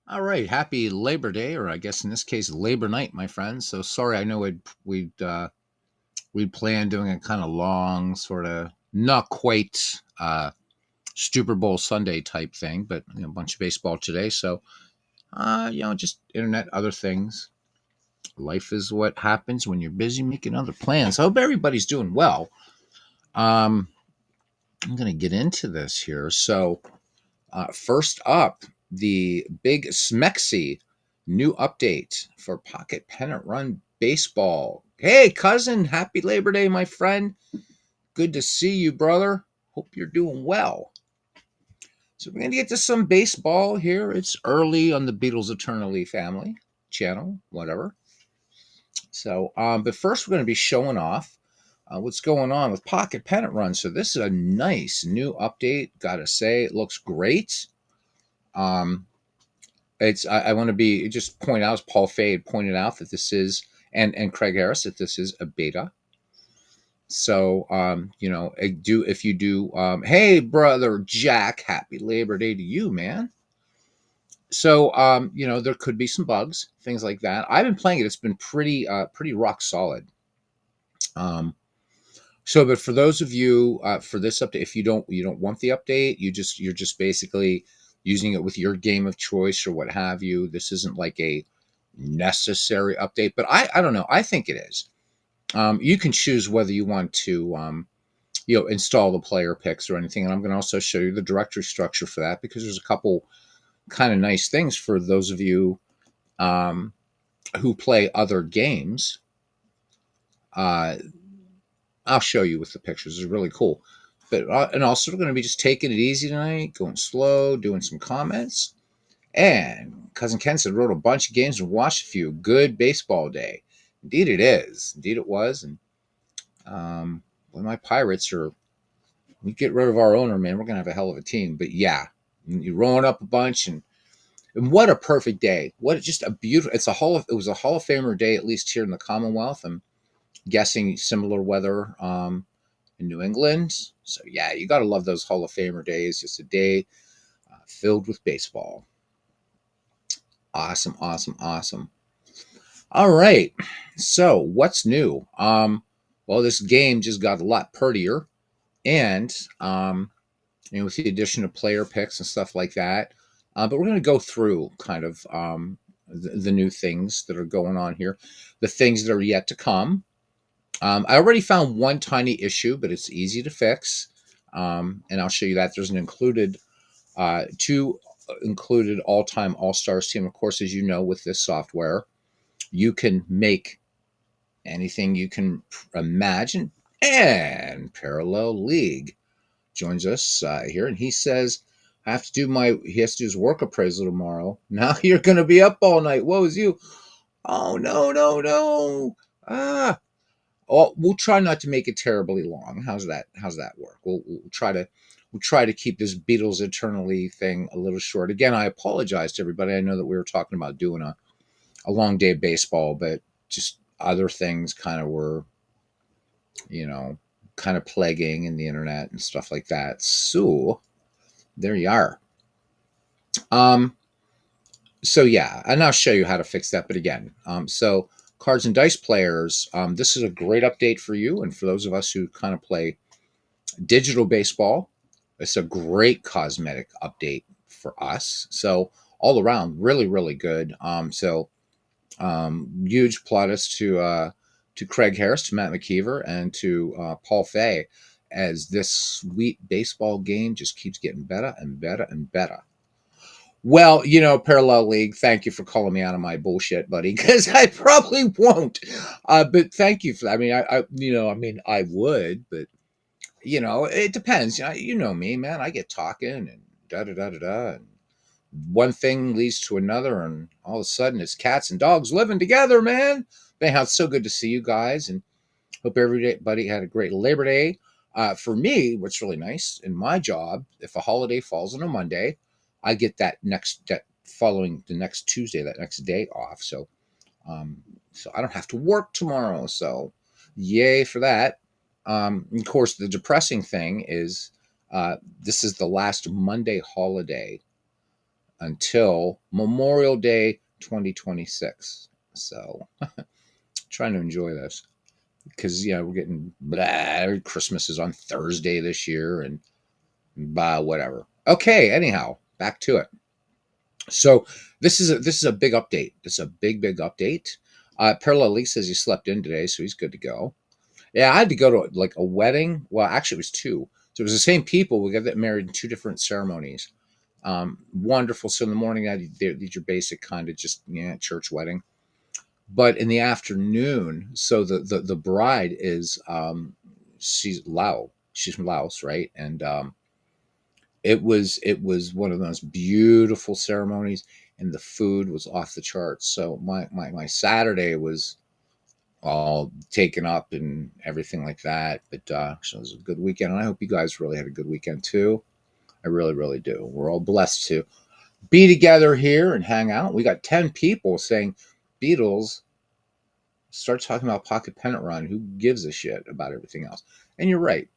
All right, happy Labor Day, or I guess in this case, Labor Night, my friends. So sorry, I know we'd planned doing a kind of long, sort of not quite Super Bowl Sunday type thing, but a bunch of baseball today. So just internet, other things. Life is what happens when you're busy making other plans. I hope everybody's doing well. Um, I'm gonna get into this here. So first up, the big Smexy new update for Pocket Pennant Run Baseball. Hey, cousin, happy Labor Day, my friend. Good to see you, brother. Hope you're doing well. So, we're going to get to some baseball here. It's early on the Beatles Eternally family channel, whatever. So, but first, we're going to be showing off what's going on with Pocket Pennant Run. So, this is a nice new update. Gotta say, it looks great. Um, I want to be just point out, as Paul Fade pointed out, that this is and Craig Harris, that this is a beta. So do if you do hey brother Jack, happy Labor Day to you, man. So there could be some bugs, things like that. I've been playing it. It's been pretty rock solid. Um but for those of you for this update, if you don't want the update, you're just basically using it with your game of choice or what have you. This isn't like a necessary update, but I don't know. I think it is. You can choose whether you want to install the player picks or anything, and I'm going to also show you the directory structure for that because there's a couple kind of nice things for those of you um, who play other games. Uh, I'll show you with the pictures. It's really cool. But and also we're going to be just taking it easy tonight, going slow, doing some comments. And cousin Ken said wrote a bunch of games and watched a few. Good baseball day. Indeed it is. Indeed it was. And when my Pirates are, we get rid of our owner, man, we're gonna have a hell of a team. But yeah, you're rolling up a bunch, and what a perfect day! What just a beautiful. It was a Hall of Famer day, at least here in the Commonwealth. I'm guessing similar weather in New England. So yeah, you got to love those Hall of Famer days. Just a day filled with baseball. Awesome, awesome, awesome. All right. So what's new? Well, this game just got a lot prettier, and with the addition of player picks and stuff like that. But we're going to go through kind of the new things that are going on here, the things that are yet to come. I already found one tiny issue, but it's easy to fix, and I'll show you that. There's an two included all-time All-Stars team. Of course, as you know, with this software, you can make anything you can imagine, and Parallel League joins us here, and he says, he has to do his work appraisal tomorrow. Now you're going to be up all night. Woe's you. Oh, no, no, no. Ah. Oh, we'll try not to make it terribly long. How's that work? We'll try to keep this Beatles Eternally thing a little short. Again, I apologize to everybody. I know that we were talking about doing a long day of baseball, but just other things kind of were, you know, kind of plaguing in the internet and stuff like that. So there you are. Um, so yeah, and I'll show you how to fix that. But again, so cards and dice players, this is a great update for you, and for those of us who kind of play digital baseball, it's a great cosmetic update for us. So all around, really, really good. Huge plaudits to Craig Harris, to Matt McKeever, and to Paul Fay, as this sweet baseball game just keeps getting better and better and better. Well, Parallel League, thank you for calling me out of my bullshit, buddy, because I probably won't. But thank you for that. I mean, I would, but it depends. You know me, man. I get talking and da da da da da, and one thing leads to another, and all of a sudden it's cats and dogs living together, man. But anyhow, it's so good to see you guys, and hope everybody had a great Labor Day. For me, what's really nice in my job, if a holiday falls on a Monday, I get that following the next Tuesday, that next day off. Um, so I don't have to work tomorrow. So yay for that. Of course, the depressing thing is this is the last Monday holiday until Memorial Day 2026. So trying to enjoy this because we're getting Christmas is on Thursday this year and whatever. Okay, anyhow, back to it. So this is a big update. It's a big update. Parallel Lee says he slept in today, so he's good to go. Yeah, I had to go to like a wedding. Well, actually, it was two. So it was the same people. We got married in two different ceremonies. Wonderful. So in the morning, I did your basic kind of just church wedding. But in the afternoon, so the bride is she's Lao. She's from Laos, right? And it was one of those beautiful ceremonies, and the food was off the charts. So my Saturday was all taken up and everything like that. But so it was a good weekend, and I hope you guys really had a good weekend too. I really do. We're all blessed to be together here and hang out. We got 10 people saying Beatles. Start talking about Pocket Pennant Run. Who gives a shit about everything else? And you're right.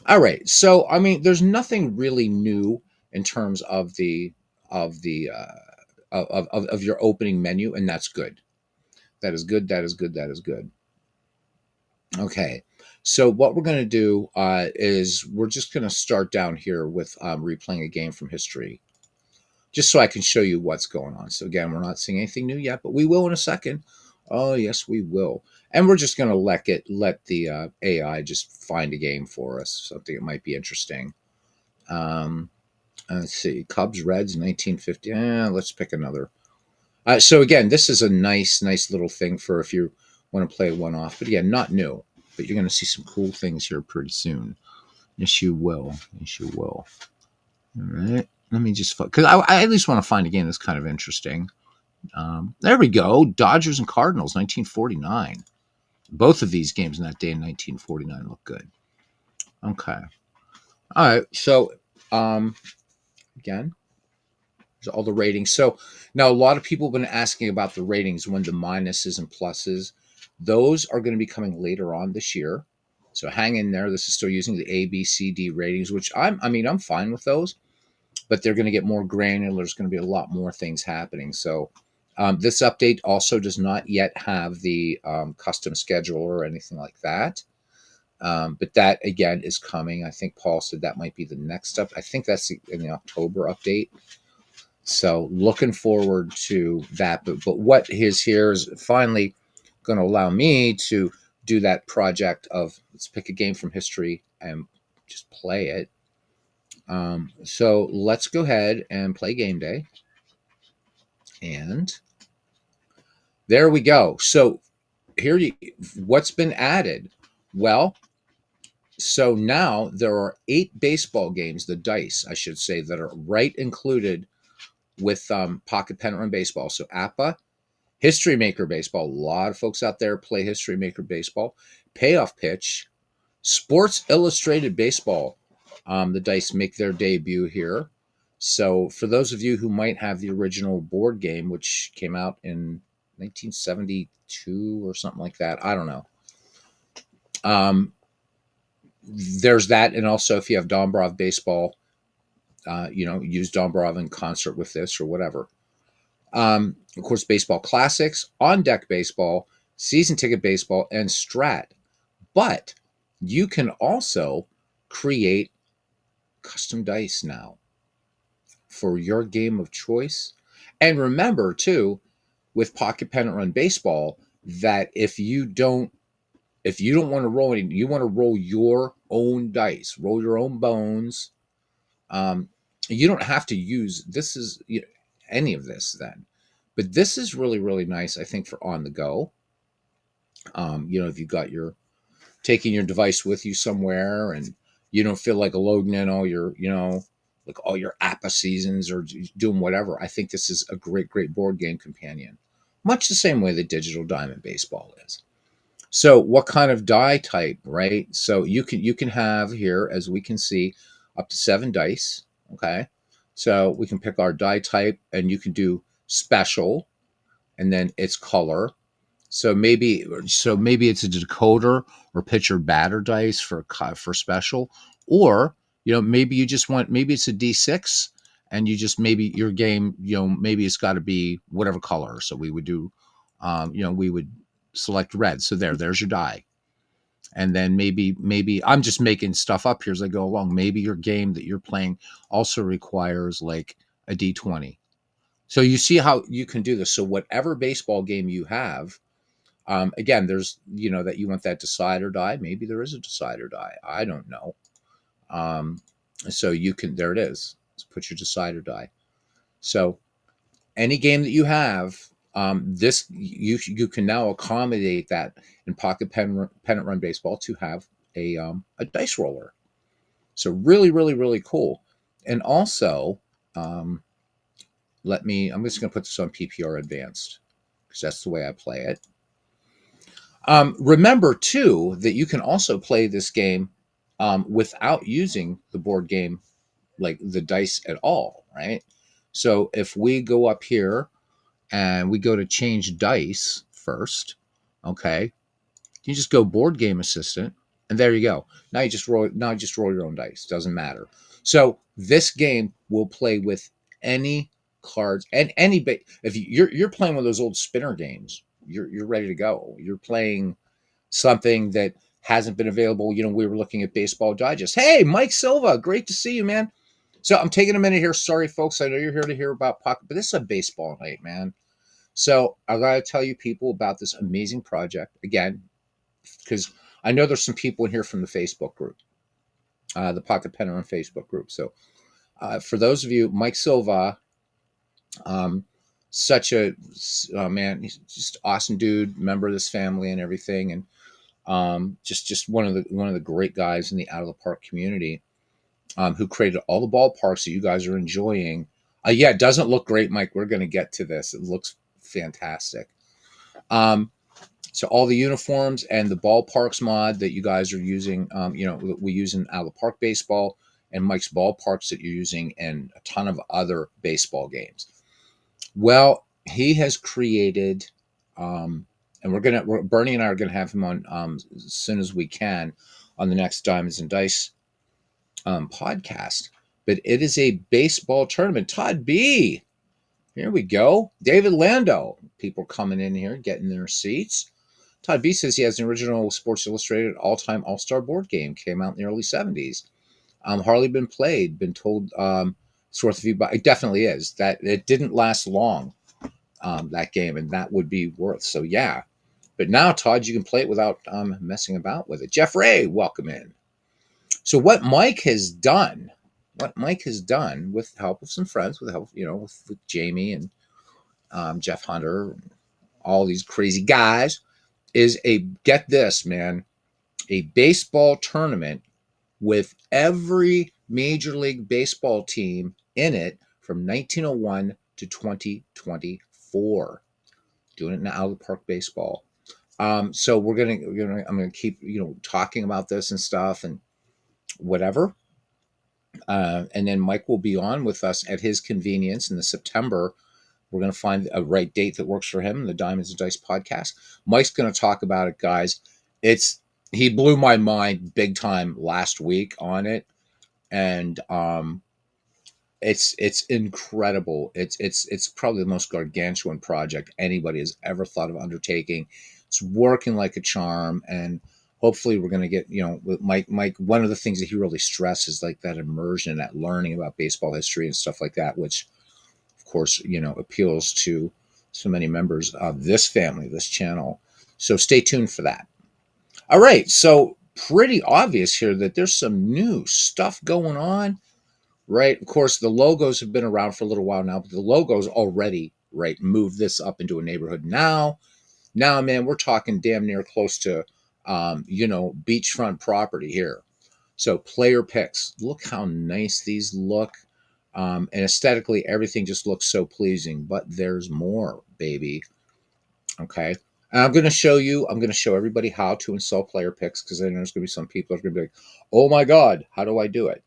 All right. So I mean, there's nothing really new in terms of the of your opening menu, and that's good. That is good. That is good. That is good. Okay. So what we're going to do is we're just going to start down here with replaying a game from history, just so I can show you what's going on. So again, we're not seeing anything new yet, but we will in a second. Oh yes, we will. And we're just going to let the AI just find a game for us, something that might be interesting. Let's see, Cubs Reds 1950. Let's pick another. So again, this is a nice little thing for if you want to play one off. But again, not new. But you're going to see some cool things here pretty soon. Yes, you will. Yes, you will. All right. Let me just because I at least want to find a game that's kind of interesting. There we go. Dodgers and Cardinals, 1949. Both of these games in that day in 1949 look good. Okay. All right. So, again, there's all the ratings. So now a lot of people have been asking about the ratings when the minuses and pluses. Those are going to be coming later on this year. So hang in there. This is still using the A, B, C, D ratings, which I'm fine with those, but they're going to get more granular. There's going to be a lot more things happening. So this update also does not yet have the custom scheduler or anything like that. But that, again, is coming. I think Paul said that might be the next up. I think that's in the October update. So looking forward to that. But what is here is finally going to allow me to do that project of let's pick a game from history and just play it. So let's go ahead and play game day. And there we go. So here, what's been added? Well, so now there are 8 baseball games, the dice, I should say, that are right included with Pocket Pennant Run Baseball. So APBA, History Maker Baseball. A lot of folks out there play History Maker Baseball. Payoff Pitch, Sports Illustrated Baseball. The dice make their debut here. So for those of you who might have the original board game, which came out in 1972 or something like that, I don't know. There's that, and also if you have Dombrov Baseball, use Dombrov in concert with this or whatever. Of course, Baseball Classics, On Deck Baseball, Season Ticket Baseball, and Strat. But you can also create custom dice now for your game of choice. And remember, too, with Pocket Pennant Run Baseball, that if you don't want to roll any, you want to roll your own dice, roll your own bones. You don't have to use any of this then, but this is really nice. I think for on the go. If you got taking your device with you somewhere and you don't feel like loading in all your, like all your APA seasons or doing whatever. I think this is a great board game companion, much the same way the Digital Diamond Baseball is. So what kind of die type, right? So you can have here, as we can see, up to 7 dice. Okay. So we can pick our die type, and you can do special and then its color. So maybe it's a decoder or pitcher batter dice for special, or maybe you just want, maybe it's a D6 and you just maybe your game, maybe it's got to be whatever color. So we would do, we would select red. So there's your die. And then maybe I'm just making stuff up here as I go along. Maybe your game that you're playing also requires like a D20. So you see how you can do this. So whatever baseball game you have, again, there's, that you want that decider die. Maybe there is a decider die. I don't know. Um, so you can, there it is. Let's put your decider die. So any game that you have, this you can now accommodate that in Pennant Run Baseball to have a dice roller. So really, really, really cool. And also, um, I'm just going to put this on PPR Advanced because that's the way I play it. Remember too that you can also play this game without using the board game, like the dice at all, right? So if we go up here and we go to change dice first, okay, you just go board game assistant, and there you go. Now you just roll. Now you just roll your own dice. Doesn't matter. So this game will play with any cards and any. If you're playing one of those old spinner games, you're ready to go. You're playing something that hasn't been available. We were looking at Baseball Digest. Hey, Mike Silva, great to see you, man. So I'm taking a minute here. Sorry, folks. I know you're here to hear about pocket, but this is a baseball night, man. So I got to tell you people about this amazing project again, because I know there's some people in here from the Facebook group, the Pocket Pennant Run Facebook group. So for those of you, Mike Silva, such a man, he's just awesome dude, member of this family and everything, and just one of the great guys in the Out of the Park community, who created all the ballparks that you guys are enjoying. Yeah, it doesn't look great, Mike. We're going to get to this. It looks fantastic. So all the uniforms and the ballparks mod that you guys are using, we use in Out of the Park baseball, and Mike's ballparks that you're using in a ton of other baseball games. Well, he has created, and Bernie and I are gonna have him on as soon as we can on the next Diamonds and Dice podcast. But it is a baseball tournament. Todd B, here we go. David Lando, people coming in here, getting their seats. Todd B says he has an original Sports Illustrated all-time all-star board game. Came out in the early 70s. Hardly been played. Been told it's worth a few bucks. It definitely is. That it didn't last long, that game, and that would be worth. So yeah. But now, Todd, you can play it without messing about with it. Jeff Ray, welcome in. So what Mike has done, with the help of some friends, with the help, with Jamie and Jeff Hunter, and all these crazy guys, is get this, man, a baseball tournament with every Major League Baseball team in it from 1901 to 2024. Doing it in Out of the Park baseball. So I'm gonna keep talking about this and stuff and whatever. And then Mike will be on with us at his convenience in the September. We're going to find a right date that works for him, the Diamonds and Dice podcast. Mike's going to talk about it, guys. He blew my mind big time last week on it, and it's incredible. It's probably the most gargantuan project anybody has ever thought of undertaking. It's working like a charm, and hopefully we're going to get, with Mike, one of the things that he really stresses, like that immersion, that learning about baseball history and stuff like that, which of course, appeals to so many members of this family, this channel. So stay tuned for that. All right. So pretty obvious here that there's some new stuff going on, right? Of course, the logos have been around for a little while now, but the logos already, right, moved this up into a neighborhood. Now, man, we're talking damn near close to, beachfront property here. So player picks. Look how nice these look. And aesthetically, everything just looks so pleasing, but there's more, baby. Okay. And I'm going to show everybody how to install player picks, because then there's going to be some people that are going to be like, oh my God, how do I do it?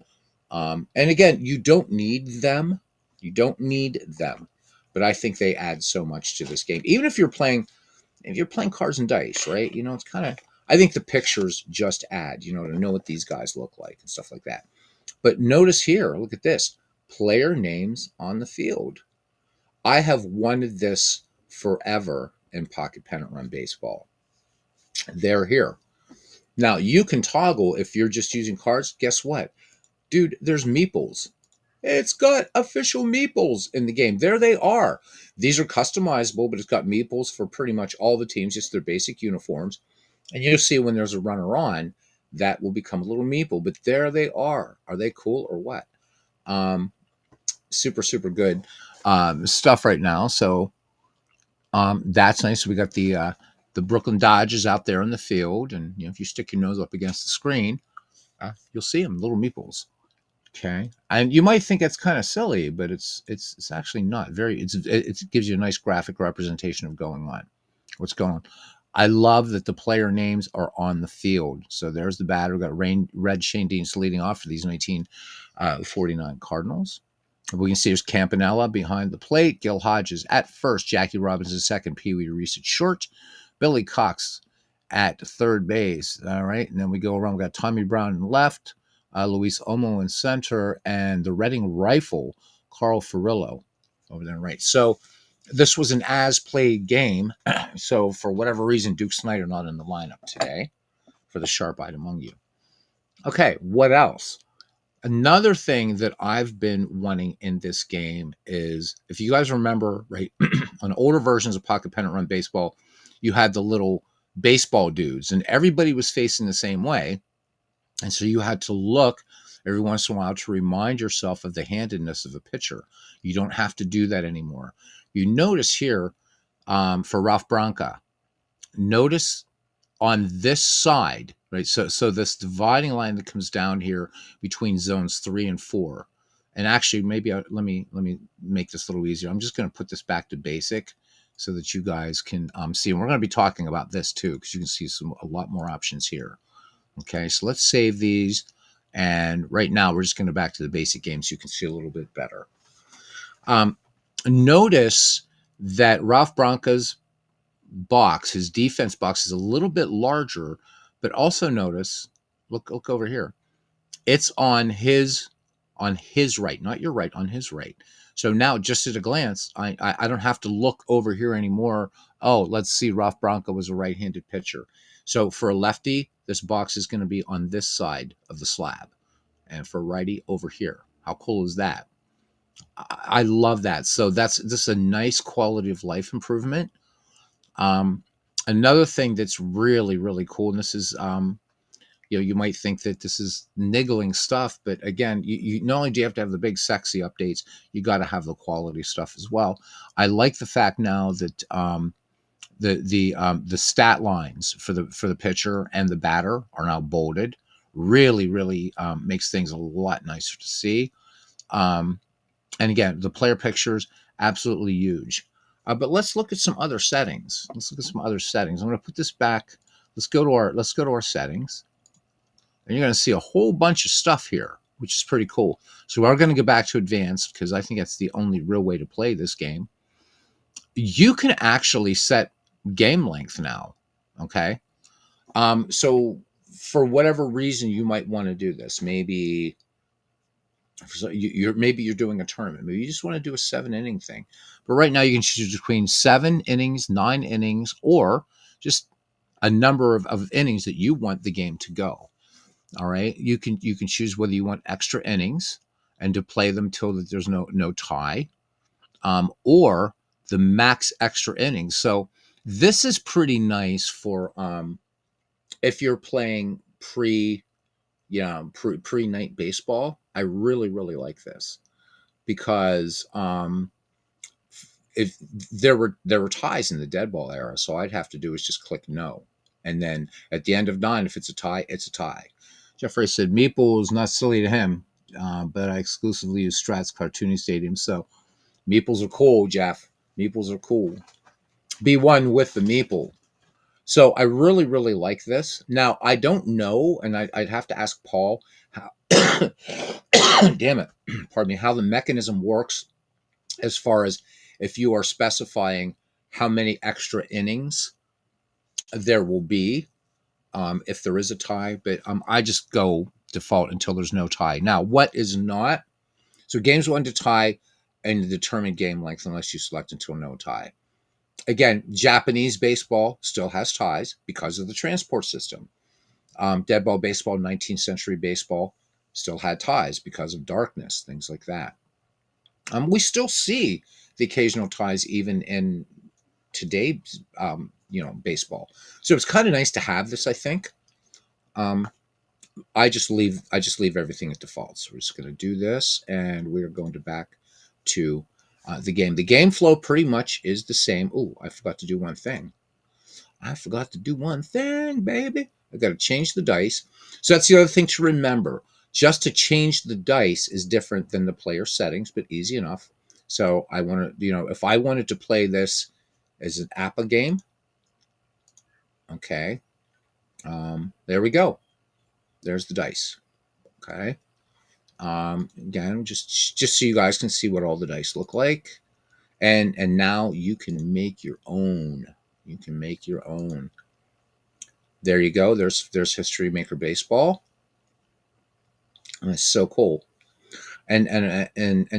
And again, you don't need them. But I think they add so much to this game. Even if you're playing cards and dice, right? It's kind of, I think the pictures just add, to know what these guys look like and stuff like that. But notice here, look at this. player names on the field. I have wanted this forever in Pocket Pennant Run Baseball. They're here. Now, you can toggle if you're just using cards. Guess what? Dude, there's meeples. It's got official meeples in the game. There they are. These are customizable, but it's got meeples for pretty much all the teams, just their basic uniforms. And you'll see when there's a runner on, that will become a little meeple. But there they are. Are they cool or what? Super, super good stuff right now. So that's nice. We got the Brooklyn Dodgers out there in the field. And if you stick your nose up against the screen, you'll see them, little meeples. Okay, and you might think it's kind of silly, but it's actually not very. It gives you a nice graphic representation of what's going on. I love that the player names are on the field. So there's the batter. We've got Red Shane Deans leading off for these 1949 Cardinals. We can see there's Campanella behind the plate, Gil Hodges at first, Jackie Robinson second, Pee Wee Reese at short, Billy Cox at third base. All right, and then we go around. We got Tommy Brown in left. Luis Omo in center, and the Reading Rifle, Carl Furillo, over there right. So this was an as-played game. So for whatever reason, Duke Snyder not in the lineup today for the sharp-eyed among you. Okay, what else? Another thing that I've been wanting in this game is, if you guys remember, right, on older versions of Pocket Pennant Run Baseball, you had the little baseball dudes, and everybody was facing the same way. And so you had to look every once in a while to remind yourself of the handedness of a pitcher. You don't have to do that anymore. You notice here for Ralph Branca, notice on this side, right? So this dividing line that comes down here between zones 3 and 4. And actually, maybe let me make this a little easier. I'm just going to put this back to basic so that you guys can see. And we're going to be talking about this too, because you can see a lot more options here. Okay, so let's save these. And right now, we're just going to back to the basic game so you can see a little bit better. Notice that Ralph Branca's box, his defense box, is a little bit larger, but also notice, look over here. It's on his right, not your right, on his right. So now, just at a glance, I don't have to look over here anymore. Oh, let's see, Ralph Branca was a right-handed pitcher. So for a lefty, this box is going to be on this side of the slab. And for righty, over here. How cool is that? I love that. So this is a nice quality of life improvement. Another thing that's really, really cool, and this is, you might think that this is niggling stuff, but again, you not only do you have to have the big sexy updates, you got to have the quality stuff as well. I like the fact now that the stat lines for the pitcher and the batter are now bolded. Really, really makes things a lot nicer to see. And again, the player pictures, absolutely huge. But let's look at some other settings. I'm going to put this back. Let's go to our settings. And you're going to see a whole bunch of stuff here, which is pretty cool. So we are going to go back to advanced because I think that's the only real way to play this game. You can actually set game length now. Okay. So for whatever reason you might want to do this, maybe you're doing a tournament. Maybe you just want to do a 7-inning thing. But right now you can choose between 7 innings, 9 innings, or just a number of innings that you want the game to go. All right. You can choose whether you want extra innings and to play them till that there's no tie, or the max extra innings. So this is pretty nice for if you're playing pre-night baseball. I really, really like this because if there were ties in the dead ball era, so I'd have to do is just click no, and then at the end of 9, if it's a tie, it's a tie. Jeffrey said Meeple is not silly to him, but I exclusively use Strat's cartoony stadium. So Meeples are cool, Jeff. Meeples are cool. Be one with the Meeple. So I really, really like this. Now, I don't know, and I'd have to ask Paul how, damn it, pardon me, how the mechanism works as far as if you are specifying how many extra innings there will be if there is a tie. But I just go default until there's no tie. Now, what is not? So games will end to tie and determine game length unless you select until no tie. Again, Japanese baseball still has ties because of the transport system. Dead ball baseball, 19th century baseball, still had ties because of darkness, things like that. We still see the occasional ties even in today's, baseball. So it's kind of nice to have this, I think. Um, I just leave everything at default. So we're just going to do this, and we're going to back to the game. The game flow pretty much is the same. Oh, I forgot to do one thing. Baby. I got to change the dice. So that's the other thing to remember. Just to change the dice is different than the player settings, but easy enough. So I want to, if I wanted to play this as an APA game, okay, there we go. There's the dice. Okay. Again, just so you guys can see what all the dice look like, and now you can make your own. You can make your own. There you go. There's History Maker Baseball. And it's so cool. And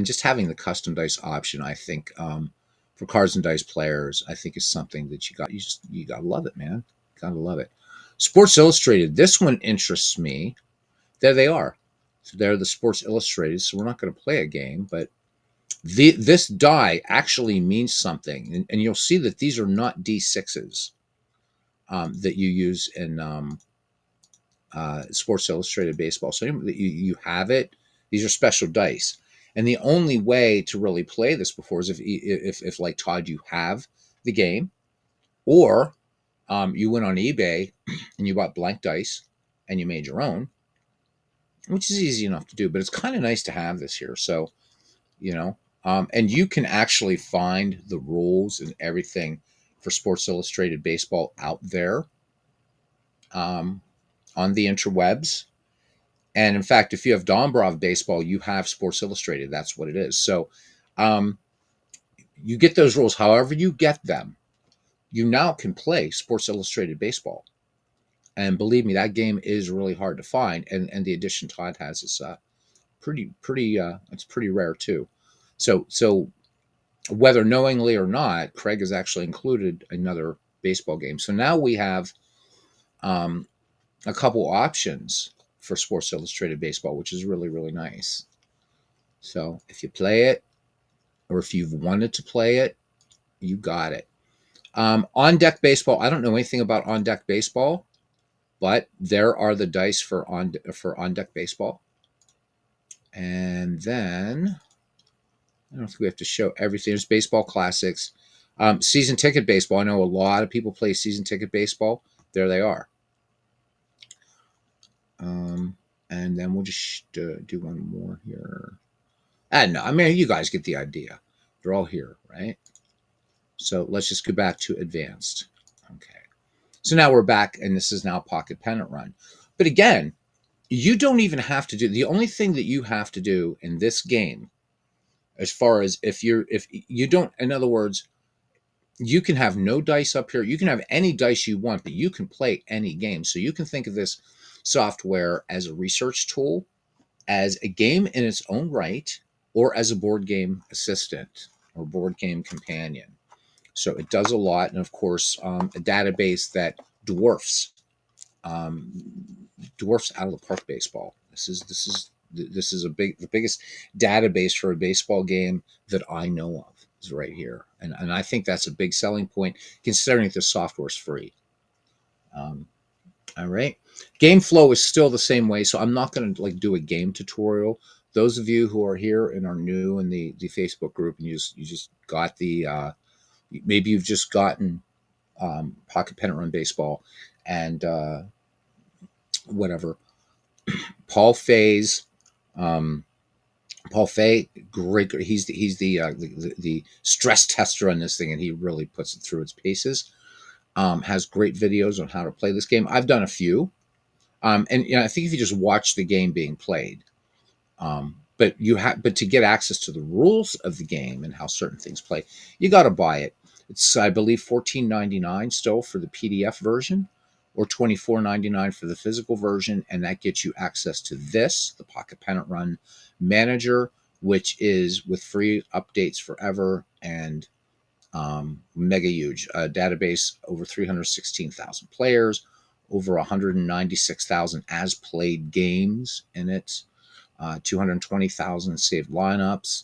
just having the custom dice option, I think, for cards and dice players, I think is something that you gotta love it, man. Gotta love it. Sports Illustrated. This one interests me. There they are. So they're the Sports Illustrated. So we're not going to play a game, but this die actually means something, and you'll see that these are not D6s that you use in Sports Illustrated Baseball. So you have it. These are special dice, and the only way to really play this before is if like Todd, you have the game, or you went on eBay and you bought blank dice and you made your own, which is easy enough to do. But it's kind of nice to have this here. So and you can actually find the rules and everything for Sports Illustrated Baseball out there on the interwebs. And in fact, if you have Dombrov Baseball, you have Sports Illustrated. That's what it is. So you get those rules however you get them. You now can play Sports Illustrated Baseball. And believe me, that game is really hard to find. And the edition Todd has is pretty it's pretty rare too. So whether knowingly or not, Craig has actually included another baseball game. So now we have a couple options for Sports Illustrated Baseball, which is really, really nice. So if you play it, or if you've wanted to play it, you got it. On Deck Baseball, I don't know anything about On Deck Baseball, but there are the dice for On Deck Baseball. And then I don't think we have to show everything. There's Baseball Classics. Season Ticket Baseball. I know a lot of people play Season Ticket Baseball. There they are. And then we'll just do one more here. No, I mean, you guys get the idea. They're all here, right? So let's just go back to Advanced. Okay. So now we're back, and this is now Pocket Pennant Run. But again, you don't even have to do, the only thing that you have to do in this game, as far as if you don't, in other words, you can have no dice up here. You can have any dice you want, but you can play any game. So you can think of this software as a research tool, as a game in its own right, or as a board game assistant or board game companion. So it does a lot. And of course, a database that dwarfs out of the park baseball. This is the biggest database for a baseball game that I know of is right here. And I think that's a big selling point considering that the software is free. All right. Game flow is still the same way. So I'm not going to do a game tutorial. Those of you who are here and are new in the Facebook group and you just got the, maybe you've just gotten Pocket Pennant Run Baseball and whatever. Paul Fay's, great. He's the stress tester on this thing, and he really puts it through its paces. Has great videos on how to play this game. I've done a few, and I think if you just watch the game being played, but to get access to the rules of the game and how certain things play, you got to buy it. It's, I believe, $14.99 still for the PDF version, or $24.99 for the physical version, and that gets you access to this, the Pocket Pennant Run Manager, which is with free updates forever and mega huge. Database over 316,000 players, over 196,000 as played games in it, 220,000 saved lineups.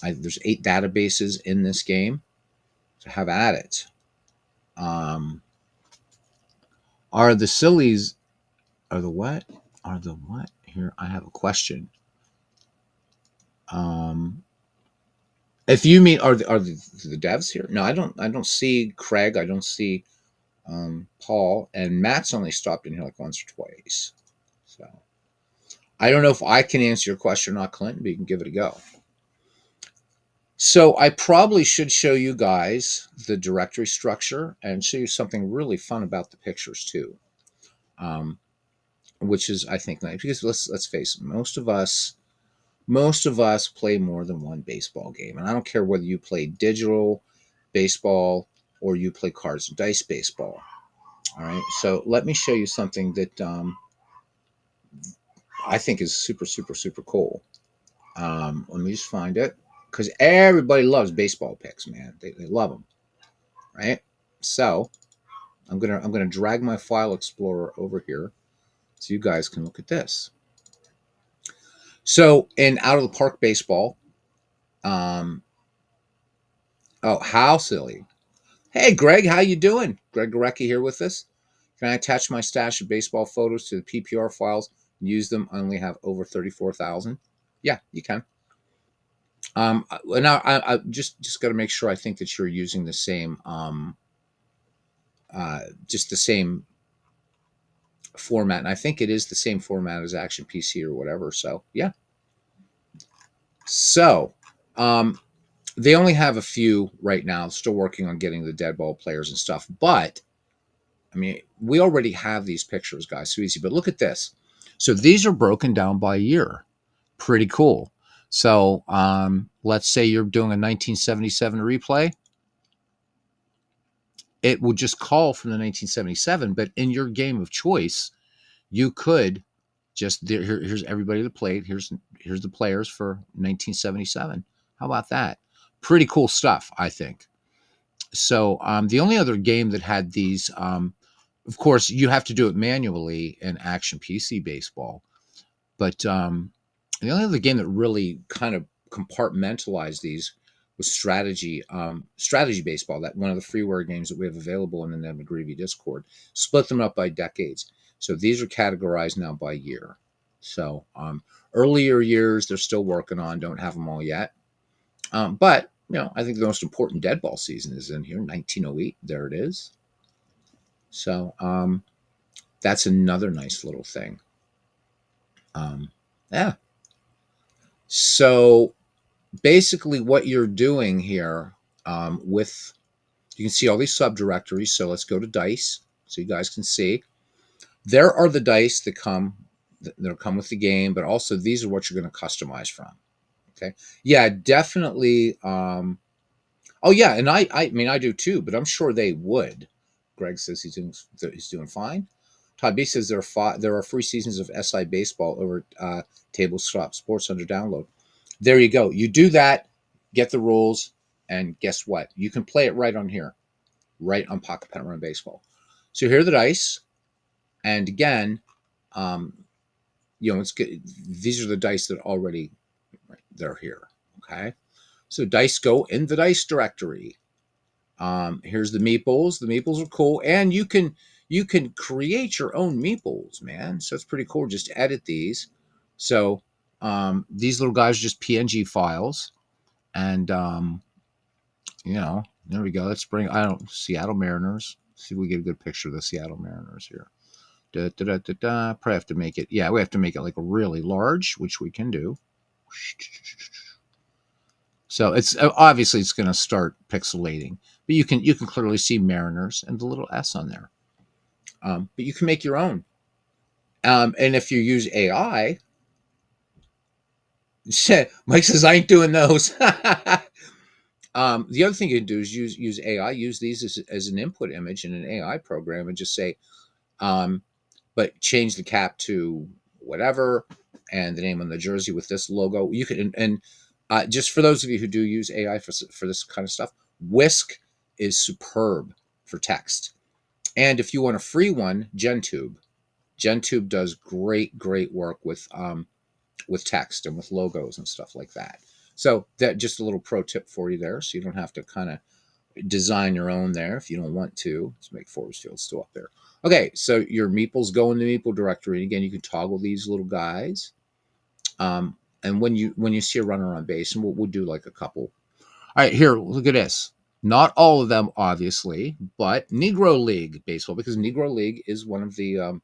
There's 8 databases in this game, so have at it. Are the sillies, are the what? Are the what? Here, I have a question. If you mean are the devs here? No, I don't see Craig. I don't see Paul, and Matt's only stopped in here like once or twice. So I don't know if I can answer your question or not, Clinton, but you can give it a go. So I probably should show you guys the directory structure and show you something really fun about the pictures too, which is I think nice because let's face it, most of us play more than one baseball game, and I don't care whether you play digital baseball or you play cards and dice baseball. All right, so let me show you something that I think is super, super, super cool. Let me just find it because everybody loves baseball picks, man. They love them, right? So I'm gonna drag my file explorer over here so you guys can look at this. So in Out of the Park baseball, um, oh how silly! Hey Greg, how you doing? Greg Gorecki here with us. Can I attach my stash of baseball photos to the PPR files and use them? I only have over 34,000. Yeah, you can. Now I just got to make sure I think that you're using the same, just the same format, and I think it is the same format as Action PC or whatever. So yeah. So, they only have a few right now. Still working on getting the dead ball players and stuff, but I mean, we already have these pictures, guys. So easy. But look at this. So these are broken down by year. Pretty cool. So let's say you're doing a 1977 replay. It will just call from the 1977, but in your game of choice, you could just here's everybody that played. Here's the players for 1977. How about that? Pretty cool stuff, I think. So the only other game that had these, of course, you have to do it manually in Action PC Baseball, but the only other game that really kind of compartmentalized these was strategy baseball. That one of the freeware games that we have available in the Ned McGreevy Discord. Split them up by decades. So these are categorized now by year. So earlier years they're still working on. Don't have them all yet. But I think the most important dead ball season is in here, 1908. There it is. So that's another nice little thing. Yeah. So basically what you're doing here with, you can see all these subdirectories. So let's go to dice so you guys can see. There are the dice that come with the game, but also these are what you're going to customize from. Okay. Yeah, definitely. Oh yeah, and I mean I do too, but I'm sure they would. Greg says he's doing fine. Todd B says there are free seasons of SI baseball over Tabletop Sports under download. There you go. You do that, get the rules, and guess what? You can play it right on here, right on Pocket Pennant Run Baseball. So here are the dice, and again, it's good. These are the dice that already they're here. Okay, so dice go in the dice directory. Here's the meeples. The meeples are cool, and you can create your own meeples, man. So it's pretty cool. Just edit these. So these little guys are just PNG files, and there we go. Let's bring Seattle Mariners. See if we get a good picture of the Seattle Mariners here. Probably have to make it. Yeah, we have to make it like a really large, which we can do. So it's obviously it's going to start pixelating, but you can clearly see Mariners and the little S on there. But you can make your own. And if you use AI, Mike says I ain't doing those. The other thing you can do is use AI. Use these as an input image in an AI program, and just say, but change the cap to whatever, and the name on the jersey with this logo. You can, and just for those of you who do use AI for this kind of stuff, Whisk is superb for text. And if you want a free one, GenTube. GenTube does great work with text and with logos and stuff like that. So that just a little pro tip for you there, so you don't have to kind of design your own there if you don't want to. Let's make force field still up there. Okay, so your meeples go in the meeple directory. Again, you can toggle these little guys. And when you see a runner on base, and we'll do like a couple. All right, here, look at this. Not all of them, obviously, but Negro League baseball, because Negro League is one of the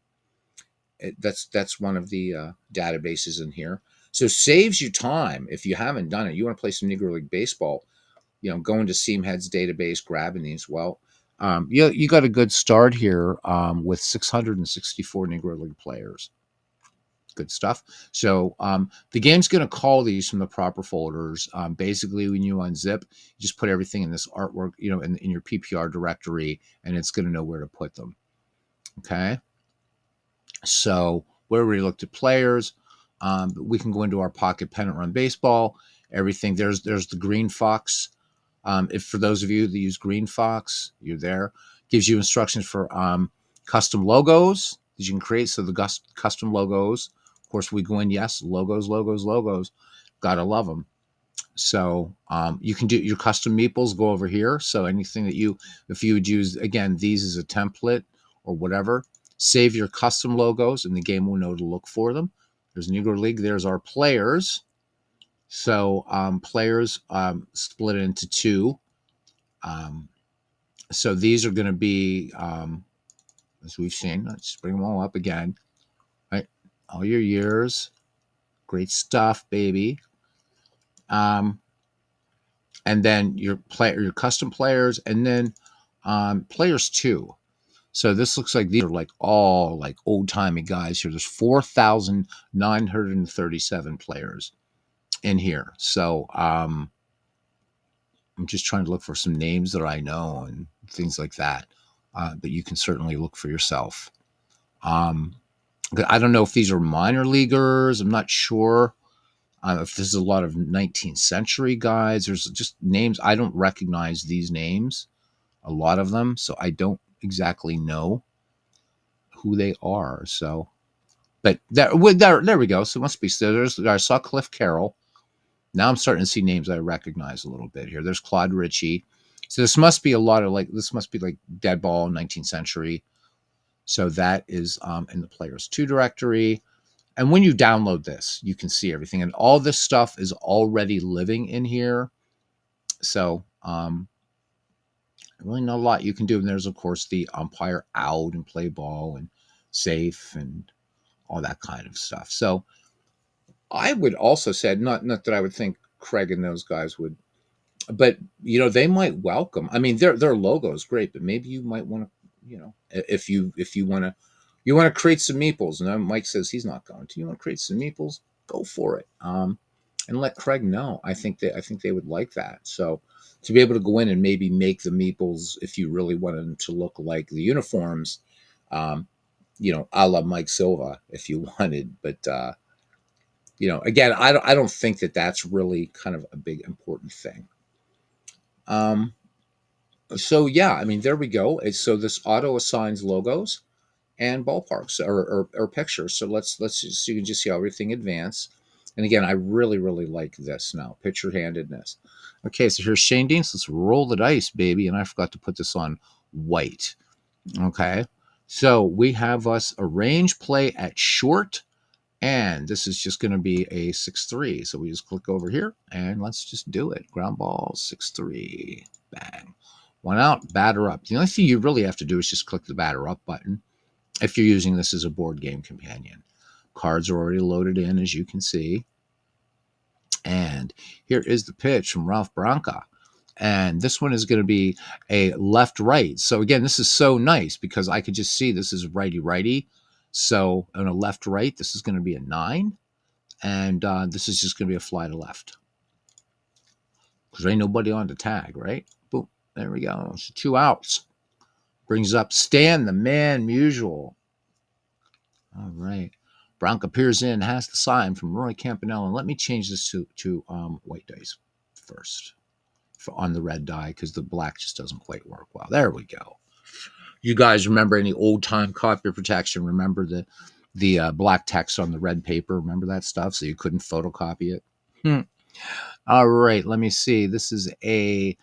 that's one of the databases in here. So saves you time if you haven't done it. You want to play some Negro League baseball, going to Seamhead's database, grabbing these. Well, you got a good start here with 664 Negro League players. Good stuff. So the game's going to call these from the proper folders. Basically, when you unzip, you just put everything in this artwork, in your PPR directory, and it's going to know where to put them. Okay. So we already looked at players. We can go into our pocket Pennant Run baseball. Everything there's the Green Fox. If for those of you that use Green Fox, you're there. Gives you instructions for custom logos that you can create. So the custom logos. Of course, we go in. Yes, logos. Gotta love them. So you can do your custom meeples. Go over here. So anything that if you would use, again, these as a template or whatever, save your custom logos, and the game will know to look for them. There's Negro League. There's our players. So players split into two. So these are going to be, as we've seen, let's bring them all up again. Right, all your years, great stuff, baby. And then your custom players, and then players 2. So this looks like these are like all like old timey guys here. There's 4,937 players in here. So I'm just trying to look for some names that I know and things like that. But you can certainly look for yourself. I don't know if these are minor leaguers. I'm not sure if this is a lot of 19th century guys. There's just names. I don't recognize these names, a lot of them. So I don't exactly know who they are. So, but there we go. So it must be. So I saw Cliff Carroll. Now I'm starting to see names I recognize a little bit here. There's Claude Ritchie. So this must be a lot of this must be like dead ball 19th century. So that is in the Players 2 directory. And when you download this, you can see everything. And all this stuff is already living in here. So really not a lot you can do. And there's, of course, the umpire out and play ball and safe and all that kind of stuff. So I would also say, not that I would think Craig and those guys would, but they might welcome. I mean, their logo is great, but maybe you might want to, if you want to create some meeples. And Mike says he's not going to. You want to create some meeples? Go for it. And let Craig know. I think they would like that. So to be able to go in and maybe make the meeples, if you really wanted them to look like the uniforms, a la Mike Silva, if you wanted, but. Again, I don't think that's really kind of a big important thing. So yeah, I mean, there we go. So this auto assigns logos and ballparks or pictures. So let's just, so you can just see how everything advance. And again, I really like this now, picture handedness. Okay, so here's Shane Dean. So let's roll the dice, baby. And I forgot to put this on white. Okay, so we have us arrange play at short. And this is just going to be a 6-3. So we just click over here and let's just do it. Ground ball, 6-3. Bang. One out, batter up. The only thing you really have to do is just click the batter up button if you're using this as a board game companion. Cards are already loaded in, as you can see. And here is the pitch from Ralph Branca. And this one is going to be a left-right. So again, this is so nice because I could just see this is righty-righty. So on a left-right, this is going to be a 9. And this is just going to be a fly to left. Because there ain't nobody on the tag, right? Boom. There we go. So 2 outs. Brings up Stan, the man usual. All right. Bronk appears in, has the sign from Roy Campanella. And let me change this to white dice first on the red die because the black just doesn't quite work well. There we go. You guys remember any old time copy protection? Remember the black text on the red paper? Remember that stuff? So you couldn't photocopy it. All right, let me see. This is a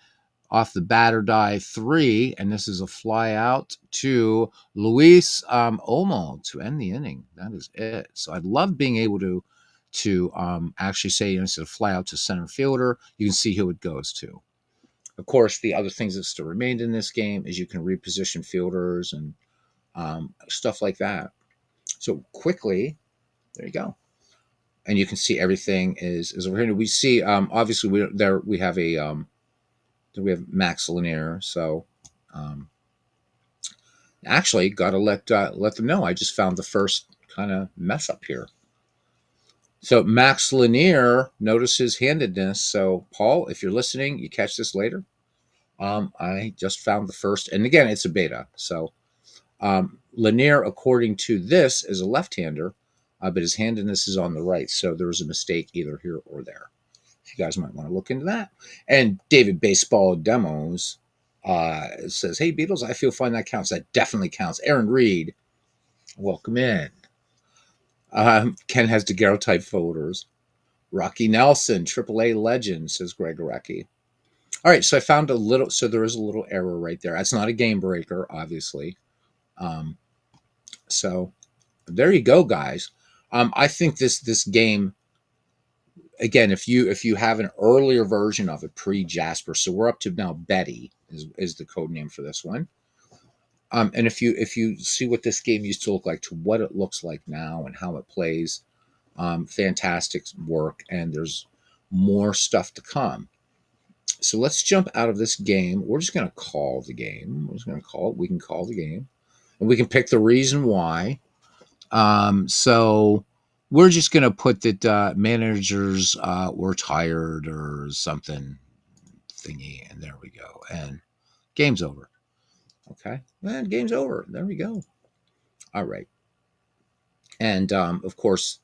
off the batter die 3, and this is a fly out to Luis Olmo to end the inning. That is it. So I'd love being able to actually say, instead of fly out to center fielder, you can see who it goes to. Of course, the other things that still remained in this game is you can reposition fielders and stuff like that. So quickly, there you go. And you can see everything is over here. We see obviously we have Max Lanier. So actually got to let them know. I just found the first kind of mess up here. So Max Lanier, notice his handedness. So Paul, if you're listening, you catch this later. I just found the first, and again, it's a beta. So Lanier, according to this, is a left-hander, but his handedness is on the right. So there was a mistake either here or there. You guys might want to look into that. And David Baseball Demos says, "Hey Beatles, I feel fine. That counts. That definitely counts." Aaron Reed, welcome in. Ken has daguerreotype folders. Rocky Nelson, AAA legend, says Greg Arecki. All right, so I found a little. So there is a little error right there. That's not a game breaker, obviously. So there you go, guys. I think this game. Again, if you have an earlier version of it pre-Jasper, so we're up to now Betty is the code name for this one. And if you see what this game used to look like to what it looks like now and how it plays, fantastic work, and there's more stuff to come. So let's jump out of this game. We're just going to call the game. We're just going to call it. We can call the game, and we can pick the reason why. So we're just going to put that managers were tired or something thingy, and there we go. And game's over. Okay, and game's over. There we go. All right. And of course,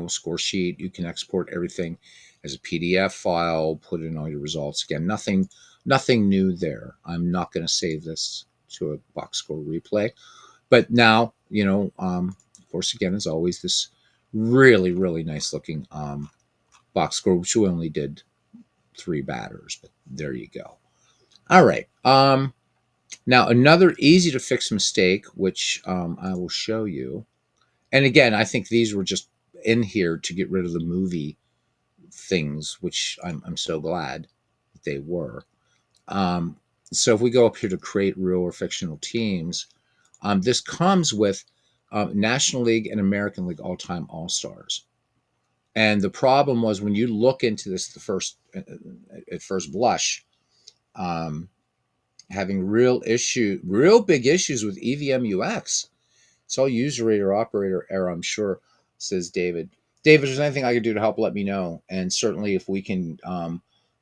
score sheet. You can export everything as a PDF file. Put in all your results. Again, nothing new there. I'm not going to save this to a box score replay. But now, of course, again, as always, this really, really nice looking box score, which we only did 3 batters, but there you go. All right. Now, another easy to fix mistake, which I will show you. And again, I think these were just in here to get rid of the movie things, which I'm so glad that they were. So if we go up here to create real or fictional teams, this comes with National League and American League all-time All-Stars. And the problem was when you look into this at first blush, having real big issues with EVM-UX. It's all user rater operator error, I'm sure, says David. David, if there's anything I can do to help, let me know. And certainly if we can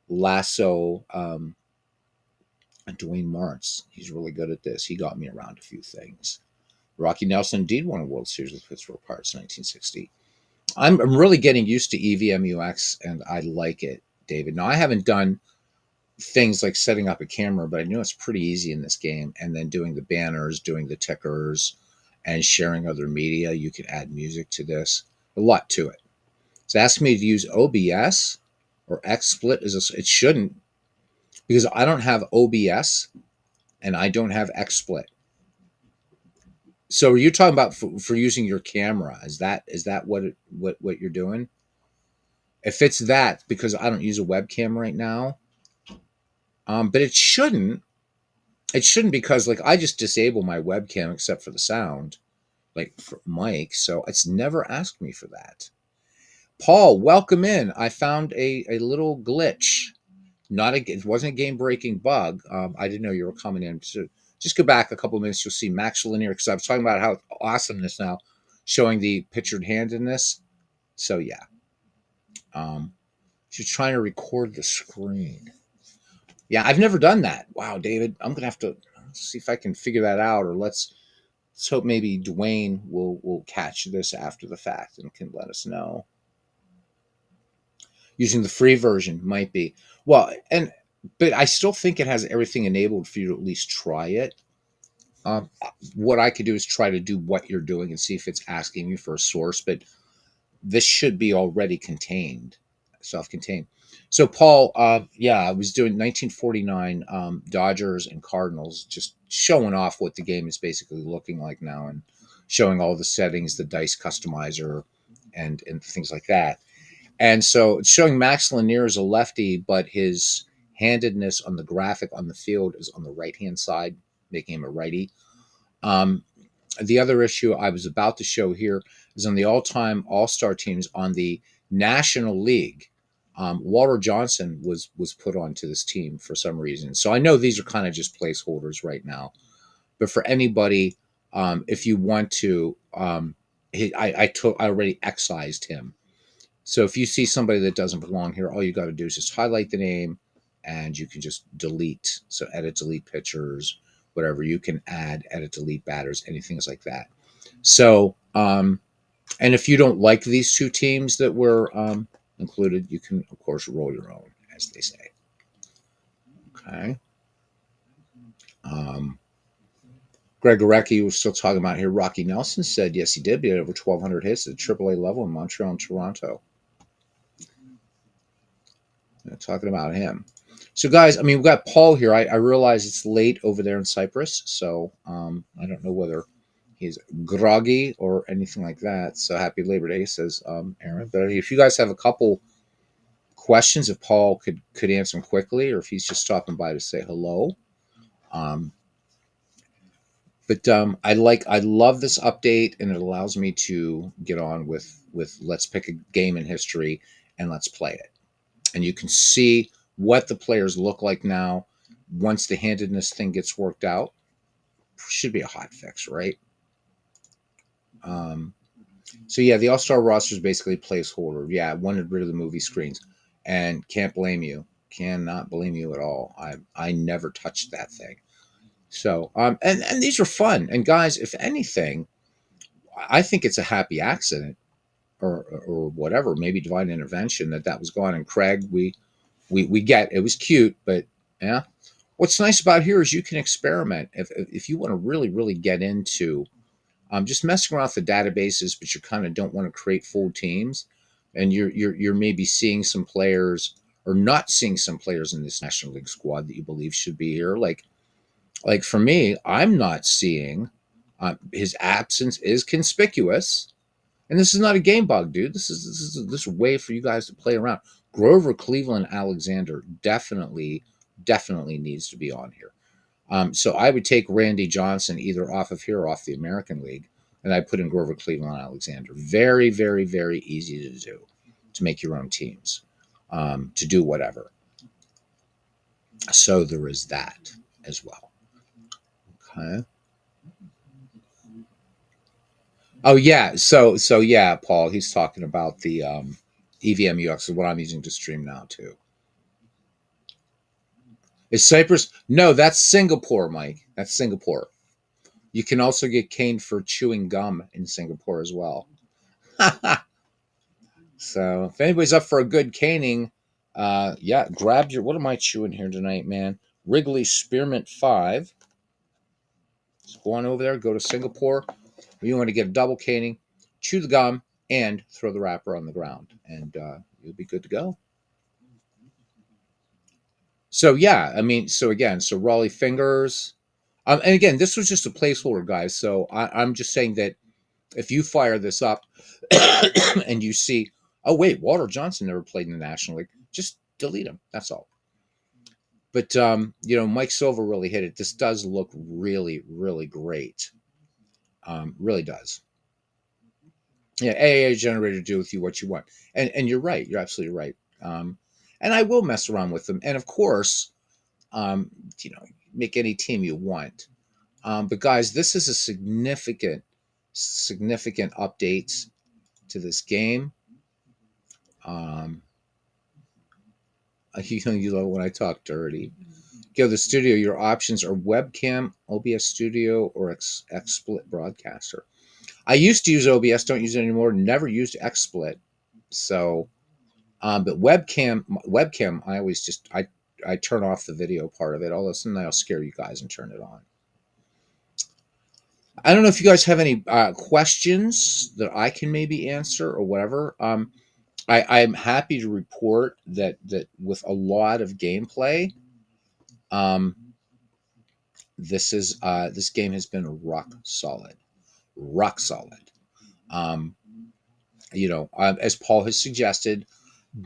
lasso Dwayne Martz, he's really good at this. He got me around a few things. Rocky Nelson indeed won a World Series with Pittsburgh Pirates in 1960. I'm really getting used to EVM-UX, and I like it, David. Now, I haven't done things like setting up a camera, but I know it's pretty easy in this game. And then doing the banners, doing the tickers, and sharing other media. You can add music to this. A lot to it. It's asking me to use OBS or XSplit. It shouldn't, because I don't have OBS and I don't have XSplit. So are you talking about for using your camera? Is that what you're doing? If it's that, because I don't use a webcam right now, but it shouldn't. It shouldn't, because like I just disable my webcam except for the sound, like for mic. So it's never asked me for that. Paul, welcome in. I found a little glitch. It wasn't a game-breaking bug. I didn't know you were coming in. So just go back a couple of minutes. You'll see Max Lanier, because I was talking about how awesome this now, showing the pictured hand in this. So yeah, she's trying to record the screen. Yeah, I've never done that. Wow, David, I'm gonna have to see if I can figure that out, or let's Let's hope maybe Dwayne will catch this after the fact and can let us know. Using the free version might be well, and but I still think it has everything enabled for you to at least try it. Um, what I could do is try to do what you're doing and see if it's asking you for a source, but this should be already contained, self-contained. So, Paul, yeah, I was doing 1949 Dodgers and Cardinals, just showing off what the game is basically looking like now, and showing all the settings, the dice customizer, and things like that. And so, it's showing Max Lanier as a lefty, but his handedness on the graphic on the field is on the right hand side, making him a righty. Um, the other issue I was about to show here is on the all-time All-Star teams on the National League. Walter Johnson was put onto this team for some reason. So I know these are kind of just placeholders right now, but for anybody, if you want to, I already excised him. So if you see somebody that doesn't belong here, all you got to do is just highlight the name, and you can just delete. So edit, delete pictures, whatever you can add, edit, delete batters, anything like that. So, and if you don't like these two teams that were included, you can, of course, roll your own, as they say. Okay. Um, Greg Gorecki was still talking about here. Rocky Nelson said, yes, he did. He had over 1,200 hits at the AAA level in Montreal and Toronto. Talking about him. So, guys, I mean, we've got Paul here. I realize it's late over there in Cyprus, so I don't know whether he's groggy or anything like that. So, happy Labor Day, says Aaron. But if you guys have a couple questions, if Paul could answer them quickly, or if he's just stopping by to say hello. Um, I love this update, and it allows me to get on with let's pick a game in history and let's play it. And you can see what the players look like now once the handedness thing gets worked out. Should be a hot fix, right? Um, so yeah, the All-Star roster is basically a placeholder. Yeah, I wanted rid of the movie screens, and can't blame you. Cannot blame you at all. I never touched that thing. So and these are fun. And guys, if anything, I think it's a happy accident or whatever, maybe divine intervention that was gone. And Craig, we get it was cute, but yeah. What's nice about here is you can experiment if you want to really get into just messing around with the databases, but you kind of don't want to create full teams, and you're maybe seeing some players or not seeing some players in this National League squad that you believe should be here. Like for me, I'm not seeing his absence is conspicuous. And this is not a game bug, dude. This is a way for you guys to play around. Grover, Cleveland, Alexander definitely needs to be on here. So I would take Randy Johnson either off of here or off the American League, and I put in Grover, Cleveland, Alexander. Very easy to do, to make your own teams, to do whatever. So there is that as well. Okay. Oh yeah, so yeah, Paul. He's talking about the EVM UX is what I'm using to stream now too. Is Cyprus? No, that's Singapore, Mike. That's Singapore. You can also get caned for chewing gum in Singapore as well. So if anybody's up for a good caning, yeah, grab your. What am I chewing here tonight, man? Wrigley Spearmint 5. Just go on over there, go to Singapore. You want to get a double caning, chew the gum, and throw the wrapper on the ground, and you'll be good to go. So yeah, I mean, so again, so Raleigh Fingers, and again, this was just a placeholder, guys. So I'm just saying that if you fire this up and you see, oh wait, Walter Johnson never played in the National League, just delete him. That's all. But Mike Silver really hit it. This does look really great. Really does. Yeah, AA generator do with you what you want, and you're right. You're absolutely right. And I will mess around with them, and of course, um, you know, make any team you want. But guys, this is a significant update to this game. You love when I talk dirty. Go to the studio. Your options are webcam, OBS Studio, or XSplit Broadcaster. I used to use OBS, don't use it anymore. Never used XSplit. So, but webcam, I always I turn off the video part of it. All of a sudden, I'll scare you guys and turn it on. I don't know if you guys have any questions that I can maybe answer or whatever. I'm happy to report that with a lot of gameplay, um, this game has been rock solid, rock solid. Um, as Paul has suggested,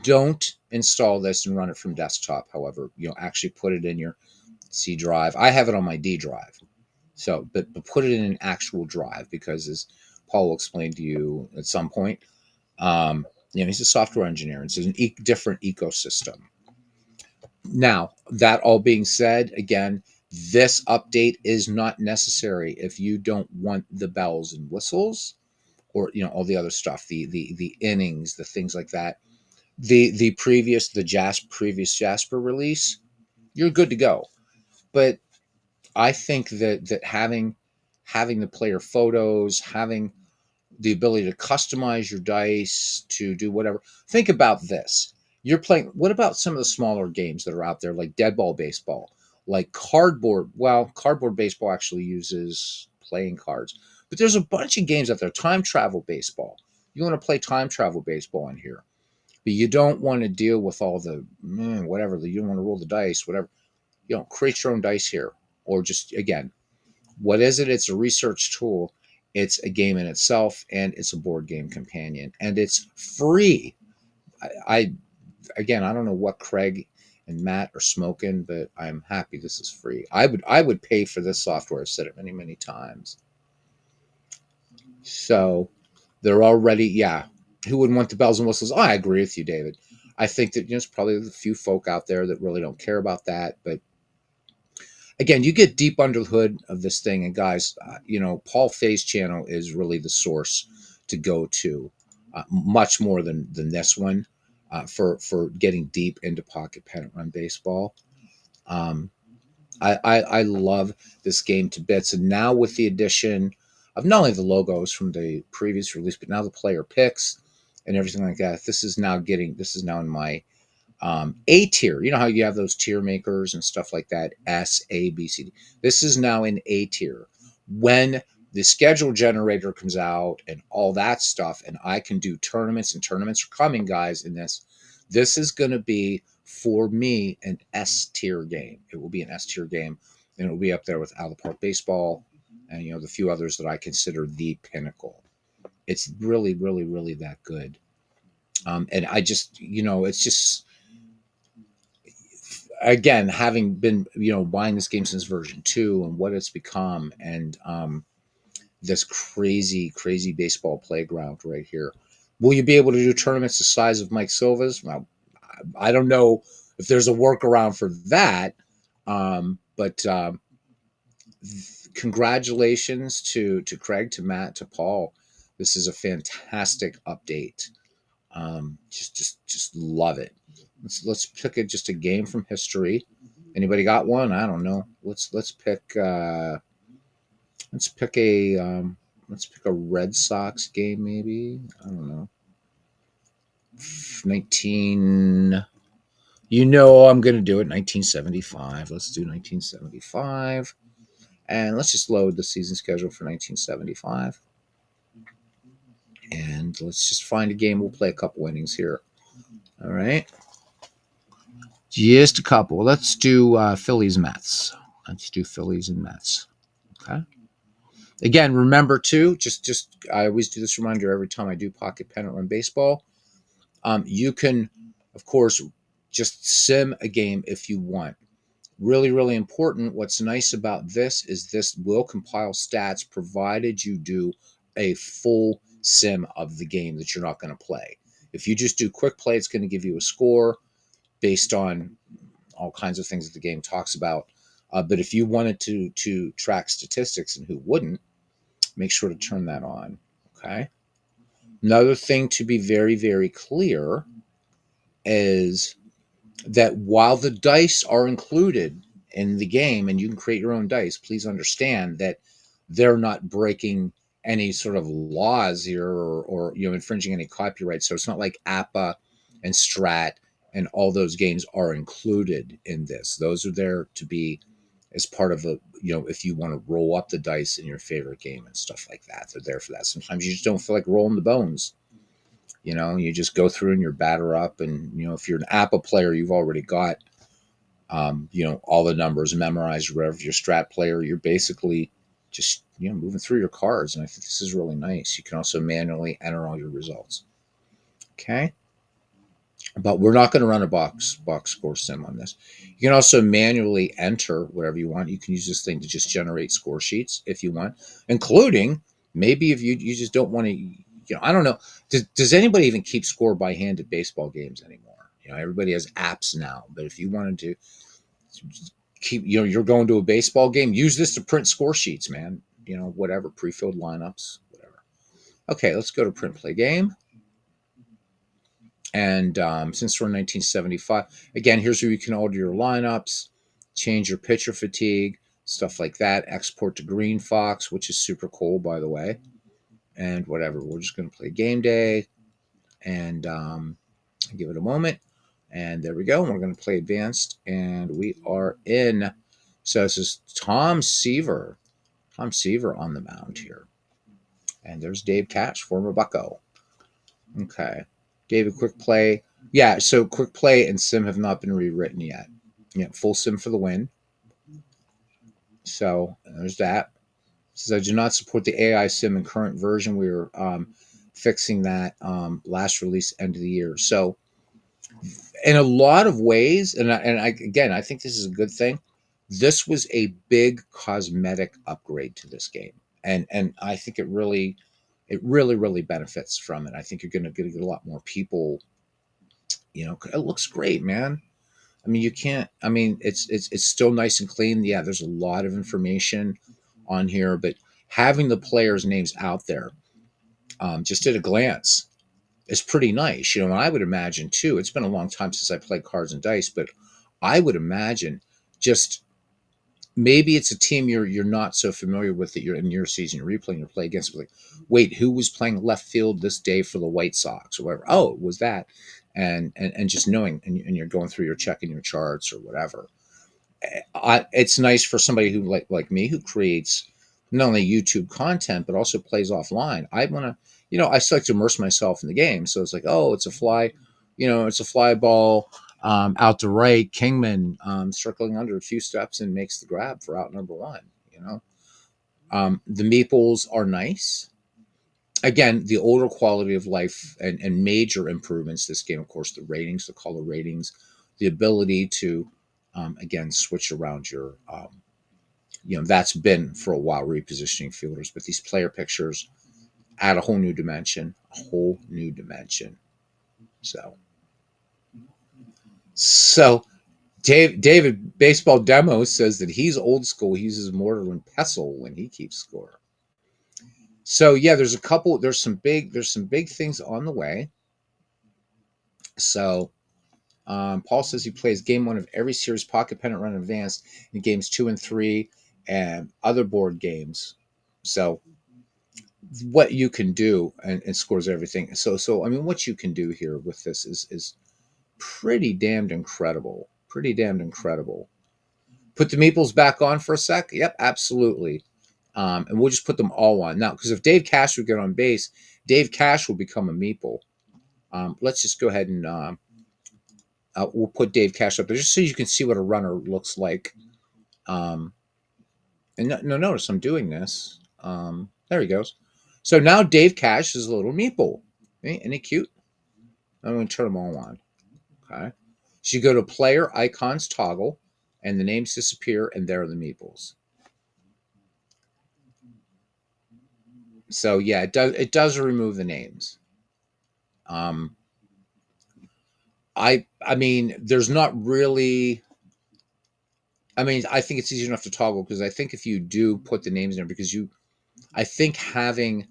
don't install this and run it from desktop. However, actually put it in your C drive. I have it on my D drive. So, but put it in an actual drive because, as Paul will explain to you at some point, he's a software engineer. It's a different ecosystem. Now, that all being said, again, this update is not necessary if you don't want the bells and whistles or all the other stuff, the innings, the things like that. The previous Jasper release, you're good to go. But I think that having the player photos, having the ability to customize your dice, to do whatever. Think about this. You're playing. What about some of the smaller games that are out there, like Dead Ball Baseball, like Cardboard? Well, Cardboard Baseball actually uses playing cards, but there's a bunch of games out there. Time Travel Baseball. You want to play Time Travel Baseball in here, but you don't want to deal with all the whatever. You don't want to roll the dice, whatever. Create your own dice here, or just again, what is it? It's a research tool. It's a game in itself, and it's a board game companion, and it's free. I again, I don't know what Craig and Matt are smoking, but I'm happy this is free. I would pay for this software. I've said it many, many times. So they're already, yeah. Who wouldn't want the bells and whistles? Oh, I agree with you, David. I think that there's probably a few folk out there that really don't care about that, but again, you get deep under the hood of this thing, and guys, Paul Fay's channel is really the source to go to, much more than this one, for getting deep into Pocket Pennant Run baseball. I love this game to bits, and now with the addition of not only the logos from the previous release, but now the player picks and everything like that. This is now in my A tier. You know how you have those tier makers and stuff like that, S, A, B, C, D. This is now in A tier. When the schedule generator comes out and all that stuff, and I can do tournaments, and tournaments are coming, guys, in this is going to be, for me, an S tier game. It will be an S tier game, and it will be up there with Out of the Park Baseball and the few others that I consider the pinnacle. It's really, really, really that good. And I just, it's just, again, having been buying this game since version 2 and what it's become, and this crazy baseball playground right here. Will you be able to do tournaments the size of Mike Silva's? Well, I don't know if there's a workaround for that, but congratulations to Craig, to Matt, to Paul. This is a fantastic update. Just love it. Let's pick just a game from history. Anybody got one? I don't know. Let's pick a Red Sox game, maybe. I don't know. 19. I'm going to do it. 1975. Let's do 1975, and let's just load the season schedule for 1975. And let's just find a game. We'll play a couple innings here. All right. Just a couple. Let's do Phillies Mets. Let's do Phillies and Mets. Okay. Again, remember too, just I always do this reminder every time I do Pocket Pennant Run Baseball. You can, of course, just sim a game if you want. Really, really important. What's nice about this is this will compile stats provided you do a full sim of the game that you're not going to play. If you just do quick play, it's going to give you a score based on all kinds of things that the game talks about. But if you wanted to track statistics, and who wouldn't, make sure to turn that on. Okay. Another thing to be very, very clear is that while the dice are included in the game, and you can create your own dice, please understand that they're not breaking any sort of laws here, or infringing any copyright. So it's not like APA and Strat and all those games are included in this. Those are there to be as part of a, if you want to roll up the dice in your favorite game and stuff like that, they're there for that. Sometimes you just don't feel like rolling the bones. You just go through and you're batter up, and if you're an APA player, you've already got all the numbers memorized. Wherever you're Strat player, you're basically just moving through your cards, and I think this is really nice. You can also manually enter all your results. Okay. But we're not going to run a box score sim on this. You can also manually enter whatever you want. You can use this thing to just generate score sheets if you want, including maybe if you just don't want to, I don't know. Does anybody even keep score by hand at baseball games anymore? Everybody has apps now, but if you wanted to keep, you're going to a baseball game, use this to print score sheets, man. Whatever, pre-filled lineups, whatever. Okay, let's go to print play game. And since we're in 1975, again, here's where you can order your lineups, change your pitcher fatigue, stuff like that. Export to Green Fox, which is super cool, by the way. And whatever, we're just going to play game day, and give it a moment. And there we go. We're going to play advanced, and we are in. So this is Tom Seaver on the mound here. And there's Dave Cash, former Bucko. Okay. Gave a quick play. Yeah, so quick play and sim have not been rewritten yet. Full sim for the win. So there's that. It says I do not support the AI sim in current version. We were fixing that last release end of the year. So in a lot of ways, and I think this is a good thing. This was a big cosmetic upgrade to this game, and I think it really benefits from it. I think you're going to get a lot more people. It looks great, man. I mean, you can't. I mean, it's still nice and clean. Yeah, there's a lot of information on here, but having the players' names out there, just at a glance, is pretty nice. And I would imagine too. It's been a long time since I played cards and dice, but I would imagine just maybe it's a team you're not so familiar with that you're in your season you're replaying your play against, like, wait, who was playing left field this day for the White Sox or whatever? Oh, it was that. And just knowing, and you're going through your checking your charts or whatever. It's nice for somebody who like me, who creates not only YouTube content but also plays offline. I want to, I still like to immerse myself in the game. So it's like, oh, it's a fly, it's a fly ball out to right. Kingman circling under a few steps and makes the grab for out number one. The meeples are nice. Again, the older quality of life and major improvements this game, of course, the ratings, the color ratings, the ability to again switch around your that's been for a while repositioning fielders, but these player pictures add a whole new dimension. So David Baseball Demo says that he's old school. He uses mortar and pestle when he keeps score. So yeah, there's some big things on the way. So Paul says he plays game 1 of every series, Pocket, Pennant Run, Advanced, in games 2 and 3, and other board games. So what you can do, and scores everything. So I mean, what you can do here with this is pretty damned incredible. Put the meeples back on for a sec. Yep, absolutely. And we'll just put them all on now, because if Dave Cash would get on base, Dave Cash will become a meeple. Let's just go ahead and we'll put Dave Cash up there just so you can see what a runner looks like. And notice I'm doing this. There he goes. So now Dave Cash is a little meeple. Isn't he cute? I'm going to turn them all on. Okay. So you go to player icons toggle, and the names disappear, and there are the meeples. So yeah, it does remove the names. I mean, there's not really. I mean, I think it's easy enough to toggle, because I think if you do put the names in there, because I think having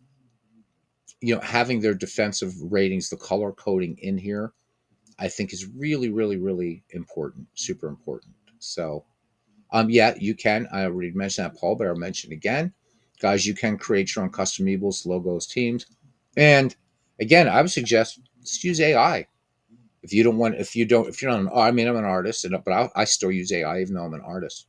their defensive ratings, the color coding in here, I think is really, really, really important, super important. So Yeah, you can. I already mentioned that, Paul, but I'll mention again. Guys, you can create your own custom eboos, logos, teams. And again, I would suggest just use AI. If you don't want, if you're not an, I mean, I'm an artist, but I still use AI even though I'm an artist.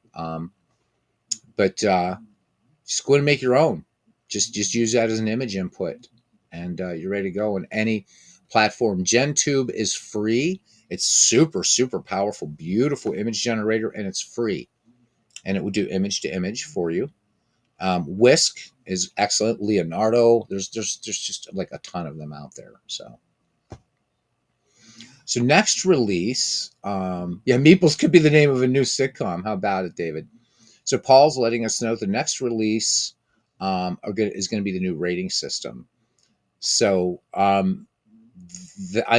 But just go and make your own. Just use that as an image input, and you're ready to go on any platform. GenTube is free. It's super powerful, beautiful image generator, and it's free. And it will do image to image for you. Whisk is excellent. Leonardo, there's just like a ton of them out there. So next release, yeah, Meeples could be the name of a new sitcom. How about it, David? So Paul's letting us know the next release is going to be the new rating system. So I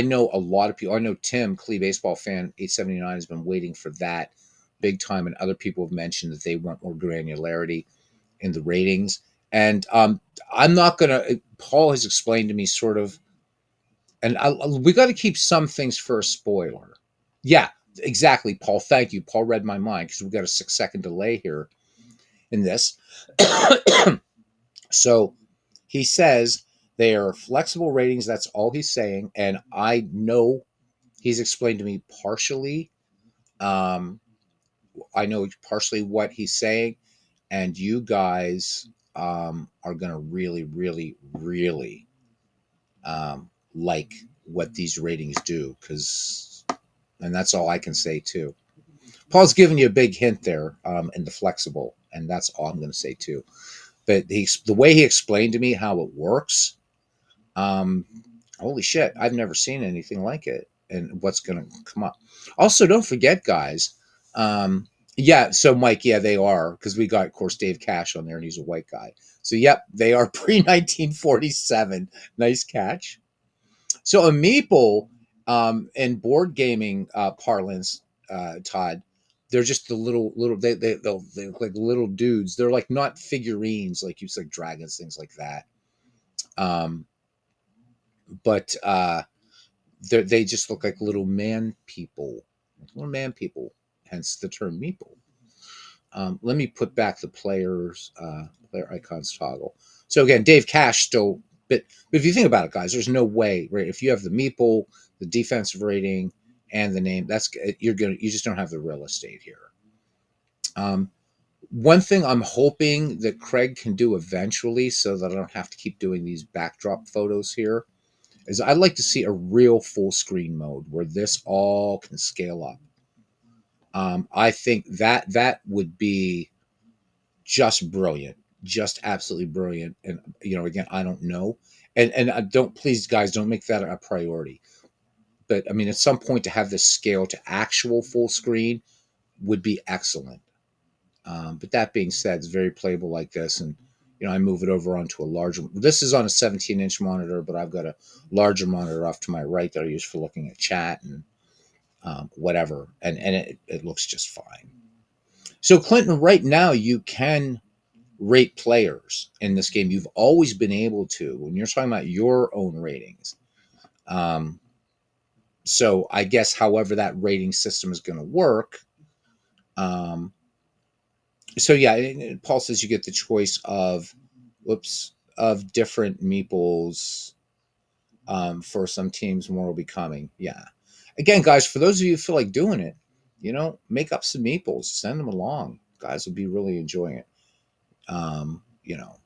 know a lot of people. I know Tim, Clee baseball fan 879, has been waiting for that big time, and other people have mentioned that they want more granularity in the ratings. And I'm not going to. Paul has explained to me sort of, and we got to keep some things for a spoiler. Yeah, exactly, Paul. Thank you. Paul read my mind because we've got a 6-second delay here in this. So he says they are flexible ratings. That's all he's saying. And I know he's explained to me partially. Um, I know partially what he's saying. And you guys are going to really like what these ratings do. And that's all I can say, too. Paul's giving you a big hint there in the flexible. And that's all I'm going to say, too. But the way he explained to me how it works, um, holy shit, I've never seen anything like it. And what's going to come up. Also, don't forget, guys. Yeah, so Mike, yeah, they are, because we got, of course, Dave Cash on there, and he's a white guy. So, yep, they are pre 1947. Nice catch. So, a meeple in board gaming parlance, Todd, they're just the little they look like little dudes. They're like not figurines like you said, dragons, things like that. Um, but they just look like little man people, hence the term meeple. Let me put back the player icons toggle. So again, Dave Cash still, but if you think about it, guys, there's no way, right? If you have the meeple, the defensive rating, and the name, you just don't have the real estate here. One thing I'm hoping that Craig can do eventually, so that I don't have to keep doing these backdrop photos here, is I'd like to see a real full screen mode where this all can scale up. I think that would be just brilliant, just absolutely brilliant. And again, I don't know, and I don't, please guys, don't make that a priority. But I mean, at some point to have this scale to actual full screen would be excellent. But that being said, it's very playable like this, and I move it over onto a larger. This is on a 17-inch monitor, but I've got a larger monitor off to my right that I use for looking at chat and whatever, and it looks just fine. So Clinton, right now you can rate players in this game. You've always been able to when you're talking about your own ratings. So I guess however that rating system is going to work. So yeah, Paul says you get the choice of different meeples for some teams. More will be coming. Yeah. Again, guys, for those of you who feel like doing it, make up some meeples, send them along. Guys will be really enjoying it. Um, you know,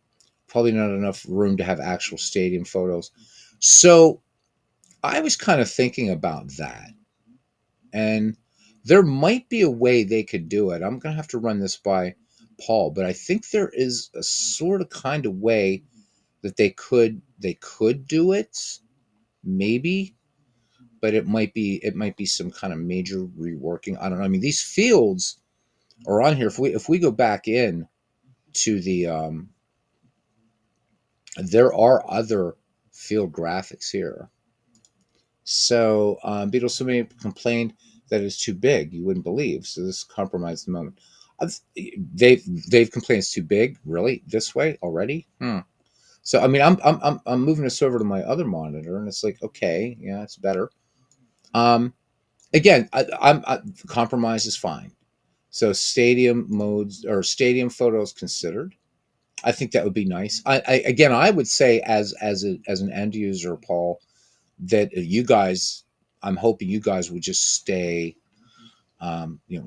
Probably not enough room to have actual stadium photos. So I was kind of thinking about that. And there might be a way they could do it. I'm going to have to run this by Paul, but I think there is a sort of kind of way that they could do it, maybe, but it might be some kind of major reworking. I don't know. I mean, these fields are on here. If we go back in to the there are other field graphics here. So Beatles, somebody complained that it's too big. You wouldn't believe. So this compromised the moment. They've complained it's too big. Really, this way already? So I mean, I'm moving this over to my other monitor, and it's like, okay, yeah, it's better. Again, compromise is fine. So stadium modes or stadium photos considered. I think that would be nice. Again, I would say as an end user, Paul, that you guys, I'm hoping you guys would just stay,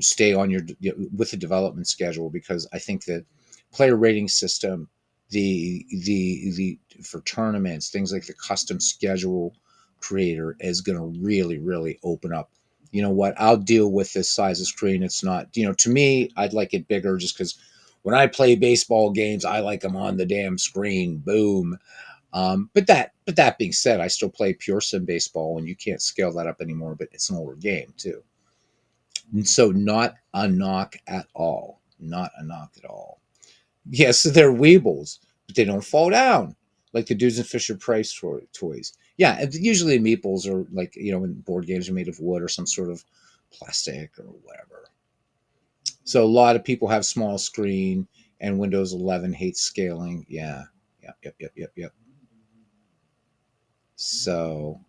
stay on your with the development schedule, because I think that player rating system, the for tournaments, things like the custom schedule creator is going to really open up. You know what? I'll deal with this size of screen. It's not, to me, I'd like it bigger just because when I play baseball games, I like them on the damn screen. Boom. But that being said, I still play pure sim baseball, and you can't scale that up anymore. But it's an older game too, and so not a knock at all. Not a knock at all. Yes, they're Weebles, but they don't fall down like the Dudes and Fisher Price toys. Yeah, and usually meeples are like, when board games are made of wood or some sort of plastic or whatever. So a lot of people have small screen, and Windows 11 hates scaling. Yeah, yep. So,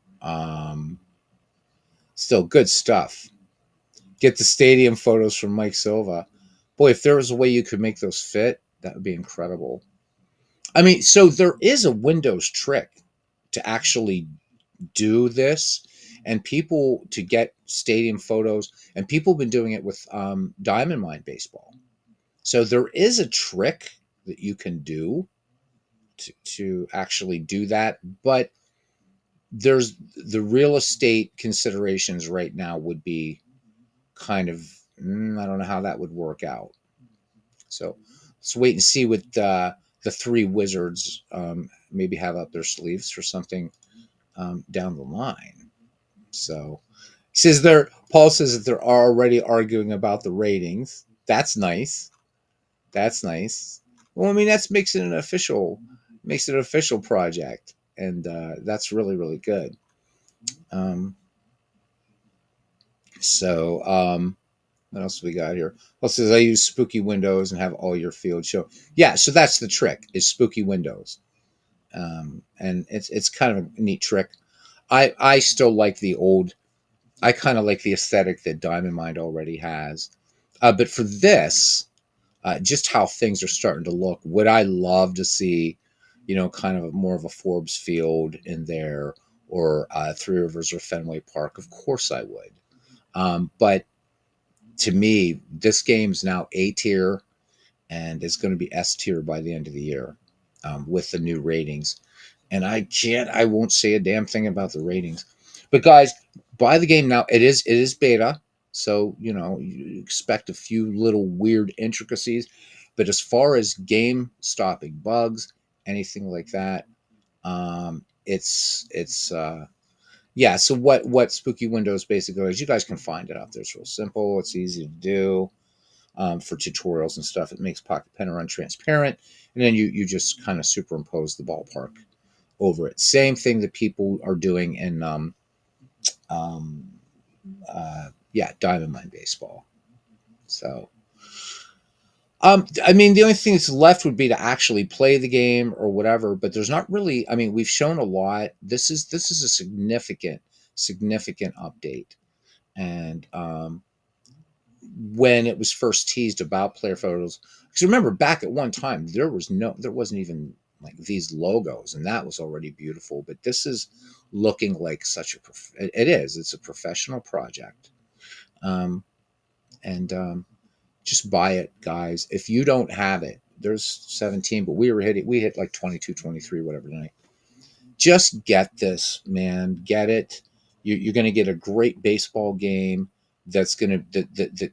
still good stuff. Get the stadium photos from Mike Silva. Boy, if there was a way you could make those fit, that would be incredible. I mean, so there is a Windows trick to actually do this, and people to get stadium photos, and people have been doing it with Diamond Mine Baseball. So there is a trick that you can do to actually do that, but there's the real estate considerations right now would be kind of, I don't know how that would work out. So let's wait and see what the three wizards maybe have up their sleeves for something down the line. So he says there. Paul says that they're already arguing about the ratings. That's nice. That's nice. Well, I mean, that's makes it an official project, and that's really good. Um, so what else we got here? Well, it says I use spooky windows and have all your fields show. Yeah, so that's the trick is spooky windows, and it's kind of a neat trick. I still like the old. I kind of like the aesthetic that Diamond Mind already has, but for this, just how things are starting to look, would I love to see, kind of more of a Forbes Field in there, or Three Rivers or Fenway Park? Of course I would. But to me, this game's now A tier, and it's going to be S tier by the end of the year, with the new ratings. And I won't say a damn thing about the ratings. But guys, buy the game now. It is beta, so you expect a few little weird intricacies. But as far as game stopping bugs, anything like that, it's yeah. So what Spooky Windows basically is, you guys can find it out there. It's real simple. It's easy to do. For tutorials and stuff, it makes Pocket Pennant Run transparent, and then you just kind of superimpose the ballpark over it. Same thing that people are doing in um, Diamond Mine Baseball. So I mean, the only thing that's left would be to actually play the game or whatever. But there's not really. I mean, we've shown a lot. This is a significant update, and when it was first teased about player photos, because remember back at one time there wasn't even like these logos, and that was already beautiful. But this is looking like it is. It's a professional project, um, and just buy it, guys. If you don't have it, there's 17, but we hit like 22, 23, whatever tonight. Just get this, man. Get it. You're going to get a great baseball game that's going to that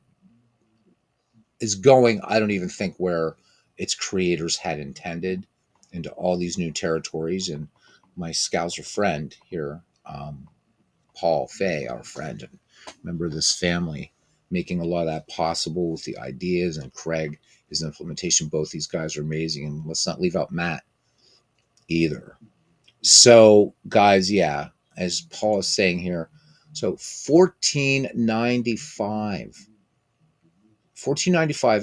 is going, I don't even think where its creators had intended, into all these new territories. And my Scouser friend here, Paul Fay, our friend and member of this family, making a lot of that possible with the ideas, and Craig, his implementation. Both these guys are amazing. And let's not leave out Matt either. So, guys, yeah, as Paul is saying here, so 14.95.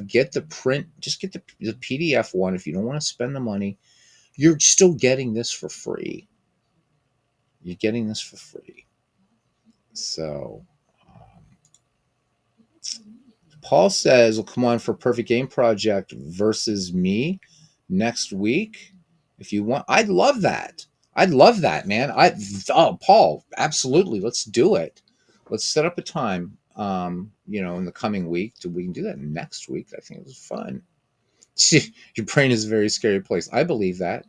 Get the print, just get the PDF one if you don't want to spend the money. You're still getting this for free. You're getting this for free. So Paul says, "Well, come on for Perfect Game Project versus me next week if you want." I'd love that. I'd love that, man. Paul, absolutely. Let's do it. Let's set up a time. In the coming week, we can do that next week. I think it was fun. Your brain is a very scary place. I believe that.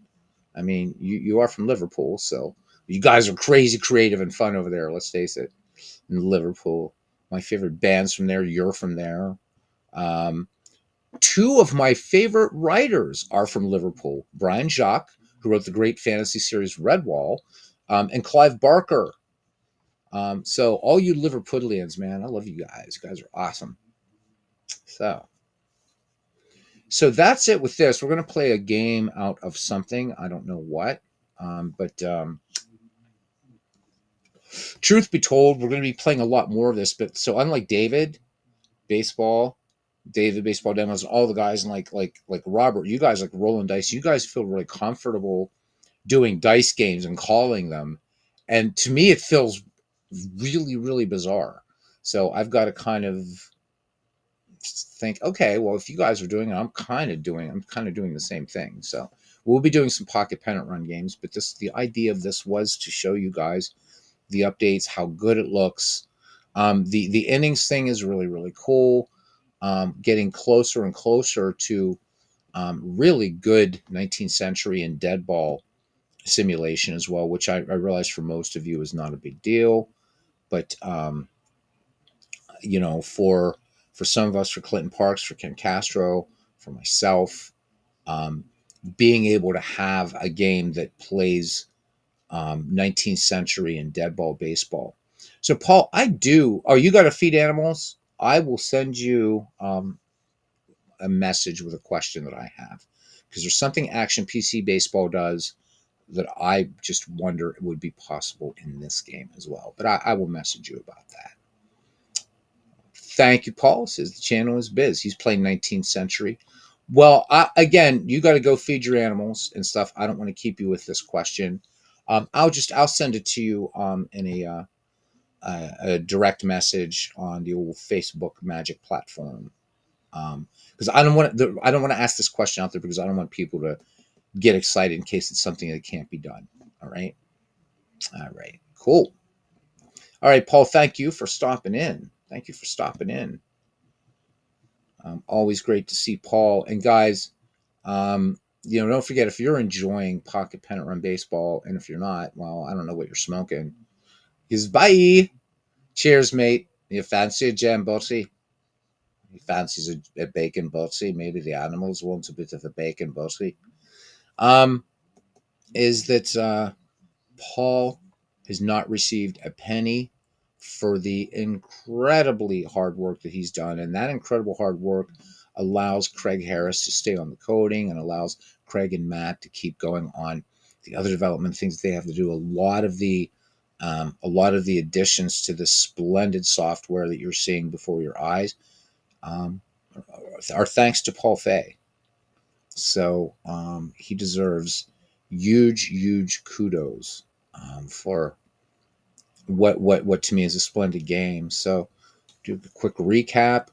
I mean, you are from Liverpool, so you guys are crazy creative and fun over there. Let's face it. In Liverpool, my favorite bands from there. You're from there. Um, Two of my favorite writers are from Liverpool: Brian Jacques, who wrote the great fantasy series Redwall, and Clive Barker. So all you Liverpudlians, man, I love you guys. You guys are awesome. So, so that's it with this. We're gonna play a game out of something. I don't know what, but truth be told, we're gonna be playing a lot more of this. But so unlike baseball, David baseball demos, all the guys, and like Robert, you guys like rolling dice. You guys feel really comfortable doing dice games and calling them, and to me, it feels really, really bizarre. So I've got to kind of think, okay, well, if you guys are doing it, I'm kind of doing the same thing. So we'll be doing some pocket pennant run games, but the idea of this was to show you guys the updates, how good it looks. The innings thing is really, really cool. Getting closer and closer to really good 19th century and dead ball simulation as well, which I realize for most of you is not a big deal, but for some of us, for Clinton Parks, for Ken Castro, for myself, um, being able to have a game that plays 19th century and dead ball baseball. So, Paul, I do. Oh, you got to feed animals? I will send you a message with a question that I have, because there's something Action PC Baseball does that I just wonder would be possible in this game as well. But I will message you about that. Thank you, Paul. Says the channel is biz. He's playing 19th century. Well, again, you got to go feed your animals and stuff. I don't want to keep you with this question. I'll send it to you in a direct message on the old Facebook Magic platform. Because I don't want to ask this question out there because I don't want people to get excited in case it's something that can't be done. All right. All right. Cool. All right, Paul. Thank you for stopping in. Thank you for stopping in. Always great to see Paul. And guys, don't forget, if you're enjoying Pocket Pennant Run Baseball, and if you're not, well, I don't know what you're smoking. Because bye. Cheers, mate. You fancy a jam butty? He fancies a bacon butty. Maybe the animals want a bit of a bacon butty. Is that Paul has not received a penny for the incredibly hard work that he's done. And that incredible hard work allows Craig Harris to stay on the coding and allows Craig and Matt to keep going on the other development things they have to do. A lot of the additions to this splendid software that you're seeing before your eyes are thanks to Paul Fay. So he deserves huge kudos for what to me is a splendid game. So do a quick recap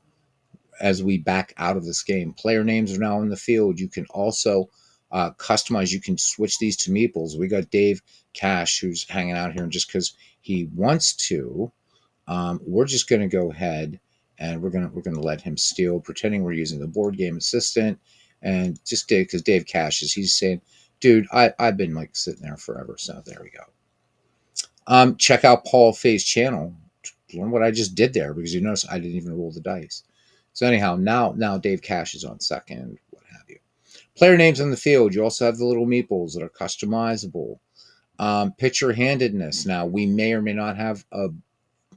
as we back out of this game. Player names are now in the field. You can also customize. You can switch these to meeples. We got Dave Cash who's hanging out here, and just because he wants to, we're just going to go ahead and we're gonna let him steal, pretending we're using the board game assistant, and just because Dave Cash he's saying, dude, I've been like sitting there forever. So there we go. Check out Paul Fay's channel. Learn what I just did there, because you notice I didn't even roll the dice. So anyhow, now Dave Cash is on second, what have you. Player names on the field. You also have the little meeples that are customizable. Pitcher handedness. Now we may or may not have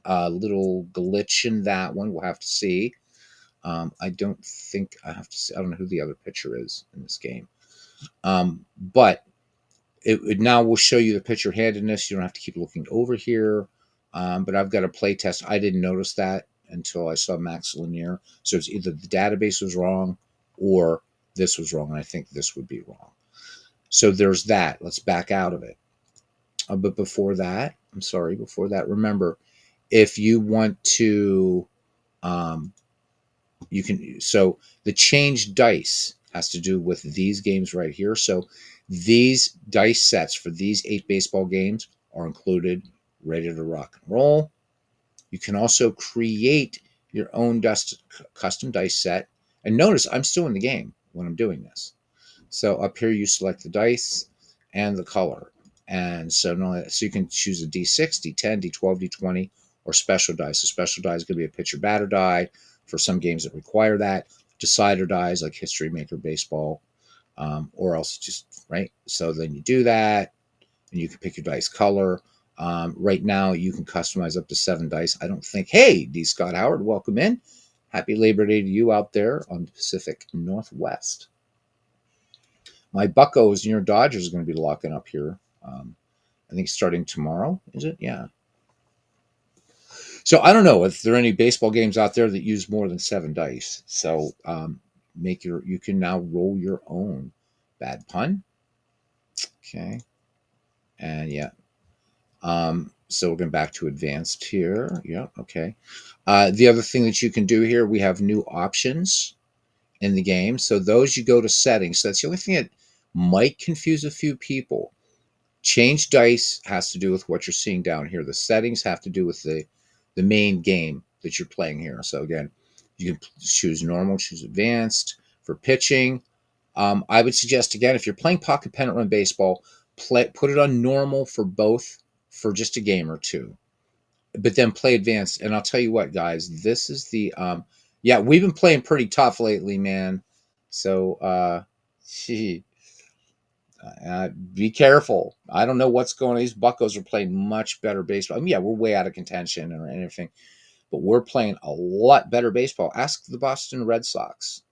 a little glitch in that one. We'll have to see. I don't think I have to see. I don't know who the other pitcher is in this game. But it now will show you the pitcher handedness. You don't have to keep looking over here. But I've got a play test. I didn't notice that until I saw Max Lanier. So it's either the database was wrong or this was wrong. And I think this would be wrong. So there's that. Let's back out of it. But before that, remember, if you want to You can, so the change dice has to do with these games right here. So these dice sets for these 8 baseball games are included, ready to rock and roll. You can also create your own custom dice set. And notice I'm still in the game when I'm doing this. So up here you select the dice and the color. And so, so you can choose a D6, D10, D12, D20, or special dice. So special die is going to be a pitcher batter die for some games that require that. Decider dies like History Maker Baseball, or else just, right? So then you do that, and you can pick your dice color. Right now, you can customize up to 7 dice. I don't think, hey, D. Scott Howard, welcome in. Happy Labor Day to you out there on the Pacific Northwest. My Buccos and your Dodgers are going to be locking up here. I think starting tomorrow, is it? Yeah. So I don't know if there are any baseball games out there that use more than 7 dice. So you can now roll your own. Bad pun. Okay. And yeah. So we're going back to advanced here. Yeah. Okay. The other thing that you can do here, we have new options in the game. So those you go to settings. So that's the only thing that might confuse a few people. Change dice has to do with what you're seeing down here. The settings have to do with the main game that you're playing here. So again, you can choose normal, choose advanced for pitching. I would suggest, again, if you're playing Pocket Pennant Run Baseball, put it on normal for both for just a game or two. But then play advanced. And I'll tell you what, guys, this is the yeah, we've been playing pretty tough lately, man. So be careful. I don't know what's going on. These Buccos are playing much better baseball. I mean, yeah, we're way out of contention or anything, but we're playing a lot better baseball. Ask the Boston Red Sox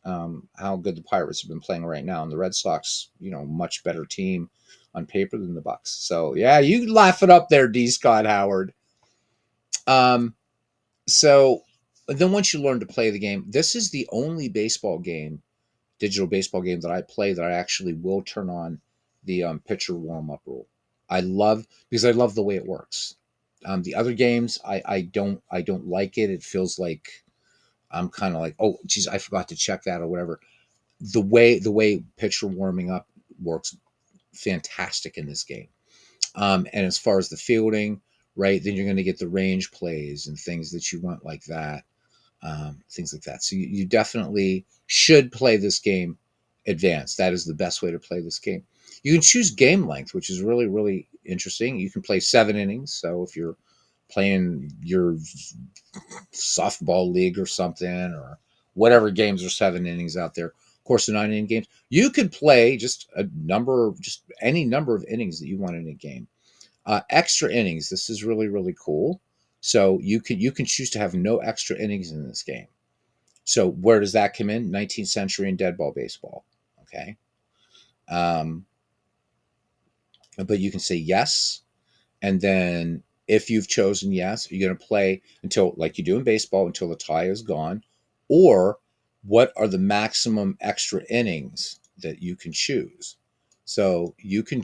how good the Pirates have been playing right now, and the Red Sox, much better team on paper than the Bucks. So yeah, you laugh it up there, D. Scott Howard. So then once you learn to play the game, this is the only digital baseball game that I play that I actually will turn on the pitcher warm up rule. Because I love the way it works. The other games, I don't like it. It feels like I'm kind of like, oh, geez, I forgot to check that or whatever. The way pitcher warming up works fantastic in this game. And as far as the fielding, right, then you're going to get the range plays and things that you want like that. Things like that. So you definitely should play this game advanced. That is the best way to play this game. You can choose game length, which is really, really interesting. You can play 7 innings. So if you're playing your softball league or something, or whatever games are 7 innings out there, of course, the 9-inning games, you could play just any number of innings that you want in a game. Extra innings. This is really, really cool. So you can choose to have no extra innings in this game. So where does that come in? 19th century and dead ball baseball. Okay. But you can say yes. And then if you've chosen yes, you're going to play until, like you do in baseball, until the tie is gone. Or what are the maximum extra innings that you can choose? So you can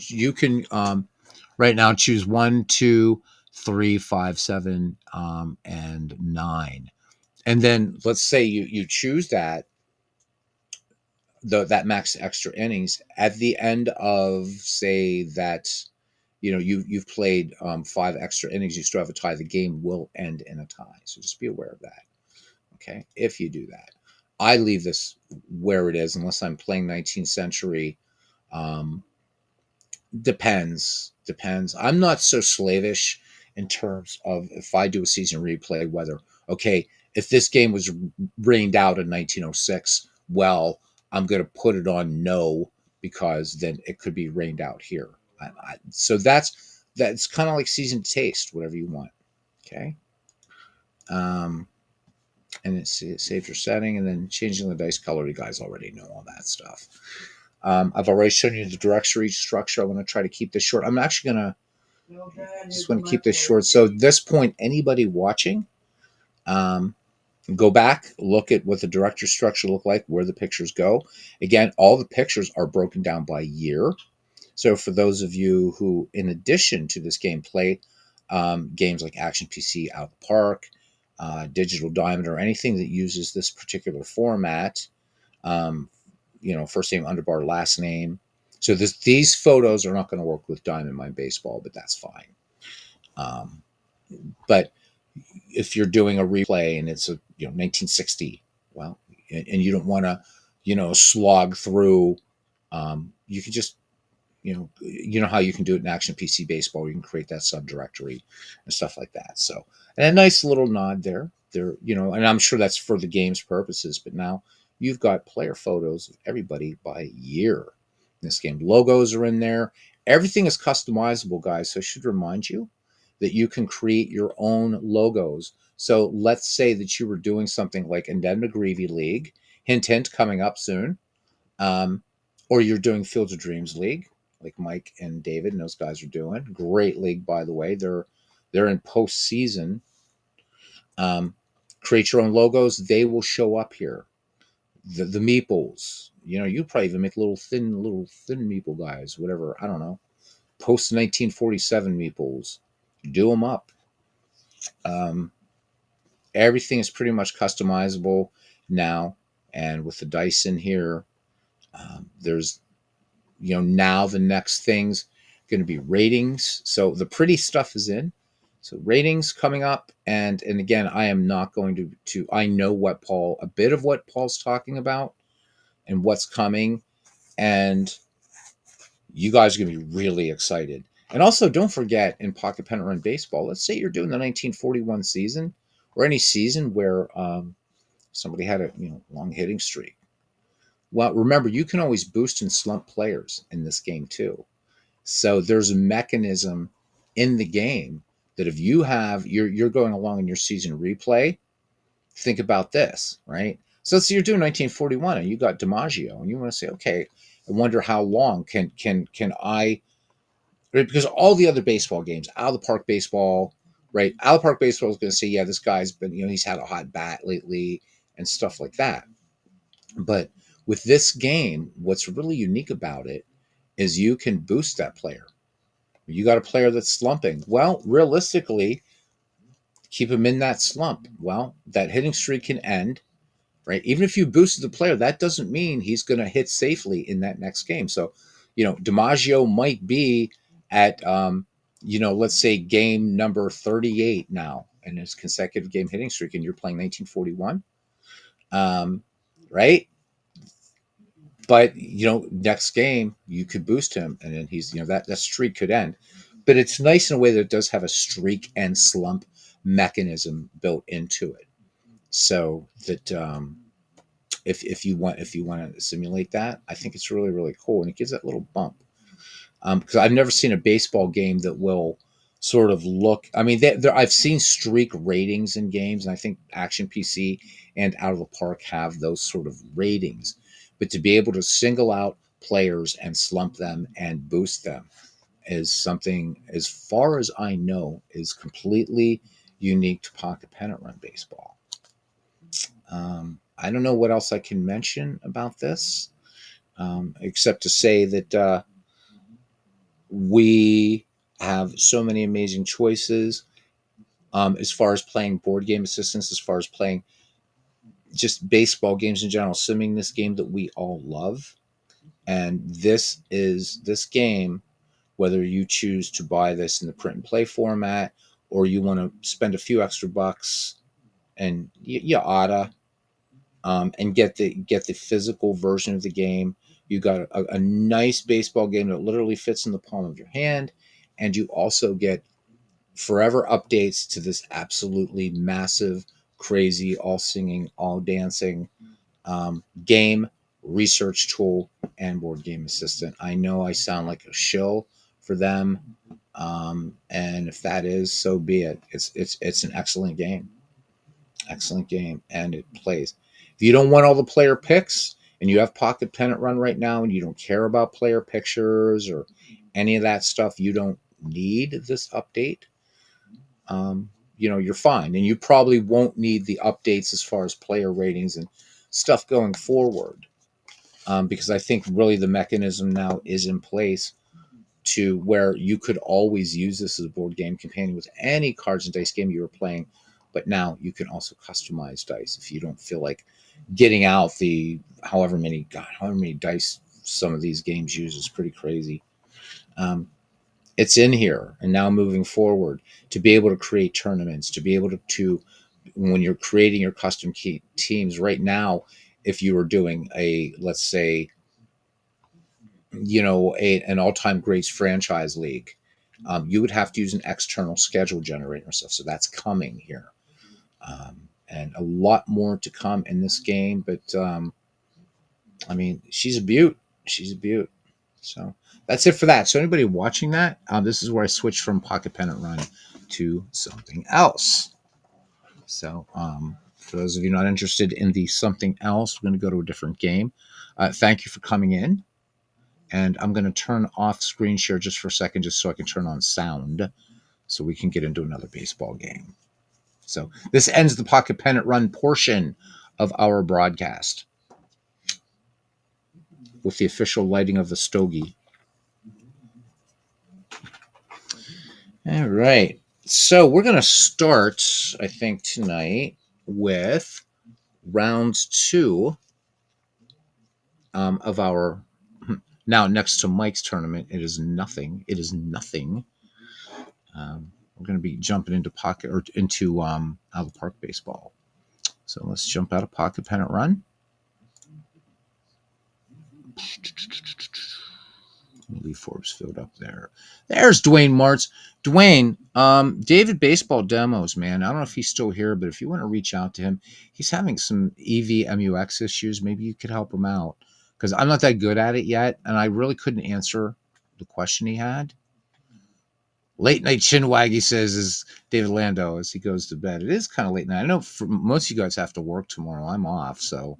right now choose 1, 2, 3, 5, 7, and 9. And then let's say you choose that max extra innings at the end of, say that you've played 5 extra innings, you still have a tie. The game will end in a tie. So just be aware of that. Okay, if you do that, I leave this where it is unless I'm playing 19th century. Depends. I'm not so slavish in terms of if I do a season replay, whether, okay, if this game was rained out in 1906, well, I'm going to put it on no, because then it could be rained out here. So that's kind of like season taste, whatever you want. Okay. And it saves your setting, and then changing the dice color. You guys already know all that stuff. I've already shown you the directory structure. I want to try to keep this short. I'm actually going to just want to keep this short. So at this point, anybody watching, go back, look at what the directory structure look like, where the pictures go. Again, all the pictures are broken down by year. So for those of you who, in addition to this game, play games like Action PC, Out of the Park, Digital Diamond, or anything that uses this particular format. Um, first name underbar last name. So these photos are not going to work with Diamond Mine Baseball, but that's fine. Um, but if you're doing a replay and it's a 1960, well, and you don't want to slog through, you can just how you can do it in Action PC Baseball. You can create that subdirectory and stuff like that. So, and a nice little nod there, and I'm sure that's for the game's purposes. But now you've got player photos of everybody by year in this game. Logos are in there. Everything is customizable, guys. So I should remind you that you can create your own logos. So let's say that you were doing something like Ended McGreevy League, hint, hint, coming up soon, um, or you're doing Fields of Dreams League, like Mike and David and those guys are doing. Great league, by the way. They're in postseason. Um, Create your own logos. They will show up here. The meeples. You probably even make little thin meeple guys, whatever. I don't know. Post 1947 meeples. Do them up. Everything is pretty much customizable now, and with the dice in here, there's now the next thing's going to be ratings. So the pretty stuff is in. So ratings coming up, and again, I am not going to I know a bit of what Paul's talking about and what's coming, and you guys are going to be really excited. And also, don't forget, in Pocket Pennant Run Baseball, let's say you're doing the 1941 season, or any season where somebody had a long hitting streak. Well, remember, you can always boost and slump players in this game too. So there's a mechanism in the game that if you're going along in your season replay, think about this, right? So let's say you're doing 1941 and you got DiMaggio, and you want to say, okay, I wonder how long can I, right? Because all the other baseball games, out of the park baseball, right? Out of the park baseball is going to say, yeah, this guy's been, he's had a hot bat lately and stuff like that. But with this game, what's really unique about it is you can boost that player. You got a player that's slumping. Well, realistically, keep him in that slump. Well, that hitting streak can end, right? Even if you boosted the player, that doesn't mean he's going to hit safely in that next game. So, DiMaggio might be at, let's say game number 38 now in his consecutive game hitting streak, and you're playing 1941, right? But next game you could boost him, and then he's that streak could end. But it's nice in a way that it does have a streak and slump mechanism built into it, so that if you want to simulate that, I think it's really really cool, and it gives that little bump. Because I've never seen a baseball game that will sort of look. I mean, I've seen streak ratings in games, and I think Action PC and Out of the Park have those sort of ratings. But to be able to single out players and slump them and boost them is something, as far as I know, is completely unique to Pocket Pennant Run Baseball. I don't know what else I can mention about this, except to say that we have so many amazing choices as far as playing board game assistants, as far as playing just baseball games in general, simming this game that we all love. And this game, whether you choose to buy this in the print and play format, or you want to spend a few extra bucks, and you oughta, and get the physical version of the game. You got a nice baseball game that literally fits in the palm of your hand, and you also get forever updates to this absolutely massive, crazy, all singing, all dancing game, research tool, and board game assistant. I know I sound like a shill for them, and if that is, so be it. It's an excellent game, and it plays. If you don't want all the player picks, and you have Pocket Pennant Run right now, and you don't care about player pictures or any of that stuff, you don't need this update. You're fine, and you probably won't need the updates as far as player ratings and stuff going forward, because I think really the mechanism now is in place to where you could always use this as a board game companion with any cards and dice game you were playing But now you can also customize dice if you don't feel like getting out the however many dice some of these games use is pretty crazy. Um, it's in here, and now moving forward to be able to create tournaments, to be able to when you're creating your custom teams right now, if you were doing a, let's say, an all-time greats franchise league, you would have to use an external schedule generator stuff. So that's coming here, and a lot more to come in this game. But I mean, she's a beaut. She's a beaut. So that's it for that. So anybody watching that, this is where I switched from Pocket Pennant Run to something else. So for those of you not interested in the something else, we're going to go to a different game. Thank you for coming in. And I'm going to turn off screen share just for a second, just so I can turn on sound so we can get into another baseball game. So this ends the Pocket Pennant Run portion of our broadcast with the official lighting of the stogie. All right. So we're going to start, I think, tonight with round 2 of our. Now, next to Mike's tournament, it is nothing. It is nothing. We're going to be jumping into out of the park baseball. So let's jump out of Pocket Pennant Run. Lee Forbes filled up there. There's Dwayne Martz. Dwayne, David Baseball Demos, man. I don't know if he's still here, but if you want to reach out to him, he's having some EVMUX issues. Maybe you could help him out, because I'm not that good at it yet, and I really couldn't answer the question he had. Late night chinwag, he says, is David Lando as he goes to bed. It is kind of late night. I know for most of you guys have to work tomorrow. I'm off, so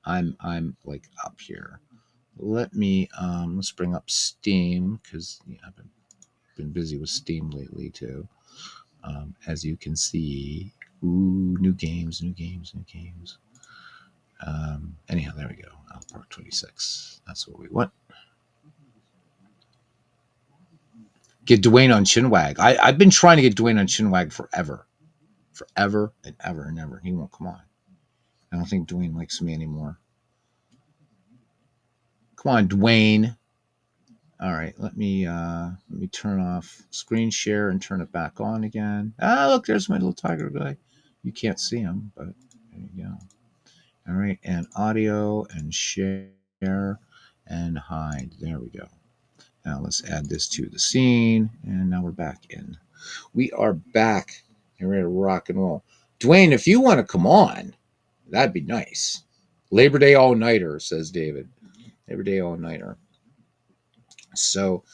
I'm like up here. Let me let's bring up Steam, because I've been busy with Steam lately too. As you can see, new games. Anyhow, there we go. Park 26. That's what we want. Get Dwayne on Chinwag. I've been trying to get Dwayne on Chinwag forever and ever. He won't come on. I don't think Dwayne likes me anymore. Come on, Dwayne. All right, let me turn off screen share and turn it back on again. Look, there's my little tiger guy. You can't see him, but there you go. All right, and audio and share and hide. There we go. Now let's add this to the scene, and now we're back in. We are back and ready to rock and roll. Dwayne, if you want to come on, that'd be nice. Labor Day all-nighter, says David. Labor Day all-nighter. So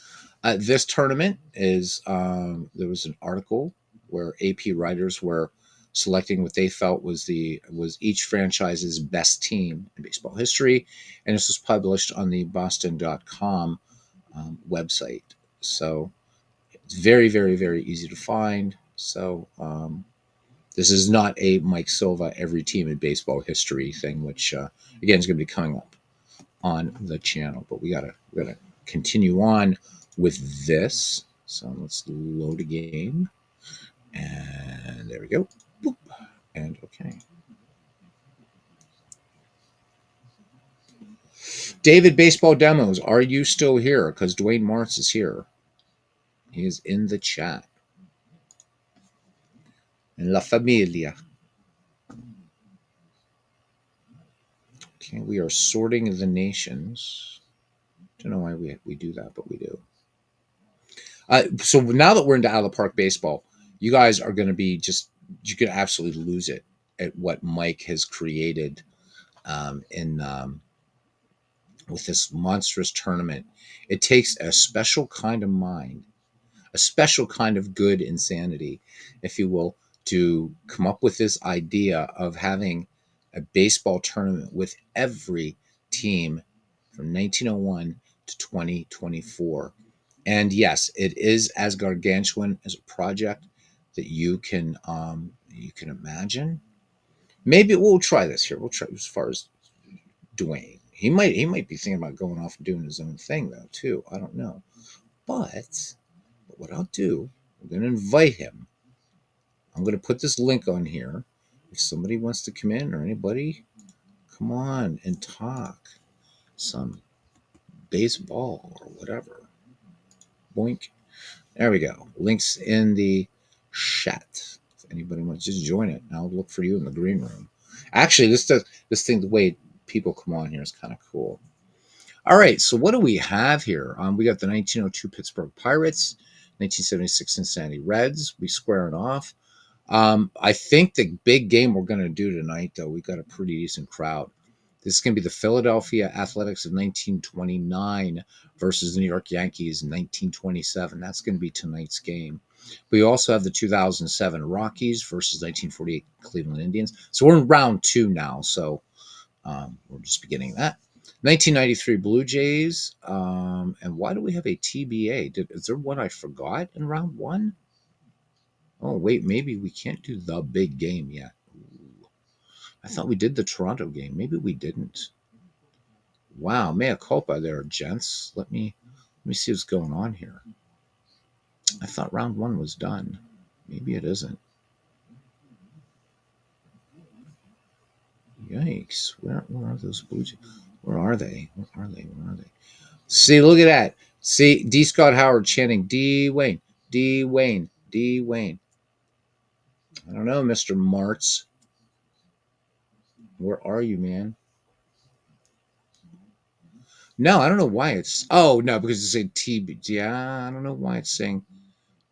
this tournament is, there was an article where AP writers were selecting what they felt was each franchise's best team in baseball history, and this was published on the Boston.com website. So it's very, very, very easy to find. So this is not a Mike Silva every team in baseball history thing, which again is going to be coming up on the channel. But we gotta continue on with this. So let's load a game, and there we go. Boop. And okay. David Baseball Demos, are you still here? Because Dwayne Martz is here. He is in the chat. And La Familia. Okay, we are sorting the nations. Don't know why we do that, but we do. So now that we're into out of the park baseball, you guys are going to be you could absolutely lose it at what Mike has created with this monstrous tournament. It takes a special kind of mind, a special kind of good insanity, if you will, to come up with this idea of having a baseball tournament with every team from 1901 to 2024. And yes, it is as gargantuan as a project that you can imagine. Maybe we'll try this here. We'll try as far as Dwayne. He might be thinking about going off and doing his own thing though too. I don't know. But what I'll do, I'm going to invite him I'm going to put this link on here. If somebody wants to come in or anybody, come on and talk some baseball or whatever. Boink. There we go. Links in the chat. If anybody wants to just join it, I'll look for you in the green room. Actually, this thing, the way people come on here is kind of cool. All right, so what do we have here? We got the 1902 Pittsburgh Pirates, 1976 Cincinnati Reds. We squaring off. I think the big game we're going to do tonight, though, we got a pretty decent crowd. This is going to be the Philadelphia Athletics of 1929 versus the New York Yankees in 1927. That's going to be tonight's game. We also have the 2007 Rockies versus 1948 Cleveland Indians. So we're in round two now. So we're just beginning that. 1993 Blue Jays. And why do we have a TBA? Is there one I forgot in round one? Oh, wait, maybe we can't do the big game yet. Ooh, I thought we did the Toronto game. Maybe we didn't. Wow, mea culpa there, gents. Let me see what's going on here. I thought round one was done. Maybe it isn't. Yikes. Where are those Blue Jays? Where are they? Where are they? Where are they? See, look at that. See, D. Scott Howard chanting, D. Wayne, D. Wayne, D. Wayne. I don't know, Mr. Martz. Where are you, man? No, I don't know why it's. Oh no, because it's a T. Yeah, I don't know why it's saying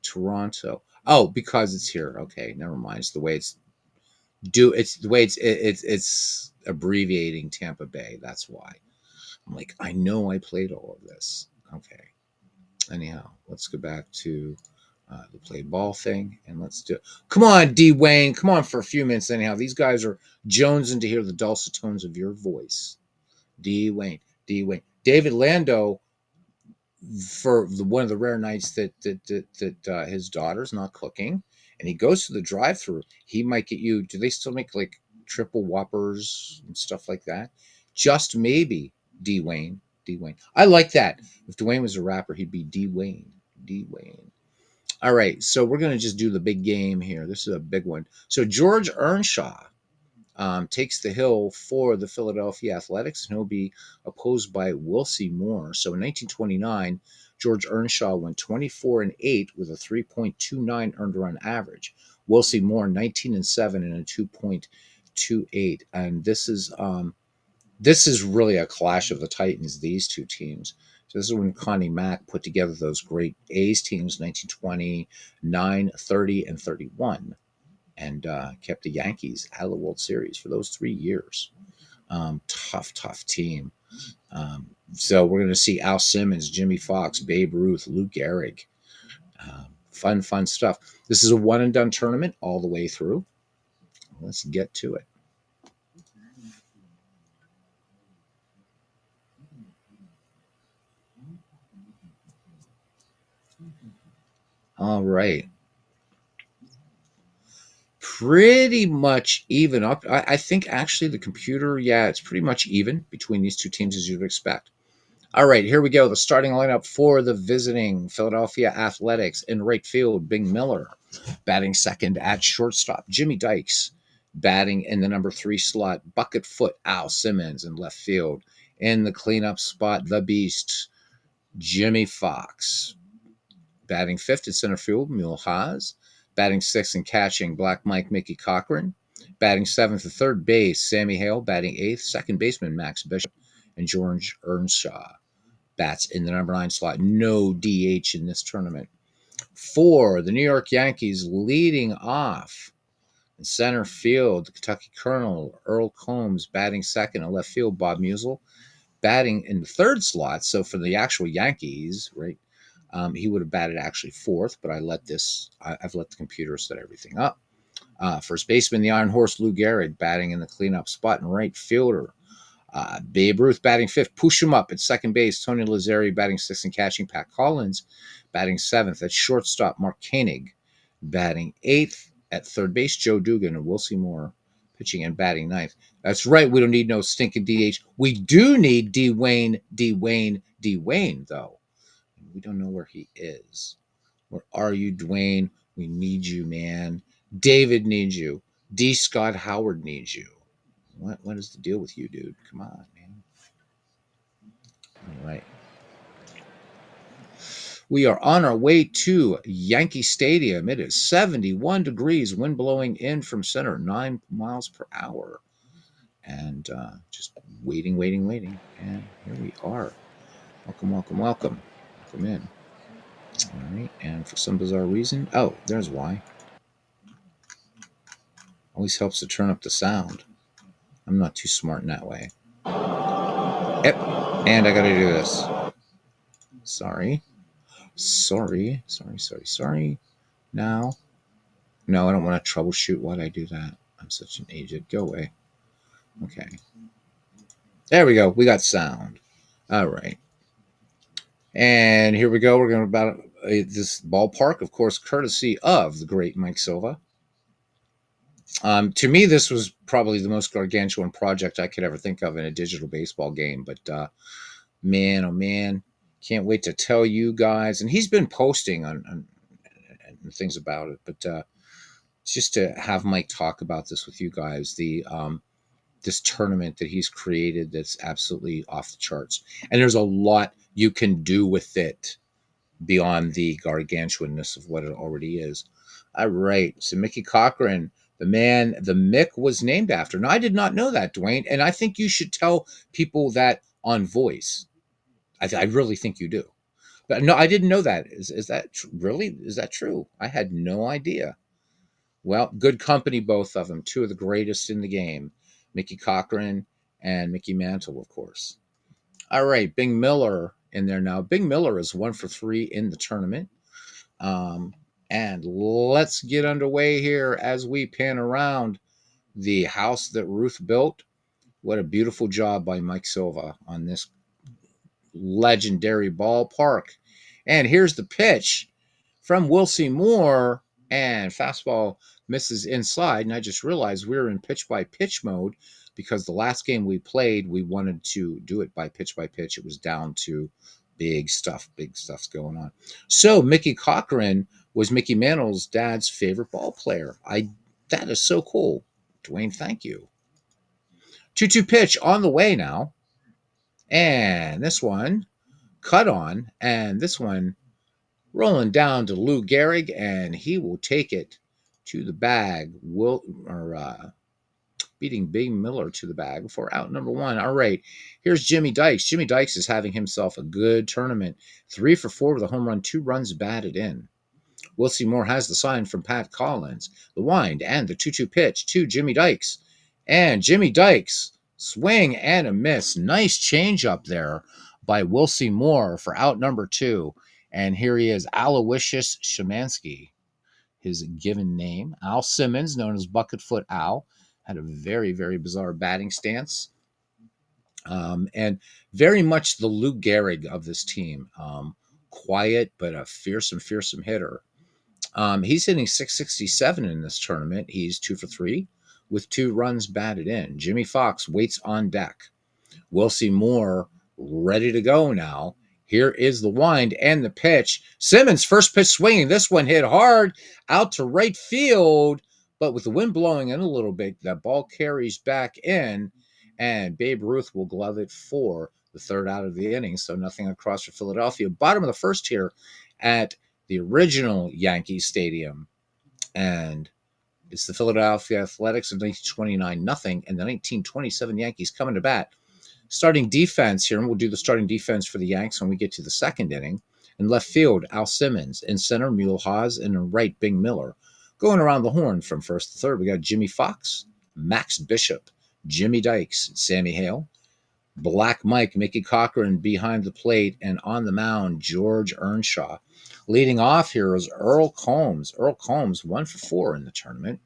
Toronto. Oh, because it's here. Okay, never mind. It's the way it's It's the way it's abbreviating Tampa Bay. That's why. I'm like, I know I played all of this. Okay. Anyhow, let's go back to the play ball thing and let's do it. Come on, D. Wayne. Come on for a few minutes. Anyhow, these guys are jonesing to hear the dulcet tones of your voice. D. Wayne. D. Wayne. David Lando, for one of the rare nights that his daughter's not cooking, and he goes to the drive-through, he might get you. Do they still make like triple whoppers and stuff like that? Just maybe, D. Wayne. D. Wayne. I like that. If Dwayne was a rapper, he'd be D. Wayne. D. Wayne. All right, so we're gonna just do the big game here. This is a big one. So George Earnshaw takes the hill for the Philadelphia Athletics, and he'll be opposed by Wilcie Moore. So in 1929, George Earnshaw went 24-8 with a 3.29 earned run average. Wilcie Moore 19-7 and a 2.28. And this is really a clash of the Titans. These two teams. So this is when Connie Mack put together those great A's teams, 1929, 30, and 31. And kept the Yankees out of the World Series for those 3 years. Tough team. So we're going to see Al Simmons, Jimmy Fox, Babe Ruth, Lou Gehrig. Fun stuff. This is a one and done tournament all the way through. Let's get to it. All right. Pretty much even up. I think actually the computer, yeah, it's pretty much even between these two teams as you'd expect. All right, here we go. The starting lineup for the visiting Philadelphia Athletics. In right field, Bing Miller. Batting second at shortstop, Jimmy Dykes. Batting in the number 3 slot, bucket foot Al Simmons. In left field, in the cleanup spot, the beast, Jimmy Fox. Batting fifth at center field, Mule Haas. Batting sixth and catching, Black Mike Mickey Cochran. Batting seventh at third base, Sammy Hale. Batting eighth, second baseman Max Bishop. And George Earnshaw bats in the number 9 slot. No DH in this tournament. For the New York Yankees, leading off in center field, the Kentucky Colonel, Earl Combs. Batting second in left field, Bob Musial. Batting in the third slot, so for the actual Yankees, right, he would have batted actually fourth, but I've let the computer set everything up. First baseman, the Iron Horse, Lou Gehrig. Batting in the cleanup spot, and right fielder, Babe Ruth. Batting fifth, push him up at second base, Tony Lazzeri. Batting sixth and catching, Pat Collins. Batting seventh at shortstop, Mark Koenig. Batting eighth at third base, Joe Dugan. And Wilcie Moore pitching and batting ninth. That's right, we don't need no stinking DH. We do need D. Wayne, though. We don't know where he is. Where are you, Dwayne? We need you, man. David needs you. D. Scott Howard needs you. What is the deal with you, dude? Come on, man. All right. We are on our way to Yankee Stadium. It is 71 degrees, wind blowing in from center, 9 miles per hour. And just waiting, waiting, waiting. And here we are. Welcome, welcome, welcome. Welcome in. All right. And for some bizarre reason, oh, there's why. Always helps to turn up the sound. I'm not too smart in that way. Yep. And I got to do this. Sorry. Sorry. Now. No, I don't want to troubleshoot. Why'd I do that? I'm such an agent. Go away. Okay. There we go. We got sound. All right. And here we go. We're going about this ballpark, of course, courtesy of the great Mike Silva. To me, this was probably the most gargantuan project I could ever think of in a digital baseball game. But man, oh man, can't wait to tell you guys. And he's been posting on things about it. But just to have Mike talk about this with you guys, this tournament that he's created that's absolutely off the charts. And there's a lot you can do with it beyond the gargantuanness of what it already is. All right. So Mickey Cochran, the man the Mick was named after. Now, I did not know that, Dwayne. And I think you should tell people that on voice. I really think you do. But no, I didn't know that. Is that really? Is that true? I had no idea. Well, good company, both of them. Two of the greatest in the game. Mickey Cochran and Mickey Mantle, of course. All right, Bing Miller in there now. Bing Miller is 1 for 3 in the tournament. And let's get underway here as we pan around the house that Ruth built. What a beautiful job by Mike Silva on this legendary ballpark. And here's the pitch from Wilcie Moore, and fastball misses inside. And I just realized we were in pitch by pitch mode because the last game we played, we wanted to do it by pitch. It was down to big stuff's going on. So Mickey Cochran was Mickey Mantle's dad's favorite ball player. That is so cool. Dwayne, thank you. 2-2 pitch on the way now. And this one cut on, and this one rolling down to Lou Gehrig, and he will take it to the bag. Beating Bing Miller to the bag for out number 1. All right, here's Jimmy Dykes. Jimmy Dykes is having himself a good tournament. 3 for 4 with a home run, 2 runs batted in. Wilcie Moore has the sign from Pat Collins. The wind and the 2-2 pitch to Jimmy Dykes. And Jimmy Dykes, swing and a miss. Nice change up there by Wilcie Moore for out number 2. And here he is, Aloysius Szymanski, his given name. Al Simmons, known as Bucketfoot Al, had a very, very bizarre batting stance. And very much the Lou Gehrig of this team. Quiet, but a fearsome hitter. He's hitting .667 in this tournament. He's 2 for 3 with 2 runs batted in. Jimmy Fox waits on deck. Wilcie Moore ready to go now. Here is the wind and the pitch. Simmons, first pitch swinging. This one hit hard out to right field, but with the wind blowing in a little bit, that ball carries back in, and Babe Ruth will glove it for the 3rd out of the inning. So nothing across for Philadelphia. Bottom of the 1st here at the original Yankees Stadium. And it's the Philadelphia Athletics of 1929 nothing, and the 1927 Yankees coming to bat. Starting defense here, and we'll do the starting defense for the Yanks when we get to the 2nd inning. In left field, Al Simmons. In center, Mule Haas. And in right, Bing Miller. Going around the horn from 1st to 3rd, we got Jimmy Fox, Max Bishop, Jimmy Dykes, Sammy Hale, Black Mike, Mickey Cochran behind the plate, and on the mound, George Earnshaw. Leading off here is Earl Combs. Earl Combs, 1 for 4 in the tournament.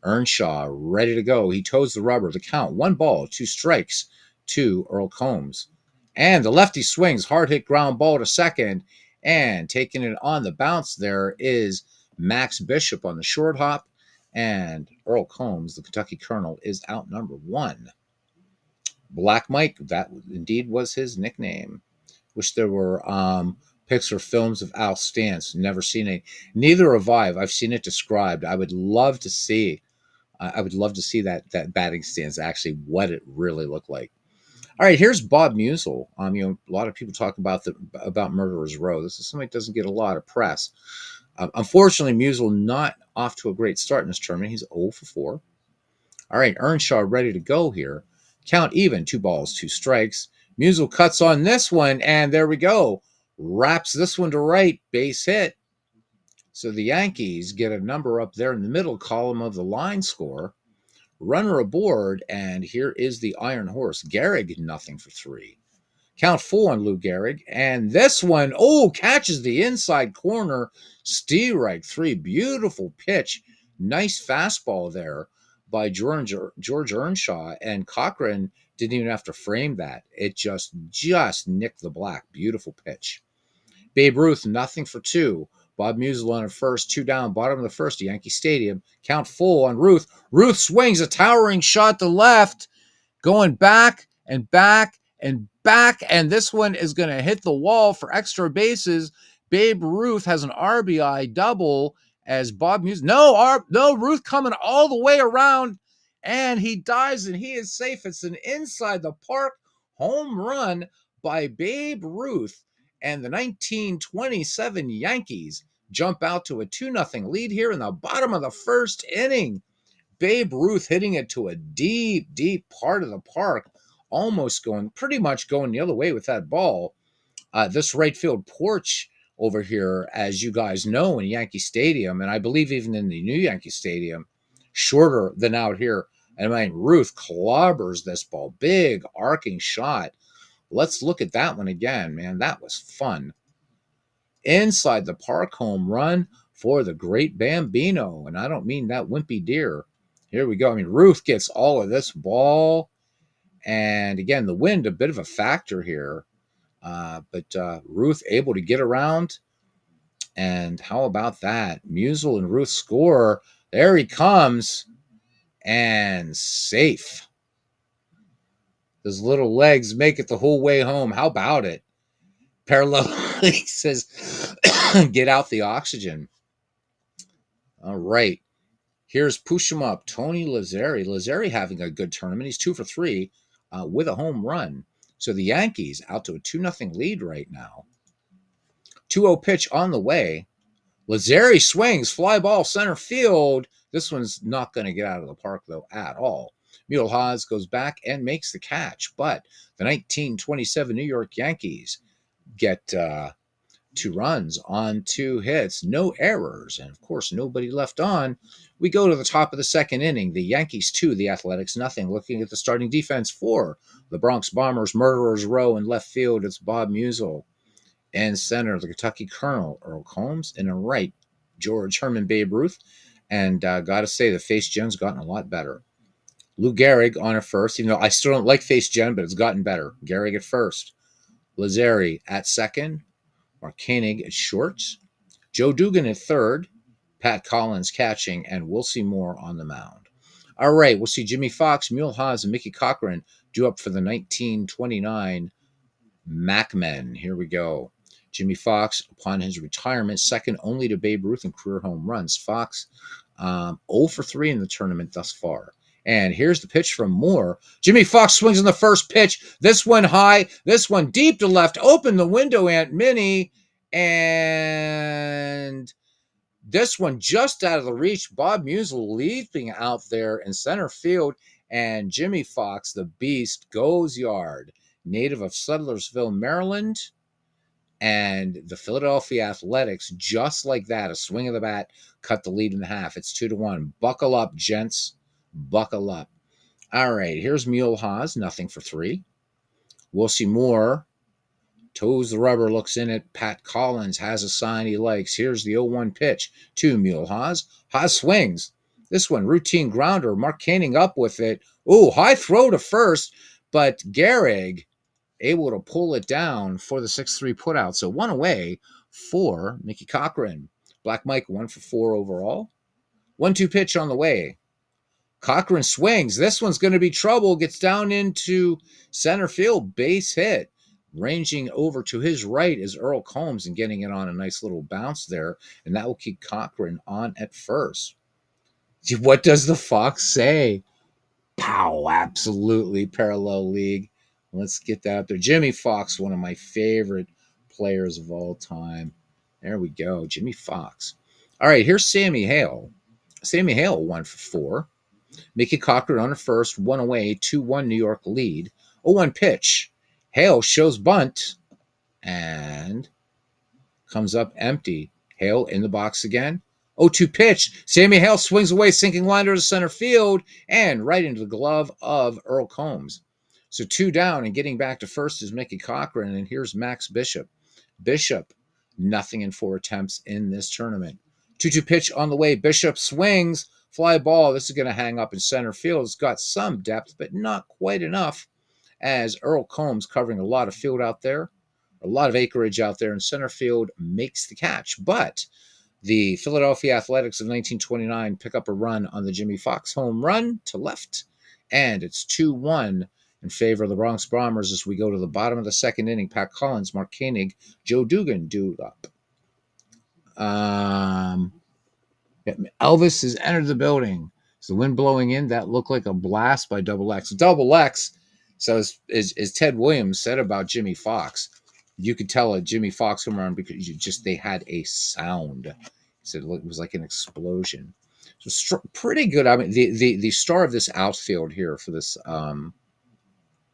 Earnshaw ready to go. He toes the rubber. The count, 1 ball, 2 strikes to Earl Combs. And the lefty swings, hard hit ground ball to second. And taking it on the bounce there is Max Bishop on the short hop. And Earl Combs, the Kentucky Colonel, is out number 1. Black Mike, that indeed was his nickname. Wish there were Pics or films of Al Stance. Never seen it. Neither have I. I've seen it described. I would love to see. I would love to see that batting stance, actually what it really looked like. All right, here's Bob Musial. A lot of people talk about Murderers Row. This is something that doesn't get a lot of press. Unfortunately, Musial not off to a great start in this tournament. He's 0 for 4. All right, Earnshaw ready to go here. Count even, 2 balls, 2 strikes. Musial cuts on this one, and there we go. Wraps this one to right, base hit. So the Yankees get a number up there in the middle column of the line score. Runner aboard, and here is the Iron Horse. Gehrig, nothing for 3. Count full on Lou Gehrig. And this one, catches the inside corner. Strike 3. Beautiful pitch. Nice fastball there by George Earnshaw. And Cochran didn't even have to frame that. It just nicked the black. Beautiful pitch. Babe Ruth, nothing for 2. Bob Musial on at first, 2 down, bottom of the first, Yankee Stadium. Count full on Ruth. Ruth swings a towering shot to left, going back and back and back, and this one is going to hit the wall for extra bases. Babe Ruth has an RBI double as Bob Musial. No, Ruth coming all the way around, and he dives, and he is safe. It's an inside the park home run by Babe Ruth, and the 1927 Yankees jump out to a 2-0 lead here in the bottom of the first inning. Babe Ruth hitting it to a deep, deep part of the park, pretty much going the other way with that ball. This right field porch over here, as you guys know, in Yankee Stadium, and I believe even in the new Yankee Stadium, shorter than out here. And Ruth clobbers this ball. Big arcing shot. Let's look at that one again, man. That was fun. Inside the park home run for the great Bambino. And I don't mean that wimpy deer. Here we go. Ruth gets all of this ball. And again, the wind, a bit of a factor here. But Ruth able to get around. And how about that? Musial and Ruth score. There he comes. And safe. His little legs make it the whole way home. How about it? Parallel says, get out the oxygen. All right. Here's push him up, Tony Lazzeri. Lazzeri having a good tournament. He's 2 for 3 with a home run. So the Yankees out to a 2-0 lead right now. 2-0 pitch on the way. Lazzeri swings, fly ball center field. This one's not going to get out of the park, though, at all. Mulhaz goes back and makes the catch. But the 1927 New York Yankees get 2 runs on 2 hits, no errors, and of course nobody left on. We go to the top of the second inning. The Yankees 2, the Athletics nothing. Looking at the starting defense for the Bronx Bombers, Murderers Row in left field. It's Bob Musial. In center, the Kentucky Colonel, Earl Combs. And in right, George Herman Babe Ruth. And got to say, the face gen's gotten a lot better. Lou Gehrig on at first, even though I still don't like face gen, but it's gotten better. Gehrig at first. Lazzeri at second. Mark Koenig at short. Joe Dugan at third. Pat Collins catching, and we'll see more on the mound. All right, we'll see Jimmy Fox, Mulhaz, and Mickey Cochran due up for the 1929 MacMen. Here we go. Jimmy Fox, upon his retirement, second only to Babe Ruth in career home runs. Fox 0 for 3 in the tournament thus far. And here's the pitch from Moore. Jimmy Fox swings on the first pitch. This one high, this one deep to left. Open the window, Aunt Minnie. And this one just out of the reach. Bob Musial leaping out there in center field. And Jimmy Fox, the beast, goes yard. Native of Settlersville, Maryland. And the Philadelphia Athletics, just like that, a swing of the bat, cut the lead in half. It's 2-1. Buckle up, gents. Buckle up. All right, here's Mulhaz, nothing for 3. We'll see more. Toes the rubber, looks in it. Pat Collins has a sign he likes. Here's the 0-1 pitch to Mulhaz. Haas swings. This one, routine grounder. Mark Koenig up with it. High throw to first, but Gehrig able to pull it down for the 6-3 putout. So 1 away for Mickey Cochran. Black Mike 1 for 4 overall. 1-2 pitch on the way. Cochran swings. This one's going to be trouble. Gets down into center field. Base hit. Ranging over to his right is Earl Combs and getting it on a nice little bounce there. And that will keep Cochran on at first. What does the Fox say? Pow, absolutely parallel league. Let's get that up there. Jimmy Fox, one of my favorite players of all time. There we go. Jimmy Fox. All right, here's Sammy Hale. Sammy Hale 1 for 4. Mickey Cochran on the first, one away, 2-1 New York lead. 0-1 pitch. Hale shows bunt and comes up empty. Hale in the box again. 0-2 pitch. Sammy Hale swings away, sinking liner to center field and right into the glove of Earl Combs. So 2 down, and getting back to first is Mickey Cochran, and here's Max Bishop. Bishop, nothing in 4 attempts in this tournament. 2-2 pitch on the way. Bishop swings. Fly ball. This is going to hang up in center field. It's got some depth, but not quite enough, as Earl Combs, covering a lot of field out there, a lot of acreage out there in center field, makes the catch. But the Philadelphia Athletics of 1929 pick up a run on the Jimmy Fox home run to left, and it's 2-1 in favor of the Bronx Bombers as we go to the bottom of the second inning. Pat Collins, Mark Koenig, Joe Dugan do up. Elvis has entered the building. Is the wind blowing in? That looked like a blast by Double X. Double X. So as Ted Williams said about Jimmy Fox, you could tell a Jimmy Fox home run because they had a sound. He said it was like an explosion. So pretty good. I mean, the star of this outfield here for this,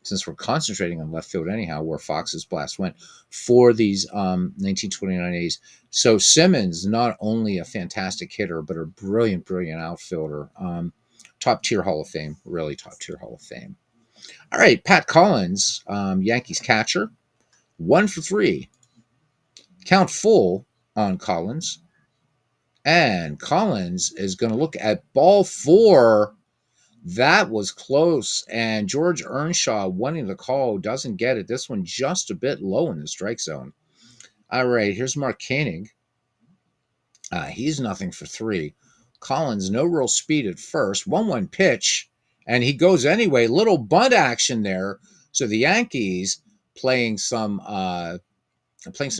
since we're concentrating on left field anyhow, where Fox's blast went for these 1929 A's. So Simmons, not only a fantastic hitter, but a brilliant outfielder. Top tier Hall of Fame, really top tier Hall of Fame. All right, Pat Collins, Yankees catcher, 1 for 3. Count full on Collins. And Collins is going to look at ball 4. That was close. And George Earnshaw, wanting the call, doesn't get it. This one just a bit low in the strike zone. All right, here's Mark Koenig. He's nothing for 3. Collins, no real speed at first. 1-1 pitch, and he goes anyway. Little bunt action there. So the Yankees playing some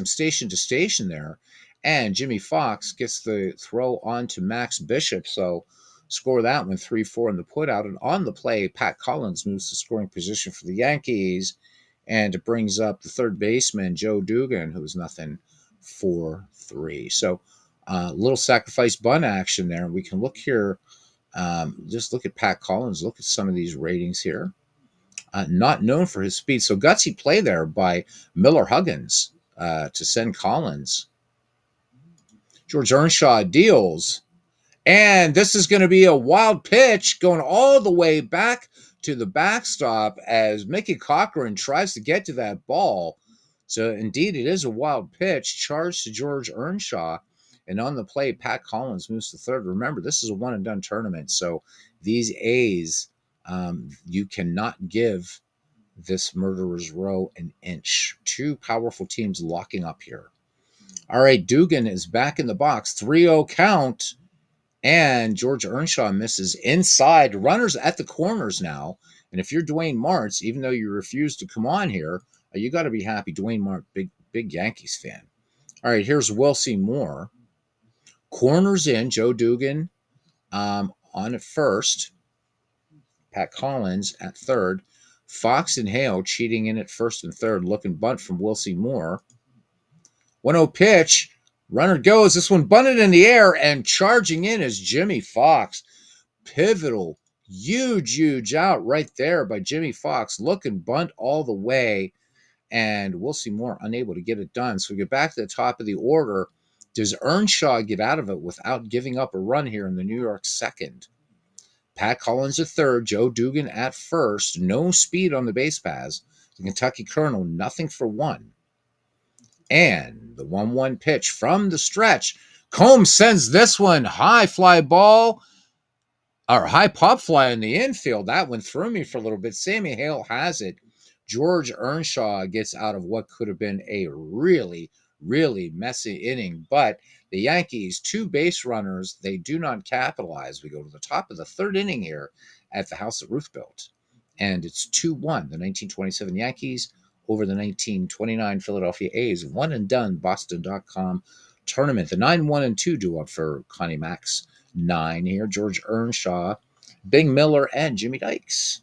station to station there. And Jimmy Fox gets the throw on to Max Bishop. So score that one 3-4 in the putout. And on the play, Pat Collins moves to scoring position for the Yankees. And it brings up the third baseman, Joe Dugan, who's nothing for 3. So little sacrifice bunt action there. We can look here. Just look at Pat Collins. Look at some of these ratings here. Not known for his speed. So gutsy play there by Miller Huggins to send Collins. George Earnshaw deals. And this is going to be a wild pitch going all the way back to the backstop as Mickey Cochran tries to get to that ball. So indeed, it is a wild pitch charged to George Earnshaw. And on the play, Pat Collins moves to third. Remember, this is a one-and-done tournament. So these A's, you cannot give this murderer's row an inch. 2 powerful teams locking up here. All right, Dugan is back in the box. 3-0 count. And George Earnshaw misses inside. Runners at the corners now. And if you're Dwayne Martz, even though you refuse to come on here, you got to be happy. Dwayne Martz, big Yankees fan. All right, here's Wilcie Moore. Corners in. Joe Dugan on at first. Pat Collins at third. Fox and Hale cheating in at first and third. Looking bunt from Wilcie Moore. 1-0 pitch. Runner goes. This one bunted in the air, and charging in is Jimmy Fox. Pivotal, huge out right there by Jimmy Fox. Looking bunt all the way, and Wilcie Moore unable to get it done. So we get back to the top of the order. Does Earnshaw get out of it without giving up a run here in the New York second? Pat Collins at third, Joe Dugan at first. No speed on the base paths. The Kentucky Colonel, nothing for 1. And the 1-1 pitch from the stretch. Combs sends this one high fly ball, or high pop fly in the infield. That one threw me for a little bit. Sammy Hale has it. George Earnshaw gets out of what could have been a really messy inning. But the Yankees, 2 base runners, they do not capitalize. We go to the top of the third inning here at the house that Ruth built. And it's 2-1. The 1927 Yankees over the 1929 Philadelphia A's one and done Boston.com tournament. The 9-1-2 do up for Connie Mack's 9 here. George Earnshaw, Bing Miller, and Jimmy Dykes.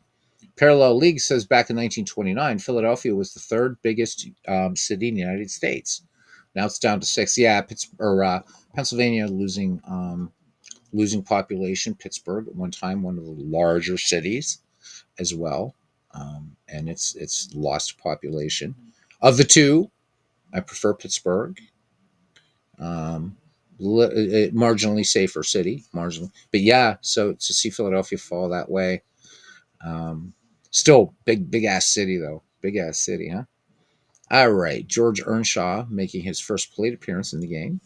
Parallel League says back in 1929, Philadelphia was the third biggest city in the United States. Now it's down to 6. Yeah, Pennsylvania losing population. Pittsburgh at one time, one of the larger cities as well, and it's lost population. Of the two, I prefer Pittsburgh. Marginally safer city, marginally, but yeah. So to see Philadelphia fall that way, still big ass city though, big ass city, huh? All right, George Earnshaw making his first plate appearance in the game.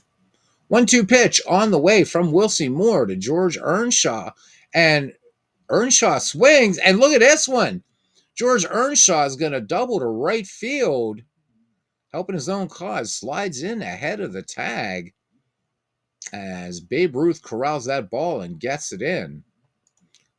1-2 pitch on the way from Wilcie Moore to George Earnshaw, and Earnshaw swings, and look at this one. George Earnshaw is going to double to right field, helping his own cause. Slides in ahead of the tag as Babe Ruth corrals that ball and gets it in.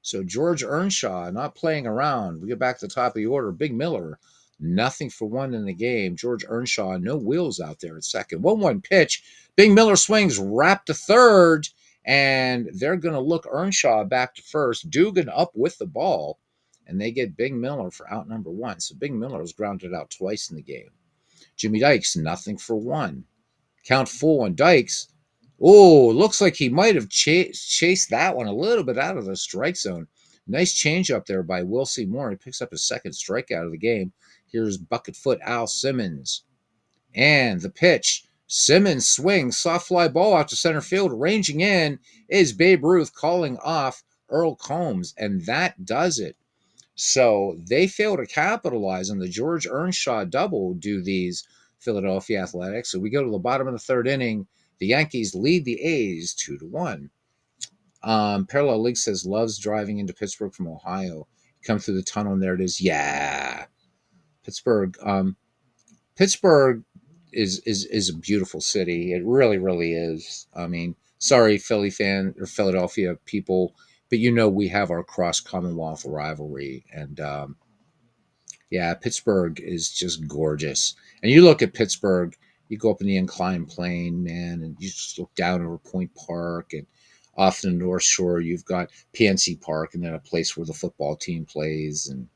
So George Earnshaw not playing around. We get back to the top of the order. Big Miller, nothing for one in the game. George Earnshaw, no wheels out there at second. 1-1 pitch. Big Miller swings, wrapped to third, and they're going to look Earnshaw back to first. Dugan up with the ball, and they get Big Miller for out number 1. So Big Miller was grounded out twice in the game. Jimmy Dykes, nothing for 1. Count full on Dykes. Oh, looks like he might have chased that one a little bit out of the strike zone. Nice change up there by Wilcie Moore. He picks up his second strikeout of the game. Here's bucket-foot Al Simmons. And the pitch. Simmons swings, soft fly ball out to center field. Ranging in is Babe Ruth calling off Earl Combs, and that does it. So they fail to capitalize on the George Earnshaw double, do these Philadelphia Athletics. So we go to the bottom of the third inning. The Yankees lead the A's 2-1. Parallel League says loves driving into Pittsburgh from Ohio. Come through the tunnel, and there it is. Yeah, Pittsburgh. Pittsburgh is a beautiful city. It really, really is. I mean, sorry, Philly fan or Philadelphia people, but we have our cross Commonwealth rivalry, and yeah, Pittsburgh is just gorgeous. And you look at Pittsburgh, you go up in the inclined plane, man, and you just look down over Point Park, and off the North Shore, you've got PNC Park, and then a place where the football team plays, and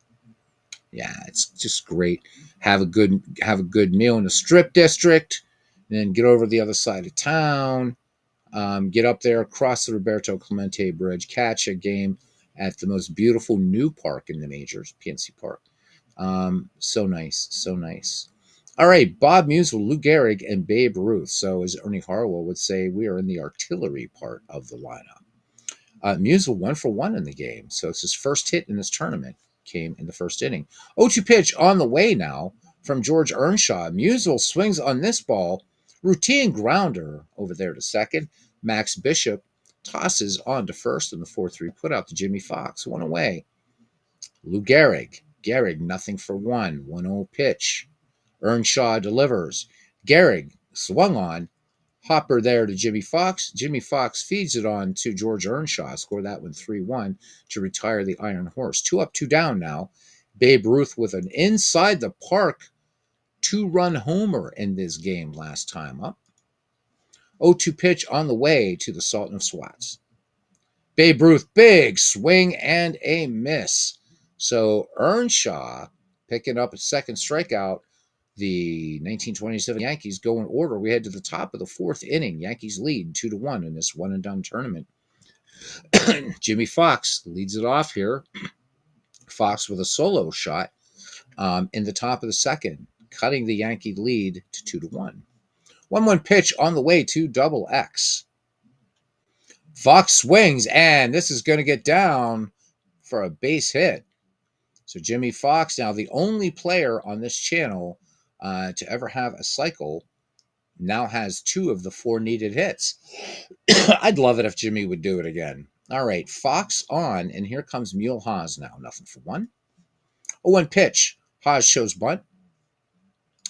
yeah, it's just great. Have a good meal in the Strip District, and then get over the other side of town. Get up there, cross the Roberto Clemente Bridge, catch a game at the most beautiful new park in the majors, PNC Park. So nice, so nice. All right, Bob Musial, Lou Gehrig, and Babe Ruth. So as Ernie Harwell would say, we are in the artillery part of the lineup. Musial 1 for 1 in the game. So it's his first hit in this tournament. Came in the first inning. 0-2 pitch on the way now from George Earnshaw. Musial swings on this ball. Routine grounder over there to second. Max Bishop tosses on to first in the 4-3 put out to Jimmy Fox. 1 away. Lou Gehrig. Gehrig, nothing for 1. 1-0 pitch. Earnshaw delivers. Gehrig swung on. Hopper there to Jimmy Fox. Jimmy Fox feeds it on to George Earnshaw. Score that one 3-1 to retire the Iron Horse. 2 up, 2 down now. Babe Ruth with an inside the park 2-run homer in this game last time up. 0-2 pitch on the way to the Sultan of Swats. Babe Ruth, big swing and a miss. So Earnshaw picking up a second strikeout. The 1927 Yankees go in order. We head to the top of the 4th inning. Yankees lead 2-1 in this one-and-done tournament. Jimmy Fox leads it off here. Fox with a solo shot in the top of the 2nd, cutting the Yankee lead to 2-1. 1-1 pitch on the way to Double X. Fox swings, and this is going to get down for a base hit. So Jimmy Fox, now the only player on this channel to ever have a cycle, now has 2 of the 4 needed hits. I'd love it if Jimmy would do it again. All right, Fox on, and here comes Mule Haas now. Nothing for 1. 0-1 pitch. Haas shows bunt,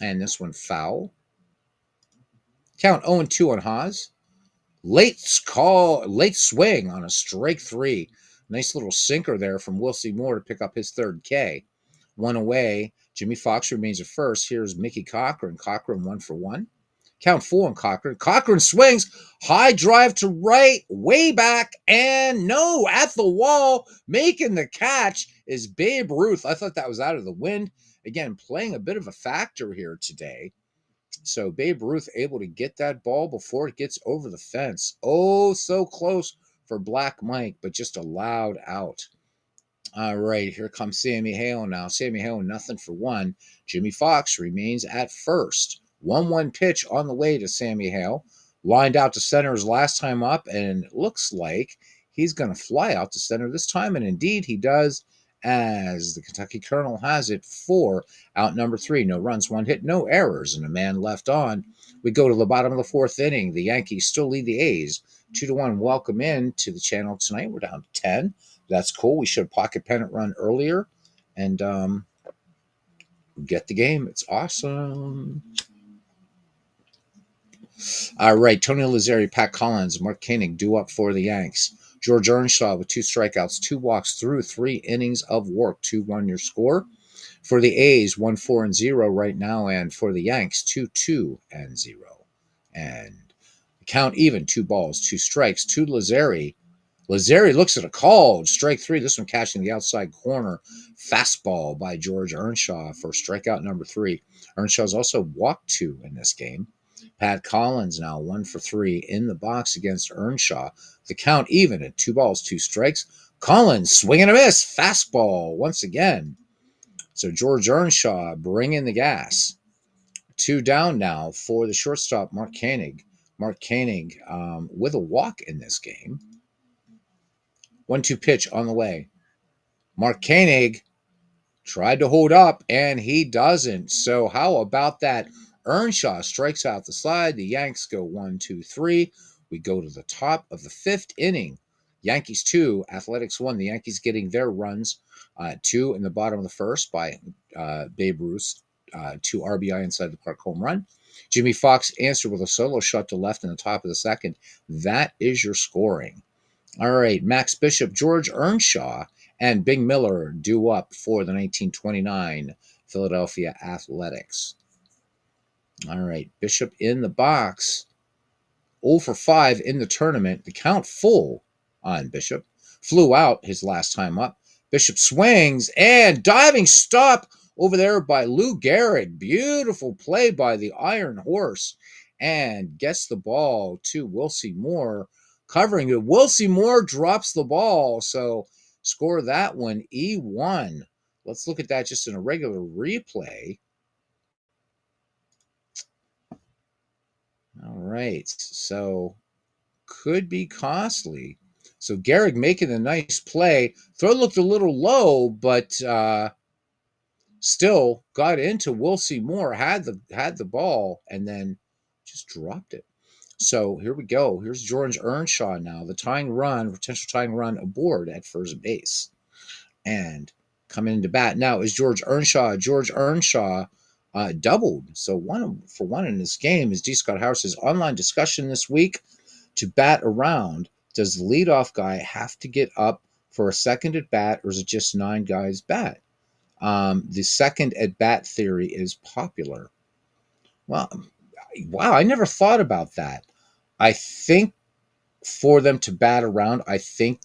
and this one foul. Count 0-2 on Haas. Late swing on a strike 3. Nice little sinker there from Wilcie Moore to pick up his 3rd K. one away. Jimmy Fox remains at first. Here's Mickey Cochran. Cochran 1-for-1. Count 4 on Cochran. Cochran swings. High drive to right. Way back. And no, at the wall. Making the catch is Babe Ruth. I thought that was out of the wind. Again, playing a bit of a factor here today. So Babe Ruth able to get that ball before it gets over the fence. Oh, so close for Black Mike, but just a loud out. All right, here comes Sammy Hale now. Sammy Hale, 0-for-1. Jimmy Fox remains at first. 1-1 pitch on the way to Sammy Hale. Lined out to center his last time up, and it looks like he's going to fly out to center this time. And indeed, he does, as the Kentucky Colonel has it for out number 3. No runs, 1 hit, no errors, and a man left on. We go to the bottom of the 4th inning. The Yankees still lead the A's 2-1. Welcome in to the channel tonight. We're down to 10. That's cool. We should have pocket Pennant Run earlier and get the game. It's awesome. All right, Tony Lazzeri, Pat Collins, Mark Koenig due up for the Yanks. George Earnshaw with 2 strikeouts, 2 walks through 3 innings of work. 2-1 your score. For the A's, 1-4-0 right now, and for the Yanks, 2-2-0. And count even, 2 balls, 2 strikes to Lazzeri. Lazzeri looks at a call. Strike 3. This one catching the outside corner. Fastball by George Earnshaw for strikeout number 3. Earnshaw's also walked 2 in this game. Pat Collins now 1-for-3 in the box against Earnshaw. The count even at 2 balls, 2 strikes. Collins swing and a miss. Fastball once again. So George Earnshaw bringing the gas. 2 down now for the shortstop, Mark Koenig. Mark Koenig with a walk in this game. 1-2 pitch on the way. Mark Koenig tried to hold up, and he doesn't. So how about that? Earnshaw strikes out the side. The Yanks go 1-2-3. We go to the top of the 5th inning. Yankees 2, Athletics 1. The Yankees getting their runs. 2 in the bottom of the 1st by Babe Ruth. 2 RBI inside the park home run. Jimmy Fox answered with a solo shot to left in the top of the 2nd. That is your scoring. All right, Max Bishop, George Earnshaw, and Bing Miller due up for the 1929 Philadelphia Athletics. All right, Bishop in the box. 0-for-5 in the tournament. The count full on Bishop. Flew out his last time up. Bishop swings and diving stop over there by Lou Gehrig. Beautiful play by the Iron Horse. And gets the ball to Wilcie Moore. Covering it. Wilcie Moore drops the ball. So score that one E1. Let's look at that just in a regular replay. All right. So could be costly. So Gehrig making a nice play. Throw looked a little low, but still got into Wilcie Moore, had the ball, and then just dropped it. So here we go. Here's George Earnshaw now, the potential tying run aboard at first base. And coming into bat now is George Earnshaw. George Earnshaw doubled. So 1-for-1 in this game. As D. Scott Howard says, online discussion this week to bat around. Does the leadoff guy have to get up for a second at bat, or is it just 9 guys bat? The second at bat theory is popular. Well, wow, I never thought about that. I think for them to bat around, I think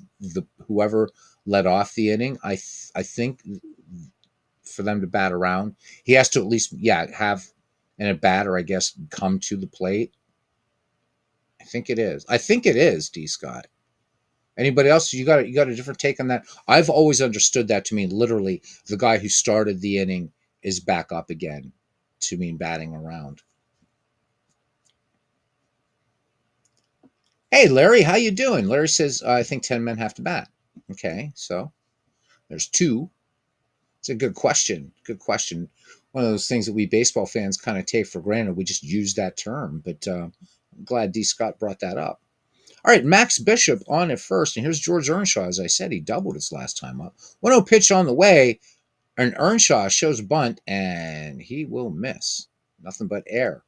whoever led off the inning, I think for them to bat around, he has to at least have an at bat, or I guess come to the plate. I think it is, D. Scott. Anybody else? You got a different take on that? I've always understood that to mean literally the guy who started the inning is back up again, to mean batting around. Hey, Larry, how you doing? Larry says, I think 10 men have to bat. Okay, so there's 2. It's a good question. Good question. One of those things that we baseball fans kind of take for granted. We just use that term, but I'm glad D. Scott brought that up. All right, Max Bishop on at first, and here's George Earnshaw. As I said, he doubled his last time up. 1-0 pitch on the way, and Earnshaw shows bunt, and he will miss. Nothing but air.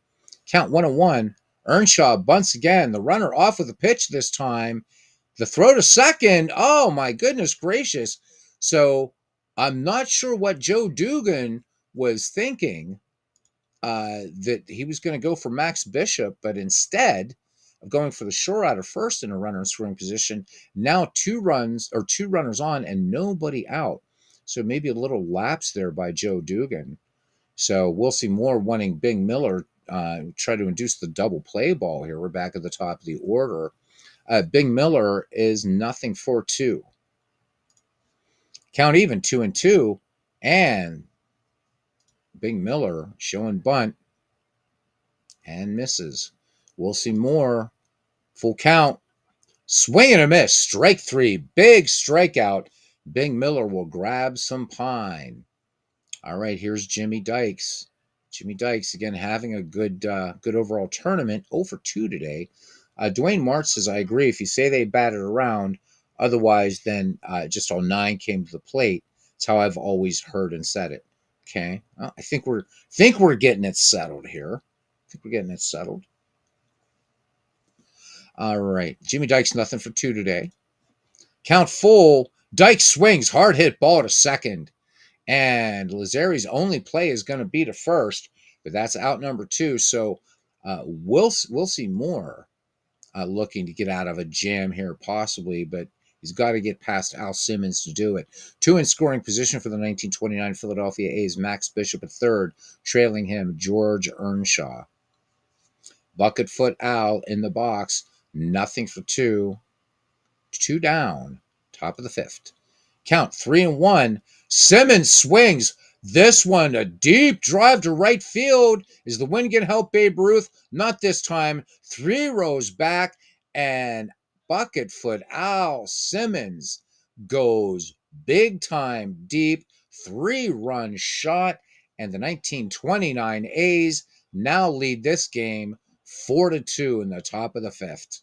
Count 1-1. Earnshaw bunts again. The runner off with a pitch this time. The throw to second. Oh, my goodness gracious. So I'm not sure what Joe Dugan was thinking, that he was going to go for Max Bishop, but instead of going for the shore out of first in a runner in scoring position, now two runners on and nobody out. So maybe a little lapse there by Joe Dugan. So we'll see more wanting Bing Miller try to induce the double play ball here. We're back at the top of the order. Bing Miller is nothing for two. Count even 2-2, and Bing Miller showing bunt and misses. We'll see more. Full count. Swing and a miss. Strike three. Big strikeout. Bing Miller will grab some pine. All right, here's Jimmy Dykes. Jimmy Dykes, again, having a good overall tournament. 0 for 2 today. Dwayne Martz says, I agree. If you say they batted around, otherwise, then just all 9 came to the plate. That's how I've always heard and said it. Okay, well, I think we're getting it settled here. All right, Jimmy Dykes nothing for 2 today. Count full. Dykes swings, hard hit ball to second, and Lazzeri's only play is going to be to first, but that's out number 2. So we'll see more looking to get out of a jam here possibly, but he's got to get past Al Simmons to do it. 2 in scoring position for the 1929 Philadelphia A's. Max Bishop at third, trailing him George Earnshaw. Bucket foot Al in the box, nothing for 2. 2 down, top of the 5th. Count 3-1. Simmons swings. This one, a deep drive to right field. Is the wind going to help Babe Ruth? Not this time. 3 rows back, and bucket foot Al Simmons goes big time deep. 3-run shot, and the 1929 A's now lead this game 4-2 in the top of the 5th.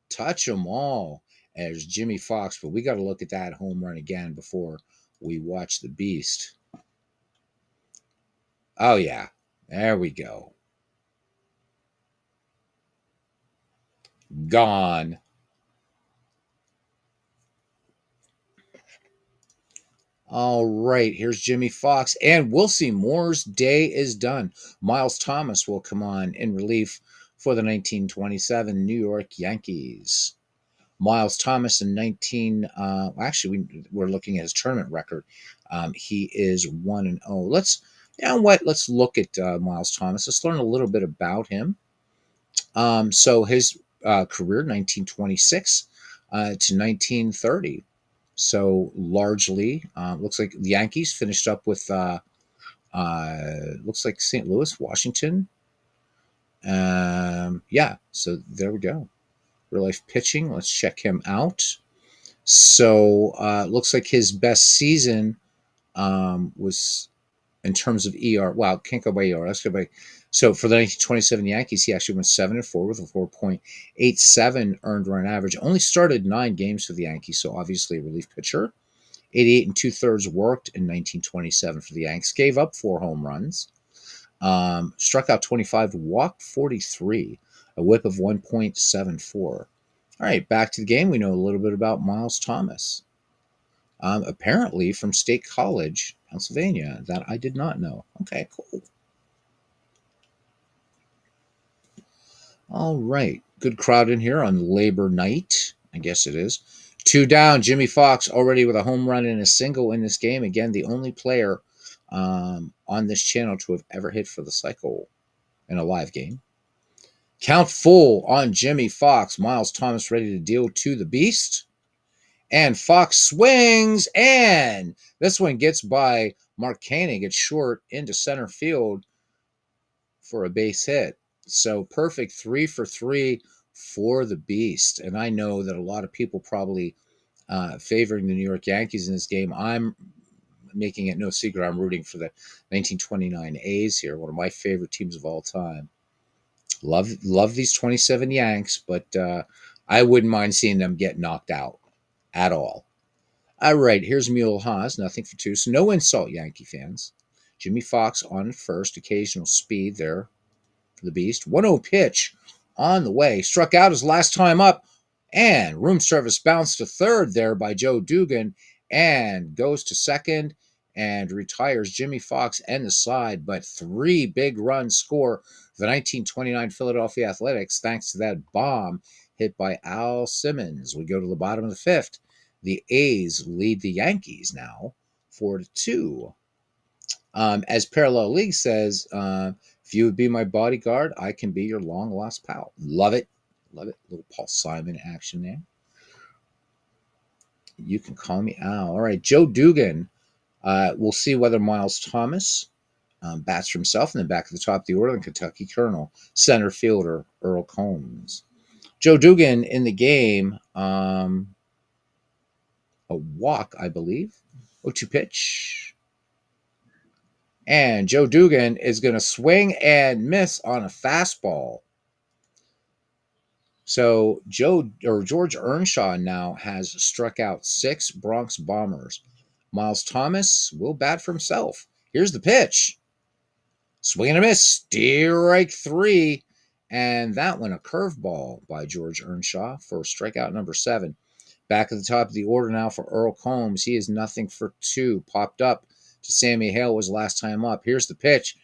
Touch them all as Jimmy Fox, but we got to look at that home run again before we watch the beast. Oh, yeah. There we go. Gone. All right, here's Jimmy Fox, and we'll see Moore's day is done. Miles Thomas will come on in relief for the 1927 New York Yankees. Miles Thomas in we're looking at his tournament record. He is 1-0. Let's look at Miles Thomas. Let's learn a little bit about him. So his career, 1926 to 1930. So largely, looks like the Yankees finished up with looks like St. Louis, Washington. So there we go. Real life pitching. Let's check him out. So looks like his best season was in terms of ER. Wow, can't go by ER. Let's go by. So for the 1927 Yankees, he actually went 7-4 with a 4.87 earned run average. Only started 9 games for the Yankees, so obviously a relief pitcher. 88 2/3 worked in 1927 for the Yanks. Gave up 4 home runs. Struck out 25, walked 43, a whip of 1.74. All right, back to the game. We know a little bit about Miles Thomas. Apparently from State College, Pennsylvania. That I did not know. Okay, cool. All right. Good crowd in here on Labor Night. I guess it is. 2 down. Jimmy Fox already with a home run and a single in this game. Again, the only player on this channel to have ever hit for the cycle in a live game. Count full on Jimmy Fox. Miles Thomas ready to deal to the beast. And Fox swings, and this one gets by Mark Koenig. It's short into center field for a base hit. So perfect 3 for 3 for the beast. And I know that a lot of people probably favoring the New York Yankees in this game. I'm making it no secret I'm rooting for the 1929 A's here, one of my favorite teams of all time. Love these 27 Yanks, but I wouldn't mind seeing them get knocked out at all. All right, here's Mule Haas, nothing for 2. So no insult, Yankee fans. Jimmy Fox on first, occasional speed there for the beast. 1-0 pitch on the way. Struck out his last time up, and room service bounced to third there by Joe Dugan, and goes to second and retires Jimmy Fox and the side. But 3 big runs score the 1929 Philadelphia Athletics thanks to that bomb hit by Al Simmons. We go to the bottom of the 5th. The A's lead the Yankees now 4-2. As Parallel League says, if you would be my bodyguard, I can be your long lost pal. Love it. Love it. Little Paul Simon action there. You can call me Al. All right, Joe Dugan. We'll see whether Miles Thomas bats for himself in the back of the top of the order. The Kentucky Colonel, center fielder Earl Combs. Joe Dugan in the game, a walk, I believe. 0-2 pitch. And Joe Dugan is going to swing and miss on a fastball. So George Earnshaw now has struck out 6 Bronx Bombers. Miles Thomas will bat for himself. Here's the pitch. Swing and a miss. Strike 3. And that one, a curveball by George Earnshaw for strikeout number 7. Back at the top of the order now for Earl Combs. He is 0-for-2. Popped up to Sammy Hale was last time up. Here's the pitch.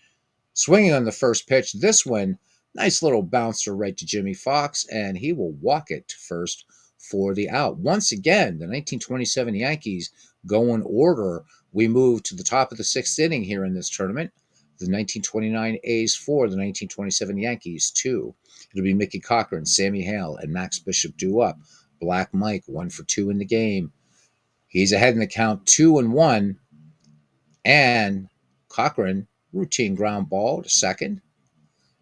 Swinging on the first pitch. This one, nice little bouncer right to Jimmy Fox, and he will walk it to first for the out. Once again, the 1927 Yankees go in order. We move to the top of the 6th inning here in this tournament. The 1929 A's 4, the 1927 Yankees 2. It'll be Mickey Cochran, Sammy Hale, and Max Bishop due up. Black Mike 1-for-2 in the game. He's ahead in the count 2-1. And Cochran, routine ground ball to second.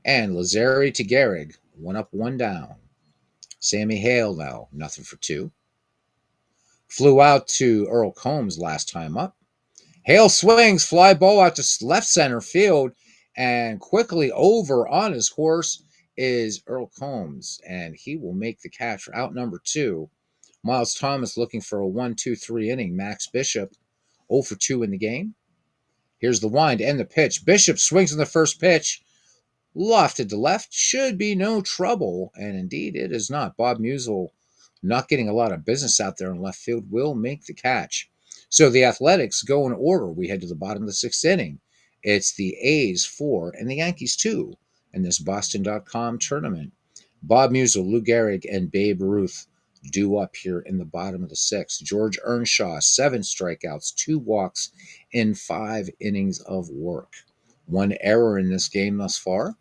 And Lazzeri to Gehrig, 1 up, 1 down. Sammy Hale now, 0-for-2. Flew out to Earl Combs last time up. Hale swings, fly ball out to left center field, and quickly over on his horse is Earl Combs, and he will make the catch for out number 2. Miles Thomas looking for a 1-2-3 inning. Max Bishop, 0-for-2 in the game. Here's the wind and the pitch. Bishop swings on the first pitch. Lofted to left. Should be no trouble. And indeed, it is not. Bob Musial, not getting a lot of business out there in left field, will make the catch. So the Athletics go in order. We head to the bottom of the 6th inning. It's the A's 4 and the Yankees 2 in this Boston.com tournament. Bob Musial, Lou Gehrig, and Babe Ruth due up here in the bottom of the 6th. George Earnshaw, 7 strikeouts, 2 walks in 5 innings of work. 1 error in this game thus far.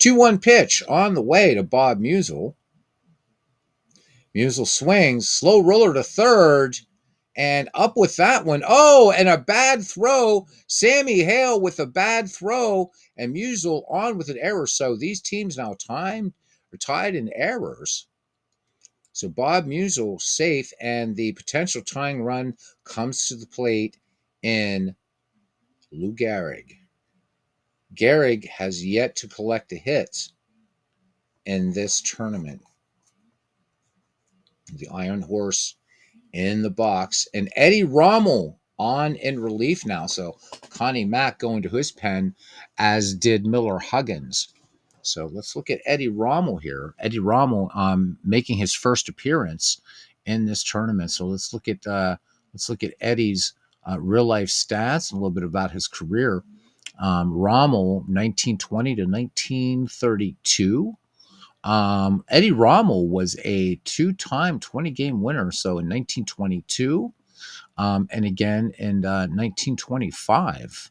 2-1 pitch on the way to Bob Musial. Musial swings, slow roller to third, and up with that one. Oh, and a bad throw. Sammy Hale with a bad throw, and Musial on with an error. So these teams now tied in errors. So Bob Musial safe, and the potential tying run comes to the plate in Lou Gehrig. Gehrig has yet to collect a hit in this tournament. The Iron Horse in the box. And Eddie Rommel on in relief now. So Connie Mack going to his pen, as did Miller Huggins. So let's look at Eddie Rommel here. Eddie Rommel making his first appearance in this tournament. So let's look at Eddie's real life stats, a little bit about his career. Rommel, 1920 to 1932. Eddie Rommel was a 2-time 20-game winner. So in 1922, and again in 1925.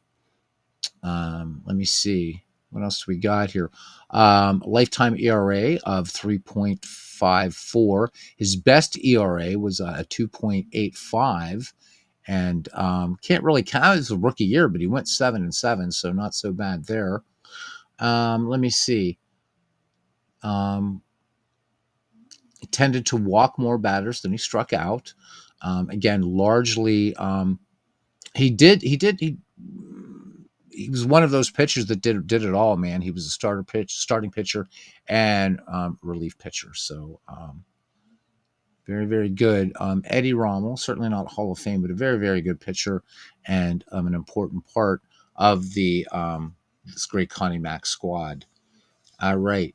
Let me see. What else do we got here? Lifetime ERA of 3.54. His best ERA was a 2.85. And can't really count as a rookie year, but he went 7-7, so not so bad there. Let me see. He tended to walk more batters than he struck out. Again, largely, he was one of those pitchers that did it all, man. He was a starting pitcher, and relief pitcher. So very, very good. Eddie Rommel, certainly not Hall of Fame, but a very, very good pitcher, and an important part of the this great Connie Mack squad. All right.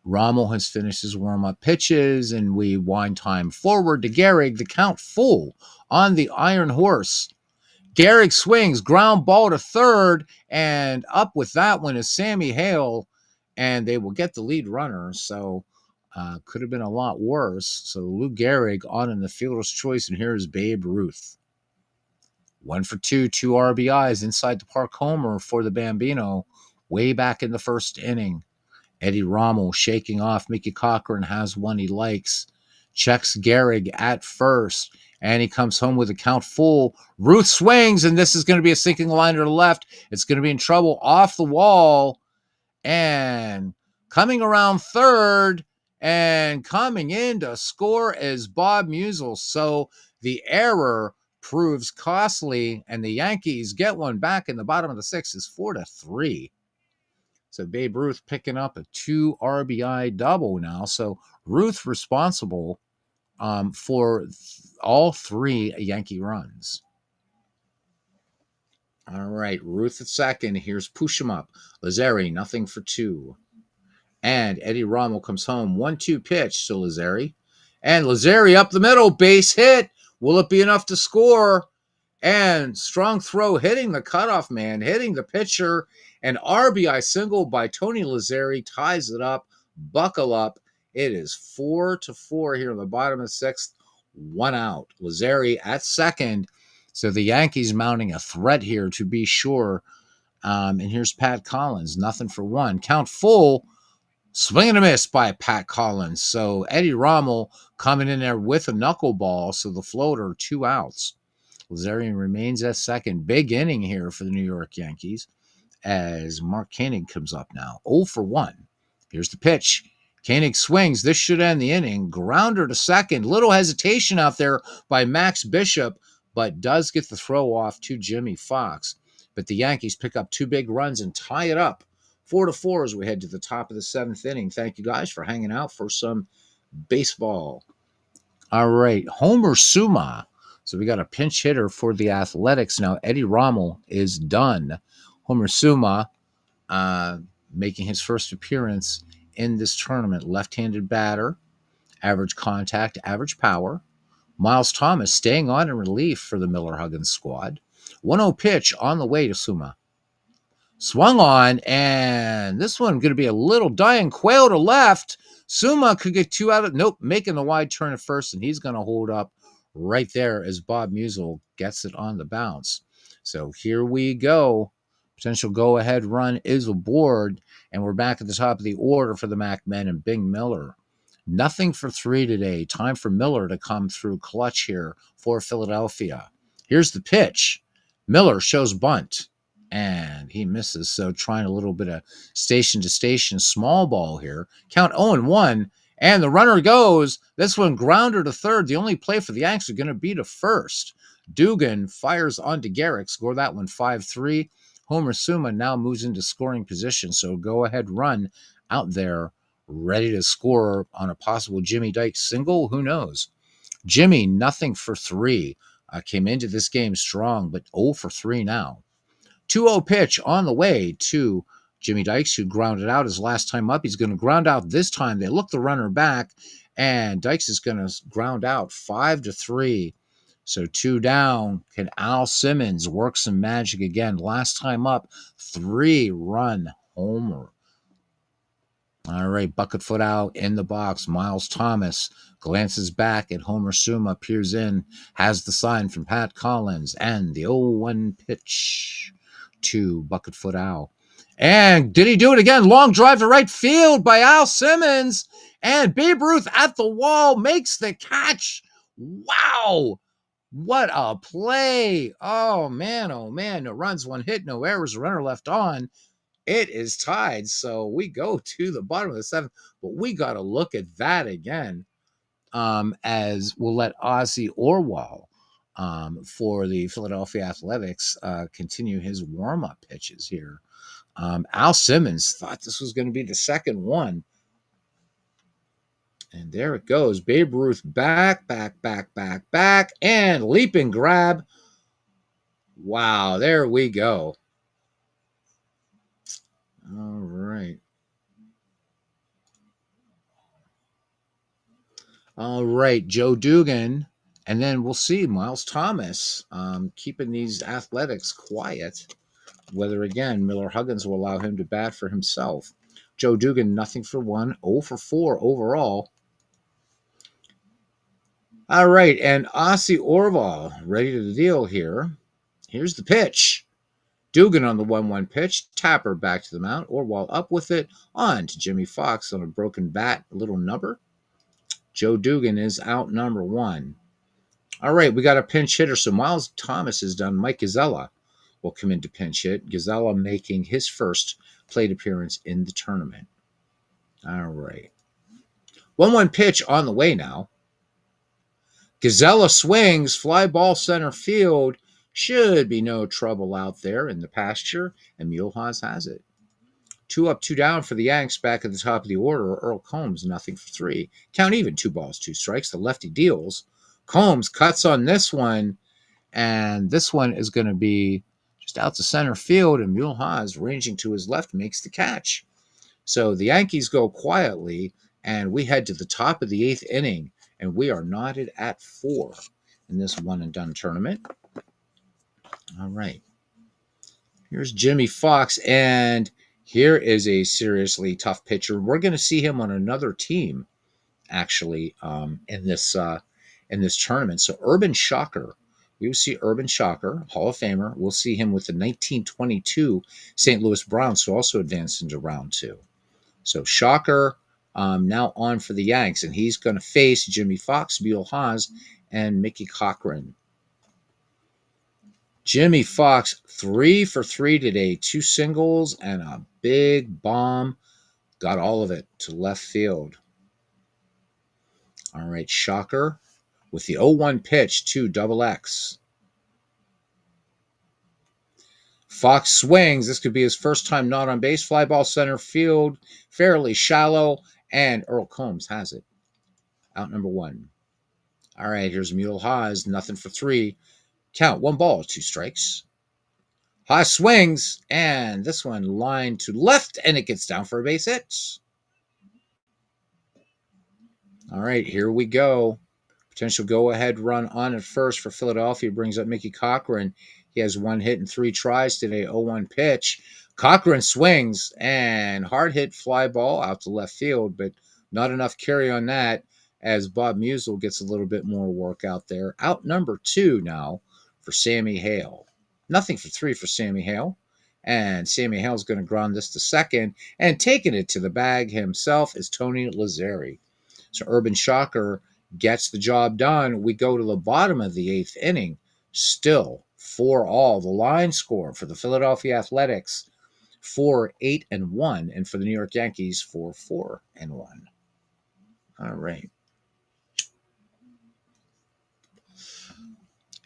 Rommel has finished his warm-up pitches, and we wind time forward to Gehrig. The count full on the Iron Horse. Gehrig swings, ground ball to third, and up with that one is Sammy Hale, and they will get the lead runner. So could have been a lot worse. So Lou Gehrig on in the fielder's choice, and here is Babe Ruth. 1 for 2, 2 RBIs inside the park homer for the Bambino way back in the first inning. Eddie Rommel shaking off Mickey Cochran, has one he likes. Checks Gehrig at first, and he comes home with a count full. Ruth swings, and this is going to be a sinking liner to left. It's going to be in trouble off the wall. And coming around third and coming in to score is Bob Musial. So the error proves costly, and the Yankees get one back in the bottom of the sixth. Is 4-3. So Babe Ruth picking up a 2 RBI double now. So Ruth responsible for all 3 Yankee runs. All right, Ruth at second. Here's push him up. Lazzeri, nothing for 2. And Eddie Rommel comes home. 1-2 pitch to Lazzeri. And Lazzeri up the middle, base hit. Will it be enough to score? And strong throw hitting the cutoff man, hitting the pitcher. An RBI single by Tony Lazzeri ties it up. Buckle up. It is 4-4 here in the bottom of the sixth. 1 out. Lazzeri at second. So the Yankees mounting a threat here to be sure. And here's Pat Collins. Nothing for 1. Count full. Swing and a miss by Pat Collins. So Eddie Rommel coming in there with a knuckleball. So the floater, 2 outs. Lazzeri remains at second. Big inning here for the New York Yankees as Mark Koenig comes up now. 0 for 1. Here's the pitch. Koenig swings. This should end the inning. Grounder to second. Little hesitation out there by Max Bishop, but does get the throw off to Jimmy Fox. But the Yankees pick up 2 big runs and tie it up. 4-4 as we head to the top of the 7th inning. Thank you guys for hanging out for some baseball. All right, Homer Suma. So we got a pinch hitter for the Athletics now. Eddie Rommel is done. Homer Suma making his first appearance in this tournament. Left-handed batter, average contact, average power. Miles Thomas staying on in relief for the Miller-Huggins squad. 1-0 pitch on the way to Suma. Swung on, and this one going to be a little dying quail to left. Suma could get 2 out of nope, making the wide turn at first, and he's going to hold up right there as Bob Musial gets it on the bounce. So here we go. Potential go-ahead run is aboard, and we're back at the top of the order for the Mac men and Bing Miller. Nothing for 3 today. Time for Miller to come through clutch here for Philadelphia. Here's the pitch. Miller shows bunt. And he misses. So trying a little bit of station-to-station small ball here. Count 0-1. And the runner goes. This one grounder to third. The only play for the Yanks are going to be to first. Dugan fires onto Gehrig. Score that one 5-3. Homer Suma now moves into scoring position. So go-ahead run out there. Ready to score on a possible Jimmy Dykes single. Who knows? Jimmy, nothing for 3. Came into this game strong, but 0 for 3 now. 2-0 pitch on the way to Jimmy Dykes, who grounded out his last time up. He's going to ground out this time. They look the runner back, and Dykes is going to ground out 5-3. So 2 down. Can Al Simmons work some magic again? Last time up, 3-run homer. All right, bucket foot out in the box. Miles Thomas glances back at Homer Suma, peers in, has the sign from Pat Collins, and the 0-1 pitch to Bucketfoot Al. And did he do it again? Long drive to right field by Al Simmons. And Babe Ruth at the wall makes the catch. Wow. What a play. Oh, man. No runs, 1 hit, no errors, runner left on. It is tied. So we go to the bottom of the 7th. But we got to look at that again as we'll let Ozzy Orwell for the Philadelphia Athletics continue his warm-up pitches here. Al Simmons thought this was going to be the second one. And there it goes. Babe Ruth back, and leaping grab. Wow, there we go. All right. All right, Joe Dugan, and then we'll see Miles Thomas keeping these athletics quiet. Whether again Miller Huggins will allow him to bat for himself. Joe Dugan, nothing for one, 0 for 4 overall. All right, and Ossie Orval ready to deal here. Here's the pitch. Dugan on the 1-1 pitch. Tapper back to the mound. Orval up with it. On to Jimmy Fox on a broken bat. A little number. Joe Dugan is out number 1. All right, we got a pinch hitter. So Miles Thomas is done. Mike Gazella will come in to pinch hit. Gazella making his first plate appearance in the tournament. All right. 1-1 pitch on the way now. Gazella swings, fly ball center field. Should be no trouble out there in the pasture, and Mulehaus has it. 2 up, 2 down for the Yanks back at the top of the order. Earl Combs, nothing for 3. Count even, 2 balls, 2 strikes. The lefty deals. Combs cuts on this one, and this one is going to be just out to center field, and Mulehaus, ranging to his left, makes the catch. So the Yankees go quietly, and we head to the top of the 8th inning, and we are knotted at 4 in this one-and-done tournament. All right. Here's Jimmy Fox, and here is a seriously tough pitcher. We're going to see him on another team, actually, in this tournament. So Urban Shocker. We will see Urban Shocker, Hall of Famer. We'll see him with the 1922 St. Louis Browns, who also advanced into round 2. So Shocker now on for the Yanks, and he's going to face Jimmy Fox, Mulehaus, and Mickey Cochran. Jimmy Fox, 3 for 3 today, 2 singles and a big bomb. Got all of it to left field. All right, Shocker with the 0-1 pitch to Double X. Fox swings. This could be his first time not on base. Fly ball center field, fairly shallow, and Earl Combs has it. Out number 1. All right, here's Mulehaus, nothing for 3. Count, 1 ball, 2 strikes. Haas swings, and this one lined to left, and it gets down for a base hit. All right, here we go. Potential go-ahead run on at first for Philadelphia brings up Mickey Cochran. He has 1 hit and 3 tries today, 0-1 pitch. Cochran swings, and hard hit fly ball out to left field, but not enough carry on that as Bob Musial gets a little bit more work out there. Out number 2 now for Sammy Hale. Nothing for 3 for Sammy Hale. And Sammy Hale's going to ground this to second. And taking it to the bag himself is Tony Lazzeri. So Urban Shocker gets the job done. We go to the bottom of the 8th inning. Still 4-all. The line score for the Philadelphia Athletics, 4-8-1. And for the New York Yankees, 4-4-1. All right.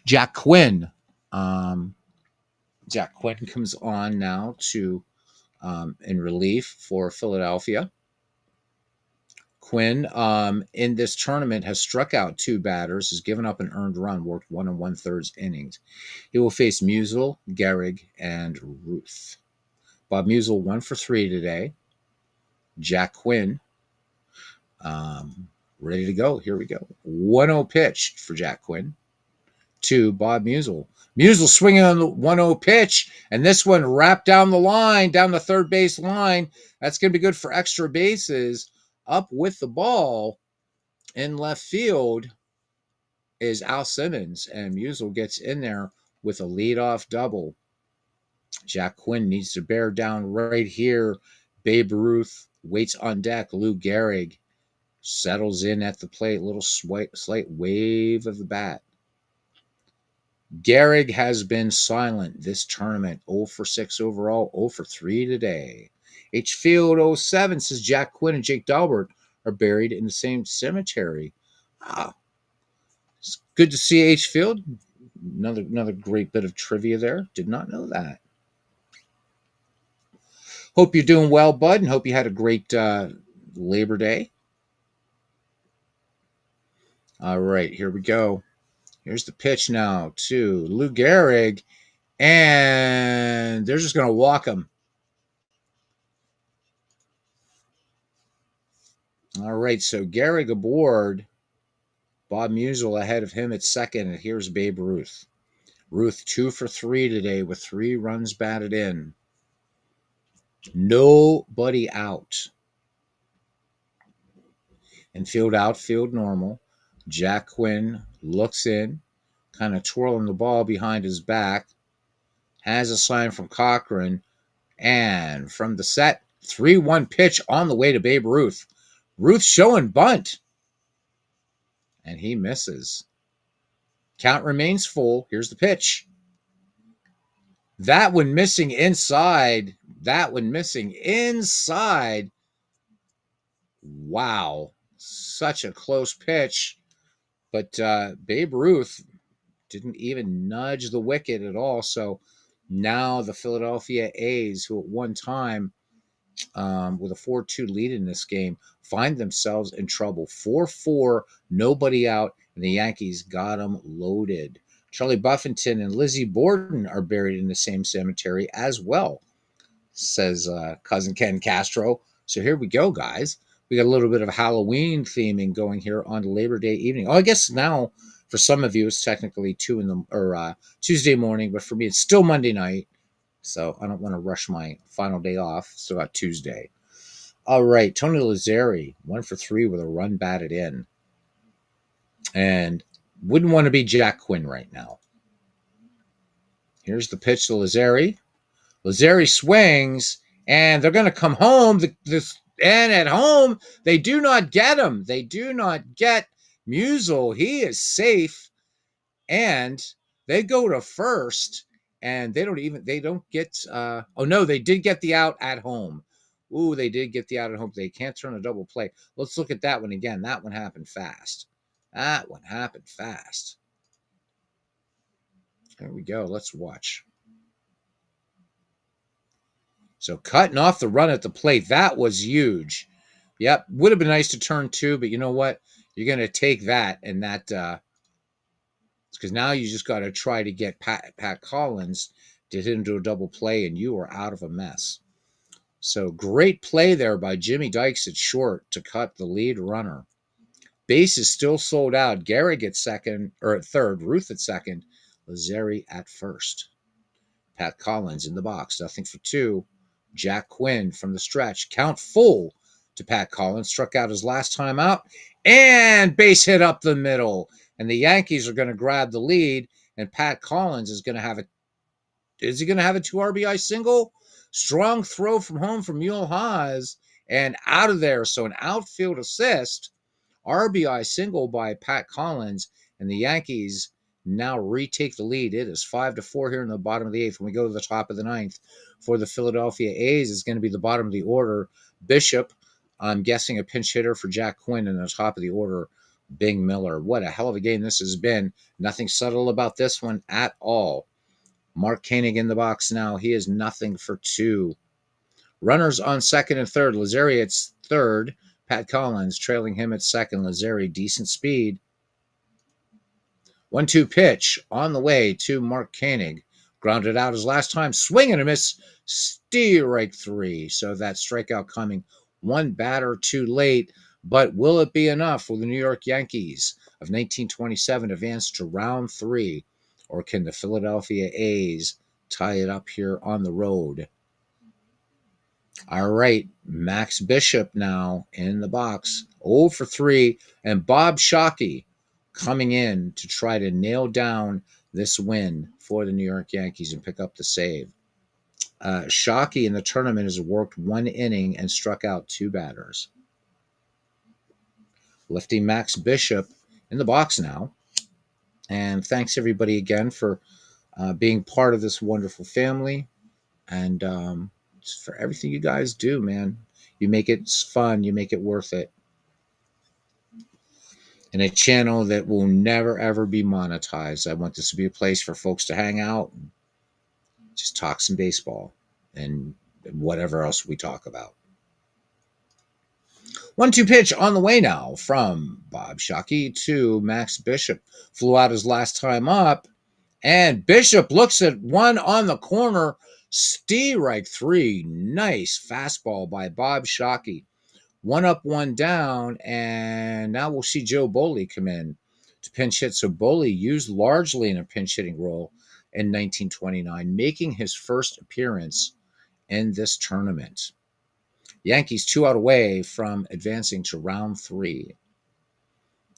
Jack Quinn. Jack Quinn comes on now to in relief for Philadelphia. Quinn in this tournament has struck out 2 batters, has given up an earned run, worked 1 1/3 innings. He will face Musial, Gehrig, and Ruth. Bob Musial 1 for 3 today. Jack Quinn ready to go. Here we go. 1-0 pitch for Jack Quinn to Bob Musial. Musial swinging on the 1-0 pitch, and this one wrapped down the line, down the third base line. That's going to be good for extra bases. Up with the ball in left field is Al Simmons, and Musial gets in there with a leadoff double. Jack Quinn needs to bear down right here. Babe Ruth waits on deck. Lou Gehrig settles in at the plate. Little slight wave of the bat. Gehrig has been silent this tournament. 0 for 6 overall, 0 for 3 today. H Field 07 says Jack Quinn and Jake Dalbert are buried in the same cemetery. It's good to see H Field. Another great bit of trivia there. Did not know that. Hope you're doing well, bud, and hope you had a great Labor Day. All right, here we go. Here's the pitch now to Lou Gehrig, and they're just going to walk him. All right, so Gehrig aboard. Bob Musial ahead of him at second, and here's Babe Ruth. Ruth 2 for 3 today with 3 runs batted in. Nobody out. Infield, outfield, normal. Jack Quinn looks in, kind of twirling the ball behind his back. Has a sign from Cochran. And from the set, 3-1 pitch on the way to Babe Ruth. Ruth showing bunt. And he misses. Count remains full. Here's the pitch. That one missing inside. Wow. Such a close pitch. But Babe Ruth didn't even nudge the wicket at all. So now the Philadelphia A's, who at one time with a 4-2 lead in this game, find themselves in trouble. 4-4, nobody out, and the Yankees got them loaded. Charlie Buffington and Lizzie Borden are buried in the same cemetery as well, says cousin Ken Castro. So here we go, guys. We got a little bit of Halloween theming going here on Labor Day evening. Oh, I guess now for some of you it's technically Tuesday morning, but for me it's still Monday night. So I don't want to rush my final day off. Still got Tuesday. All right, Tony Lazzeri, 1 for 3 with a run batted in. And wouldn't want to be Jack Quinn right now. Here's the pitch to Lazzeri. Lazzeri swings, and they're going to come home. And at home, they do not get him. They do not get Musial. He is safe, and they go to first, and they don't get, oh no, they did get the out at home. Ooh, they did get the out at home. They can't turn a double play. Let's look at that one again. That one happened fast. There we go. Let's watch. So cutting off the run at the plate, that was huge. Yep, would have been nice to turn 2, but you know what? You're going to take that, and that, because now you just got to try to get Pat Collins to hit into a double play, and you are out of a mess. So great play there by Jimmy Dykes at short to cut the lead runner. Base is still sold out. Gehrig at third, Ruth at second, Lazzeri at first. Pat Collins in the box, nothing for 2. Jack Quinn from the stretch, count full to Pat Collins, struck out his last time out, and base hit up the middle. And the Yankees are going to grab the lead, and Pat Collins is going to have a 2 RBI single? Strong throw from home from Mule Haas, and out of there. So an outfield assist, RBI single by Pat Collins, and the Yankees now retake the lead. It is 5-4 here in the bottom of the 8th. When we go to the top of the 9th for the Philadelphia A's, it's going to be the bottom of the order. Bishop, I'm guessing a pinch hitter for Jack Quinn, and the top of the order, Bing Miller. What a hell of a game this has been. Nothing subtle about this one at all. Mark Koenig in the box now. He is nothing for 2. Runners on second and third. Lazzeri at third. Pat Collins trailing him at second. Lazzeri, decent speed. 1-2 pitch on the way to Mark Koenig. Grounded out his last time. Swing and a miss. Strike 3. So that strikeout coming. 1 batter too late. But will it be enough for the New York Yankees of 1927 advance to round 3? Or can the Philadelphia A's tie it up here on the road? All right, Max Bishop now in the box. 0 for 3. And Bob Shockey coming in to try to nail down this win for the New York Yankees and pick up the save. Shockey in the tournament has worked 1 inning and struck out 2 batters. Lefty Max Bishop in the box now. And thanks everybody again for being part of this wonderful family, and for everything you guys do, man. You make it fun. You make it worth it. And a channel that will never, ever be monetized. I want this to be a place for folks to hang out and just talk some baseball and whatever else we talk about. 1-2 pitch on the way now from Bob Shockey to Max Bishop. Flew out his last time up, and Bishop looks at one on the corner. Strike 3. Nice fastball by Bob Shockey. 1 up, 1 down, and now we'll see Joe Boley come in. to pinch hit. So Boley used largely in a pinch hitting role in 1929, making his first appearance in this tournament. Yankees 2 out away from advancing to round 3.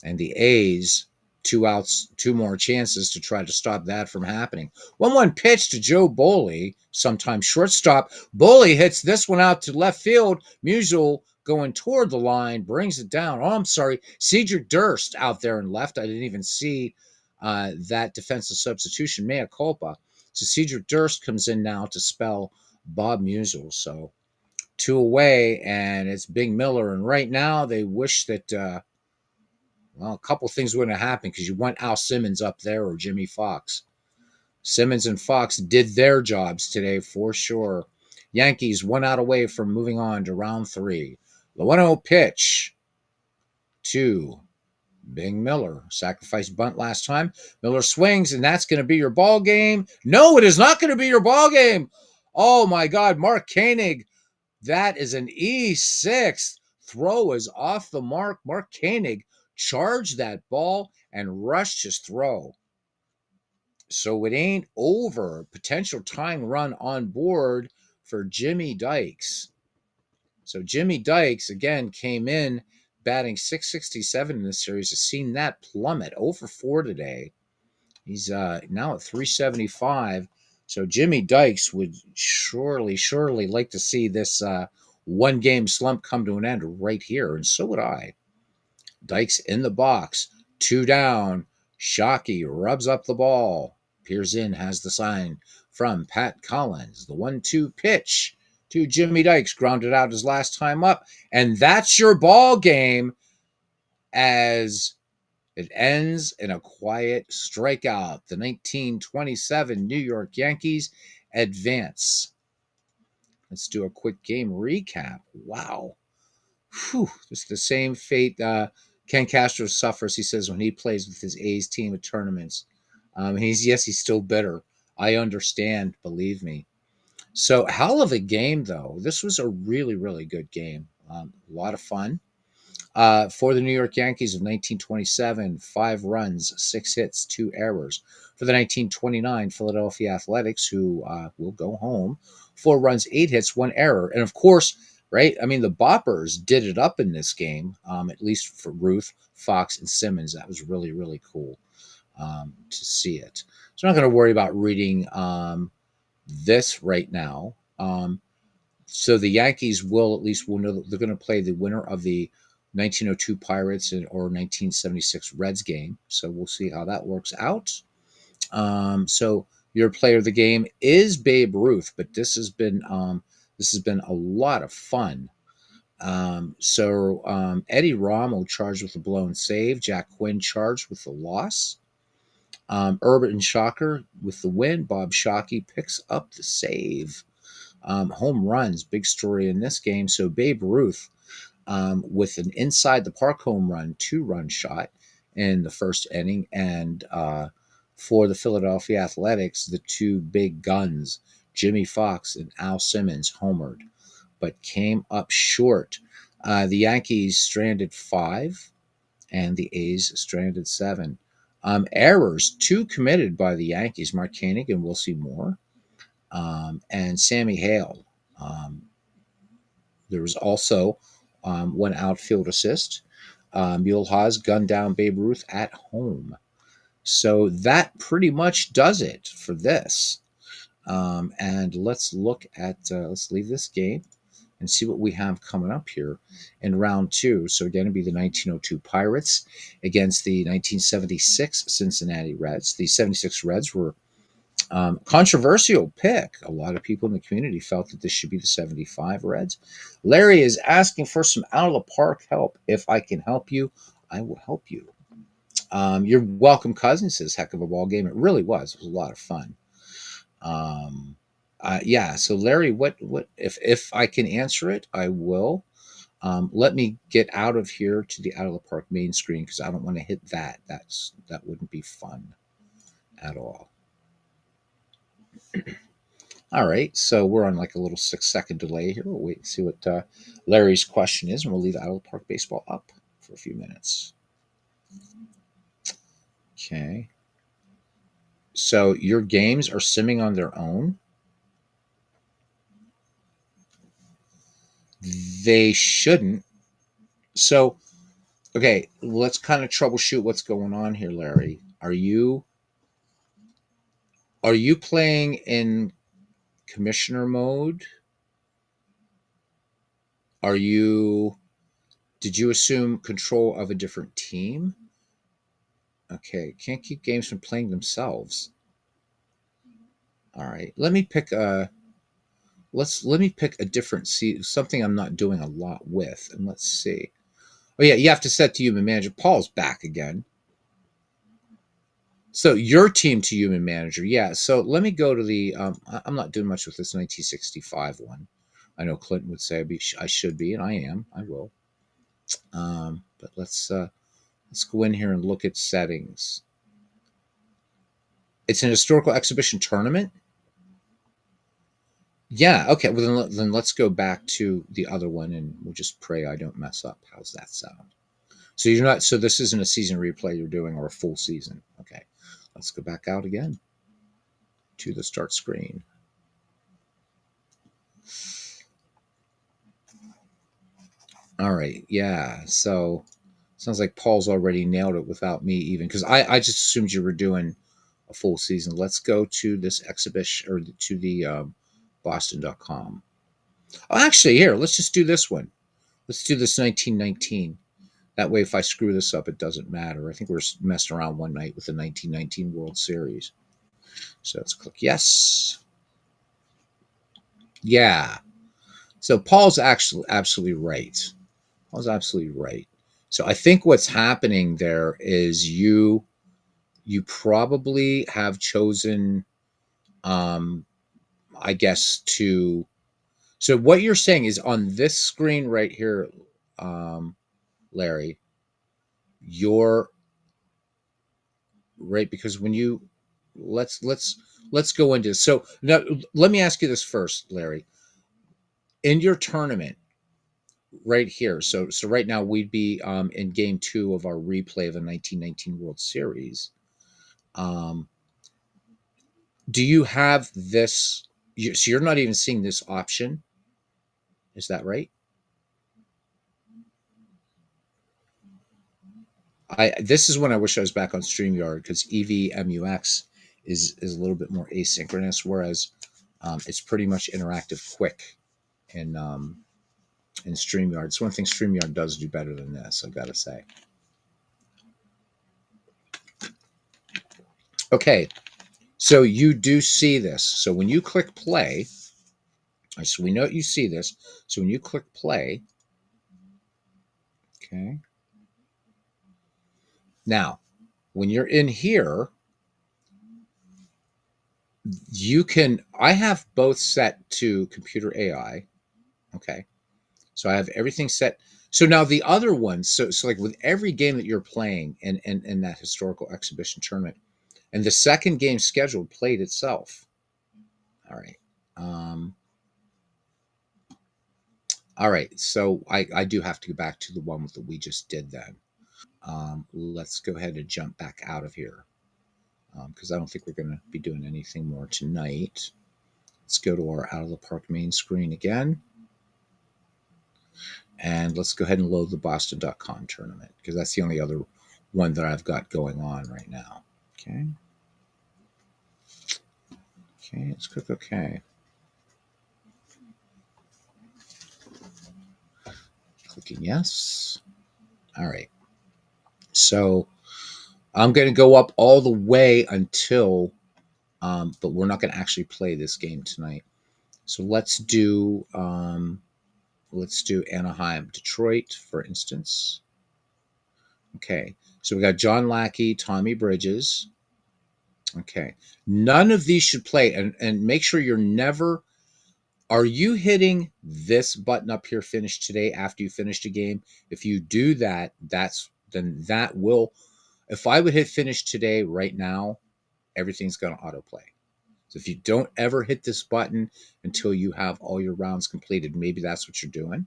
And the A's 2 outs, 2 more chances to try to stop that from happening. 1-1 pitch to Joe Boley, sometimes shortstop. Boley hits this one out to left field. Musial going toward the line, brings it down. Oh, I'm sorry. Cedric Durst out there in left. I didn't even see that defensive substitution. Mea culpa. So Cedric Durst comes in now to spell Bob Musial. So 2 away, and it's Big Miller. And right now they wish that well, a couple things wouldn't have happened because you want Al Simmons up there or Jimmy Fox. Simmons and Fox did their jobs today for sure. Yankees 1 out away from moving on to round 3. The 1-0 pitch to Big Miller. Sacrifice bunt last time. Miller swings, and that's going to be your ball game. No, it is not going to be your ball game. Oh my God, Mark Koenig. That is an E6. Throw is off the mark. Mark Koenig charged that ball and rushed his throw. So it ain't over. Potential tying run on board for Jimmy Dykes. So Jimmy Dykes, again, came in batting .667 in this series. Has seen that plummet. 0 for 4 today. He's now at .375. So Jimmy Dykes would surely like to see this one-game slump come to an end right here, and so would I. Dykes in the box, 2 down. Shockey rubs up the ball. Peers in has the sign from Pat Collins. The 1-2 pitch to Jimmy Dykes, grounded out his last time up, and that's your ball game as it ends in a quiet strikeout. The 1927 New York Yankees advance. Let's do a quick game recap. Wow. Whew. Just the same fate Ken Castro suffers, he says, when he plays with his A's team at tournaments. He's still bitter. I understand, believe me. So, hell of a game, though. This was a really good game. A lot of fun. For the New York Yankees of 1927, 5 runs, 6 hits, 2 errors. For the 1929 Philadelphia Athletics, who will go home, 4 runs, 8 hits, 1 error. And of course, right, I mean, the Boppers did it up in this game, at least for Ruth, Fox, and Simmons. That was really cool to see it. So I'm not going to worry about reading this right now. So the Yankees will know that they're going to play the winner of the 1902 Pirates or 1976 Reds game. So we'll see how that works out. So your player of the game is Babe Ruth, but this has been a lot of fun. Eddie Rommel charged with a blown save. Jack Quinn charged with the loss. Urban Shocker with the win. Bob Shockey picks up the save. Home runs, big story in this game. So Babe Ruth with an inside the park home run, 2-run shot in the first inning. And for the Philadelphia Athletics, the 2 big guns, Jimmy Fox and Al Simmons, homered, but came up short. The Yankees stranded 5, and the A's stranded 7. Errors, 2 committed by the Yankees, Mark Koenig, and we'll see more, and Sammy Hale. There was also 1 outfield assist. Mulehaz gunned down Babe Ruth at home. So that pretty much does it for this. And let's look at, let's leave this game and see what we have coming up here in round 2. So again, it'll be the 1902 Pirates against the 1976 Cincinnati Reds. The 76 Reds were controversial pick. A lot of people in the community felt that this should be the 75 Reds. Larry is asking for some out of the park help. If I can help you, I will help you. You're welcome, cousin. Says heck of a ball game. It really was. It was a lot of fun. Yeah. So Larry, what if I can answer it, I will. Let me get out of here to the out of the park main screen because I don't want to hit that. That wouldn't be fun at all. All right, so we're on like a little 6-second delay here. We'll wait and see what Larry's question is, and we'll leave out of the park baseball up for a few minutes. Okay. So your games are simming on their own? They shouldn't. So, okay, let's kind of troubleshoot what's going on here, Larry. Are you playing in commissioner mode? Are you Did you assume control of a different team? Okay, can't keep games from playing themselves. All right. Let me pick a different something I'm not doing a lot with, and let's see. Oh yeah, you have to set to human manager. Paul's back again. So your team to human manager, yeah. So let me go to the. I'm not doing much with this 1965 one. I know Clinton would say I should be, and I am. I will. But let's go in here and look at settings. It's an historical exhibition tournament. Yeah. Okay. Well, then let's go back to the other one, and we'll just pray I don't mess up. How's that sound? So you're not. So this isn't a season replay you're doing, or a full season. Okay. Let's go back out again to the start screen. All right. Yeah. So sounds like Paul's already nailed it without me even, because I just assumed you were doing a full season. Let's go to this exhibition, or to the Boston.com. Oh, actually, here, let's just do this one. Let's do this 1919. That way, if I screw this up, it doesn't matter. I think we're messing around one night with the 1919 World Series. So let's click yes. Yeah. So Paul's actually absolutely right. Paul's absolutely right. So I think what's happening there is you probably have chosen, um, I guess, to. So what you're saying is on this screen right here, Larry, you're right, because when you let's go into this. So now let me ask you this first, Larry. In your tournament right here, so right now we'd be in game two of our replay of the 1919 World Series. Um, do you have this? So you're not even seeing this option. Is that right? I This is when I wish I was back on StreamYard, because EVMUX is a little bit more asynchronous, whereas it's pretty much interactive, quick in in StreamYard. It's one thing StreamYard does do better than this, I've got to say. Okay, so you do see this. So when you click play, so we know you see this. So when you click play, okay. Now, when you're in here, I have both set to computer AI. Okay. So I have everything set. So now the other ones, so like with every game that you're playing in that historical exhibition tournament, and the second game scheduled played itself. All right. Um, all right. So I do have to go back to the one that we just did then. Let's go ahead and jump back out of here, because I don't think we're going to be doing anything more tonight. Let's go to our out of the park main screen again. And let's go ahead and load the Boston.com tournament, because that's the only other one that I've got going on right now. Okay. Okay, let's click OK. Clicking yes. All right. So I'm going to go up all the way until, but we're not going to actually play this game tonight. So let's do Anaheim, Detroit, for instance. Okay. So we got John Lackey, Tommy Bridges. Okay. None of these should play, and make sure you're never. Are you hitting this button up here, finish today, after you finished a game? If you do that, then that will. If I would hit finish today right now, everything's going to autoplay. So if you don't ever hit this button until you have all your rounds completed, maybe that's what you're doing.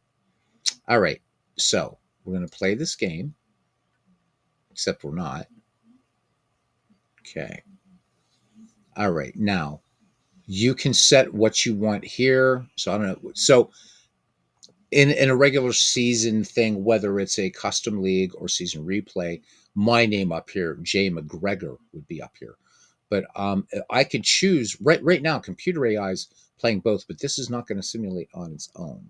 All right. So we're going to play this game, except we're not. Okay. All right. Now you can set what you want here. So I don't know. So in a regular season thing, whether it's a custom league or season replay, my name up here, Jay McGregor, would be up here. But I could choose right now. Computer AI is playing both, but this is not going to simulate on its own.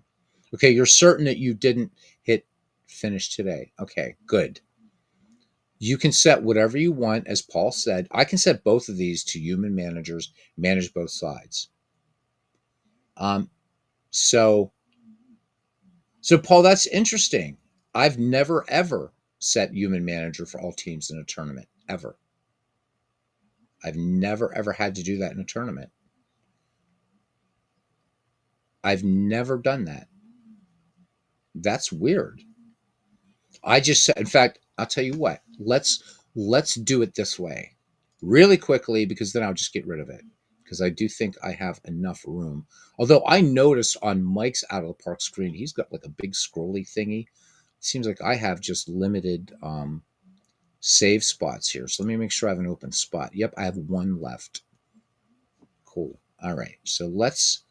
Okay, you're certain that you didn't hit finish today. Okay, good. You can set whatever you want, as Paul said. I can set both of these to human managers, manage both sides. Um, so So, Paul, that's interesting. I've never ever set human manager for all teams in a tournament ever. I've never ever had to do that in a tournament. I've never done that. That's weird. I just said, in fact, I'll tell you what. Let's do it this way, really quickly, because then I'll just get rid of it. Because I do think I have enough room. Although I noticed on Mike's out of the park screen, he's got like a big scrolly thingy. It seems like I have just limited save spots here. So let me make sure I have an open spot. Yep, I have one left. Cool. All right. So let's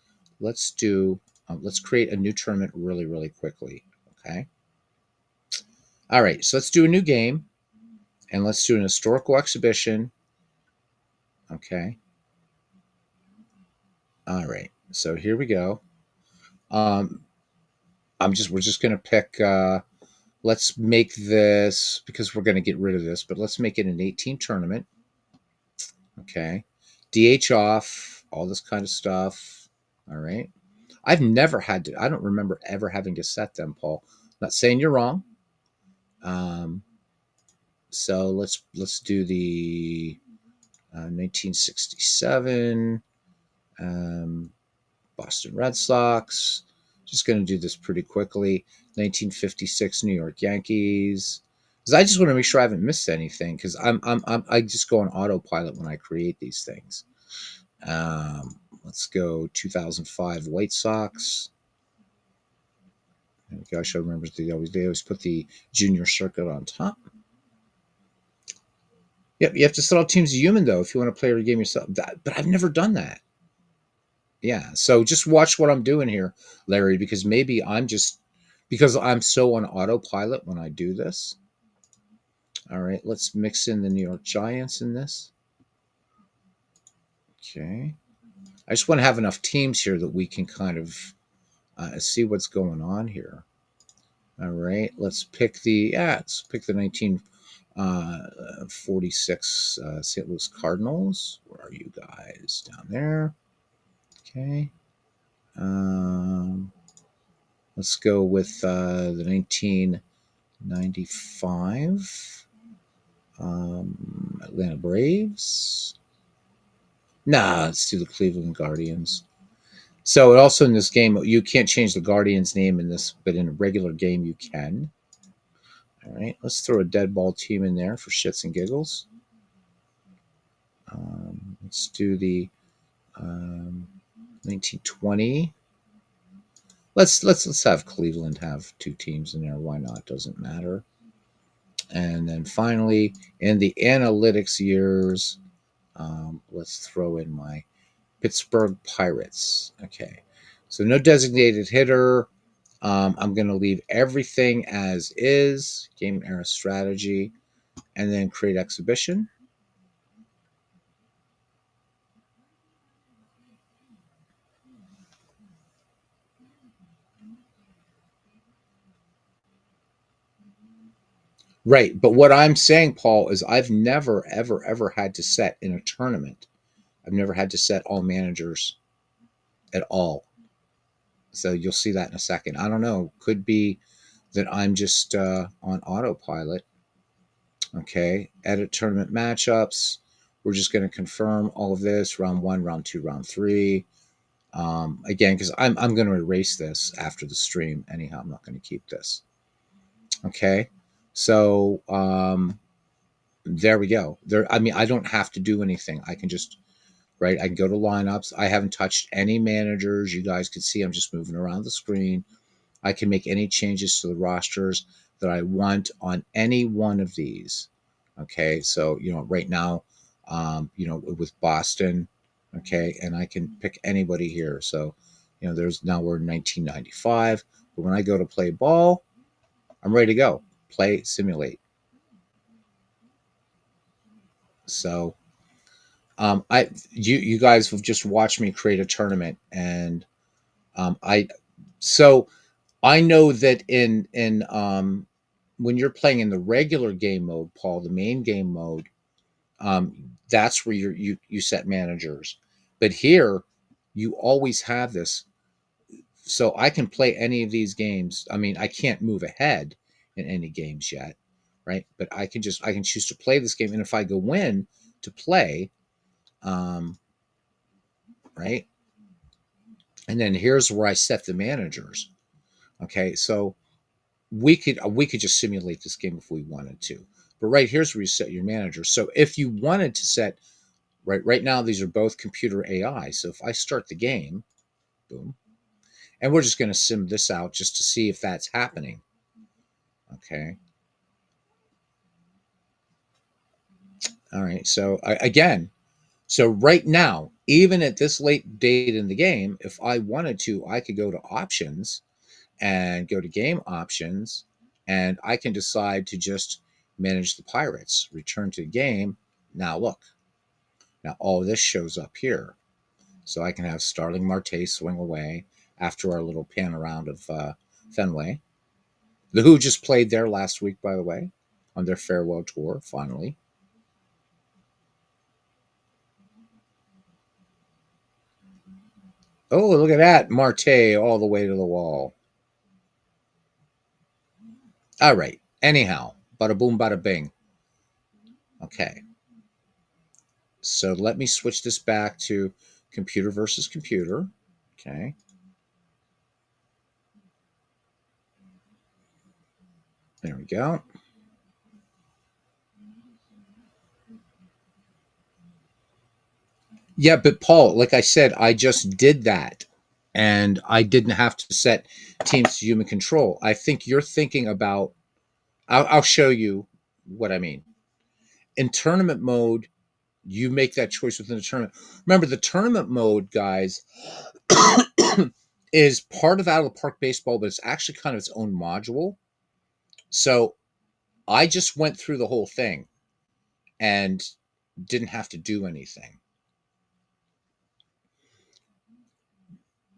do let's create a new tournament really quickly. Okay. All right. So let's do a new game, and let's do an historical exhibition. Okay. All right. So here we go. Um, we're just gonna pick. Let's make this, because we're gonna get rid of this, but let's make it an 18 tournament. Okay. DH off, all this kind of stuff. All right. I've never had to, I don't remember ever having to set them, Paul. Not saying you're wrong. Um, so let's do the 1967 Boston Red Sox. Just going to do this pretty quickly. 1956 New York Yankees. Because I just want to make sure I haven't missed anything. Because I just go on autopilot when I create these things. Let's go 2005 White Sox. There we go. I should remember they always put the junior circuit on top. Yep, you have to set all teams human though if you want to play your game yourself. But I've never done that. Yeah, so just watch what I'm doing here, Larry, because maybe because I'm so on autopilot when I do this. All right, let's mix in the New York Giants in this. Okay. I just want to have enough teams here that we can kind of see what's going on here. All right, let's pick the 1946 St. Louis Cardinals. Where are you guys? Down there. Okay. Let's go with the 1995 Atlanta Braves. Nah, let's do the Cleveland Guardians. So also in this game, you can't change the Guardian's name in this, but in a regular game you can. All right, let's throw a dead ball team in there for shits and giggles. Let's do the 1920. Let's have Cleveland have two teams in there. Why not? Doesn't matter. And then finally, in the analytics years, let's throw in my Pittsburgh Pirates. Okay, so no designated hitter. I'm going to leave everything as is, game era strategy, and then create exhibition. Right, but what I'm saying, Paul, is I've never, ever had to set in a tournament. I've never had to set all managers at all. So you'll see that in a second. I don't know. Could be that I'm just on autopilot. Okay, edit tournament matchups. We're just going to confirm all of this: round one, round two, round three. Again, because I'm going to erase this after the stream. Anyhow, I'm not going to keep this. Okay, so there we go. I mean, I don't have to do anything. I can just right. I can go to lineups. I haven't touched any managers. You guys can see I'm just moving around the screen. I can make any changes to the rosters that I want on any one of these. Okay, so right now with Boston. Okay. And I can pick anybody here. So, now we're in 1995. But when I go to play ball, I'm ready to go. Play, simulate. So, you guys have just watched me create a tournament, and I so I know that in when you're playing in the regular game mode, Paul, the main game mode, that's where you set managers. But here, you always have this, so I can play any of these games. I mean, I can't move ahead in any games yet, right? But I can choose to play this game, and if I go in to play, um, right, and then here's where I set the managers. Okay, so we could just simulate this game if we wanted to. But right here's where you set your manager. So if you wanted to set right now, these are both computer AI. So if I start the game, boom, and we're just going to sim this out just to see if that's happening. Okay. All right. So again, so right now, even at this late date in the game, if I wanted to, I could go to options and go to game options, and I can decide to just manage the Pirates, return to the game. Now look, now all this shows up here. So I can have Starling Marte swing away after our little pan around of Fenway. The Who just played there last week, by the way, on their farewell tour, finally. Oh, look at that. Marte all the way to the wall. All right. Anyhow, bada boom, bada bing. Okay. So let me switch this back to computer versus computer. Okay. There we go. Yeah, but Paul, like I said, I just did that, and I didn't have to set teams to human control. I think you're thinking about, I'll show you what I mean. In tournament mode, you make that choice within the tournament. Remember, the tournament mode, guys, is part of Out of the Park Baseball, but it's actually kind of its own module. So I just went through the whole thing and didn't have to do anything.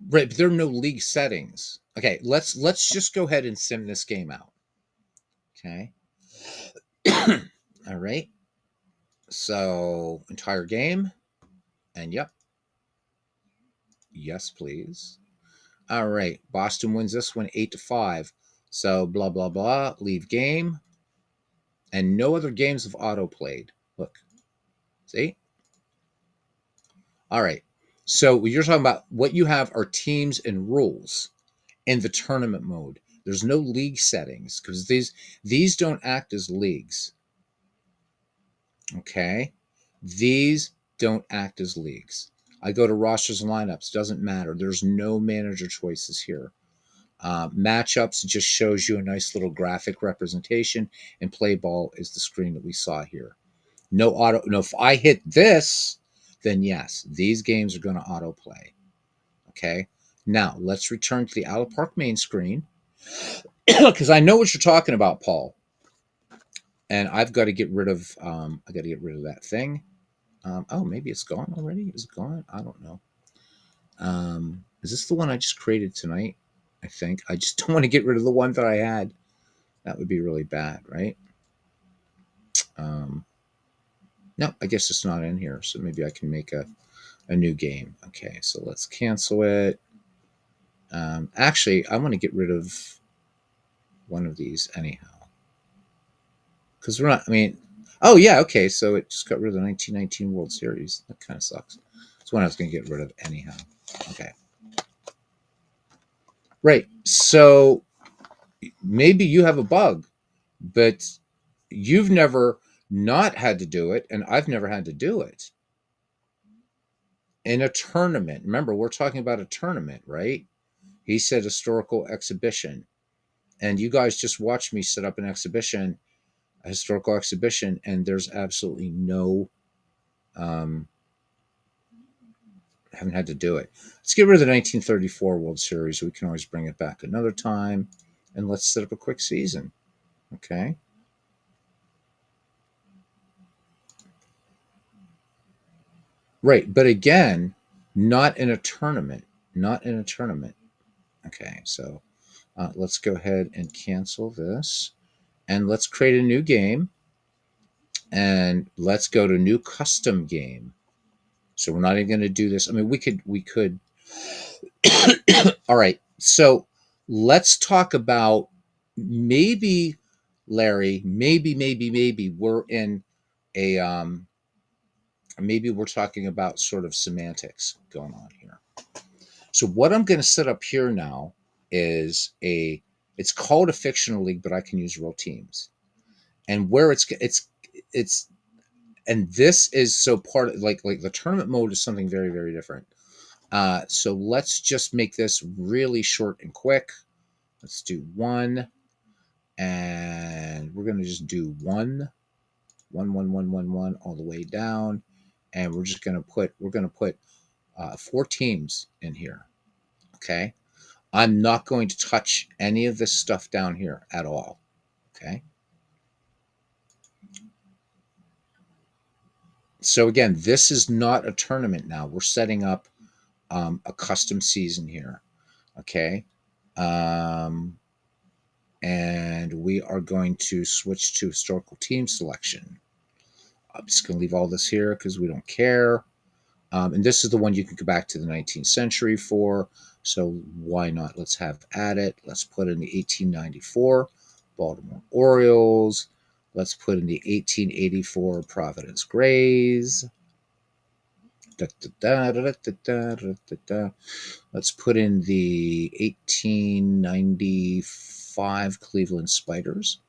Right, but there are no league settings. Okay, let's just go ahead and sim this game out. Okay. All right. So entire game, and yep, yes, please. All right. Boston wins this one 8-5. So blah blah blah. Leave game, and no other games have auto played. Look, see. All right. So you're talking about what you have are teams and rules in the tournament mode. There's no league settings because these don't act as leagues. Okay, these don't act as leagues. I go to rosters and lineups. Doesn't matter. There's no manager choices here. Matchups just shows you a nice little graphic representation, and play ball is the screen that we saw here. No auto. No, if I hit this, then yes, these games are going to autoplay. Okay. Now let's return to the Out of Park main screen because I know what you're talking about, Paul. And I've got to get rid of. I got to get rid of that thing. Oh, maybe it's gone already. Is it gone? I don't know. Is this the one I just created tonight? I think I just don't want to get rid of the one that I had. That would be really bad, right? Um, no, I guess it's not in here. So maybe I can make a new game. Okay, so let's cancel it. Actually, I want to get rid of one of these anyhow. Because we're not, I mean, oh, yeah, okay. So it just got rid of the 1919 World Series. That kind of sucks. It's one I was going to get rid of anyhow. Okay. Right. So maybe you have a bug, but you've never not had to do it, and I've never had to do it in a tournament. Remember, we're talking about a tournament, right? He said historical exhibition, and you guys just watched me set up an exhibition, a historical exhibition, and there's absolutely no Haven't had to do it. Let's get rid of the 1934 World Series. We can always bring it back another time. And let's set up a quick season. Okay. Right. But again, not in a tournament. Not in a tournament. Okay. So let's go ahead and cancel this. And let's create a new game. And let's go to new custom game. So we're not even going to do this. I mean, we could. All right. So let's talk about maybe, Larry, maybe we're in a, maybe we're talking about sort of semantics going on here. So what I'm going to set up here now is it's called a fictional league, but I can use real teams. And where it's, and this is so part of like the tournament mode is something very, very different. So let's just make this really short and quick. Let's do 1, and we're going to just do 1, 1, 1, 1, 1, 1 all the way down, and we're going to put 4 teams in here. Okay, I'm not going to touch any of this stuff down here at all. Okay. So again, this is not a tournament now. We're setting up a custom season here. Okay. And we are going to switch to historical team selection. I'm just going to leave all this here because we don't care. And this is the one you can go back to the 19th century for. So why not? Let's have at it. Let's put in the 1894 Baltimore Orioles. Let's put in the 1884 Providence Grays. Let's put in the 1895 Cleveland Spiders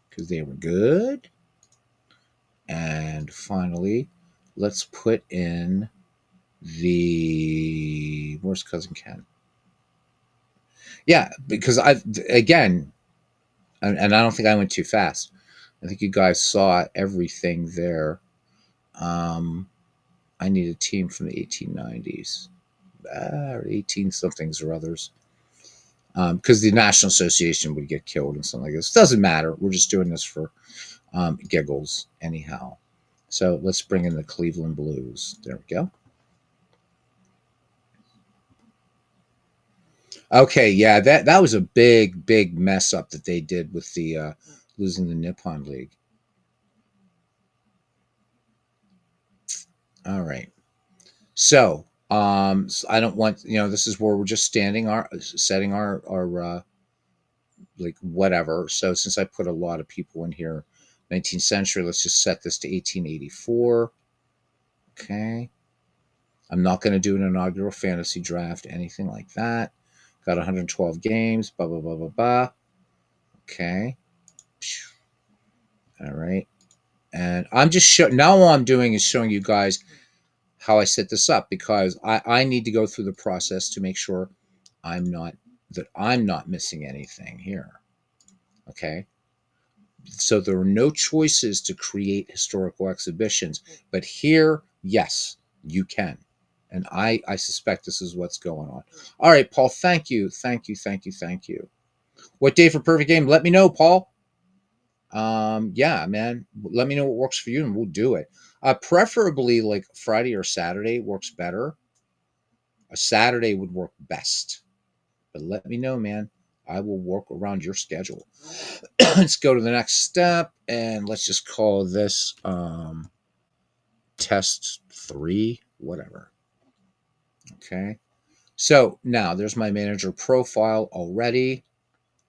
because they were good. And finally, let's put in the where's Cousin Ken? Yeah, because again, and I don't think I went too fast. I think you guys saw everything there. I need a team from the 1890s, or 18 somethings or others, because the National Association would get killed and something like this. Doesn't matter. We're just doing this for giggles, anyhow. So let's bring in the Cleveland Blues. There we go. Okay, yeah, that was a big mess up that they did with the losing the Nippon League. All right, so I don't want this is where we're just setting our like whatever. So since I put a lot of people in here, 19th century, let's just set this to 1884. Okay, I'm not going to do an inaugural fantasy draft, anything like that. Got 112 games. Blah blah blah blah blah. Okay. All right. And I'm just now all I'm doing is showing you guys how I set this up because I need to go through the process to make sure I'm not missing anything here. Okay. So there are no choices to create historical exhibitions, but here, yes, you can. And I suspect this is what's going on. All right, Paul, thank you. What day for perfect game? Let me know, Paul. Yeah, man, let me know what works for you and we'll do it. Preferably like Friday or Saturday works better. A Saturday would work best, but let me know, man. I will work around your schedule. Let's go to the next step and let's just call this test 3, whatever. Okay. So now there's my manager profile already.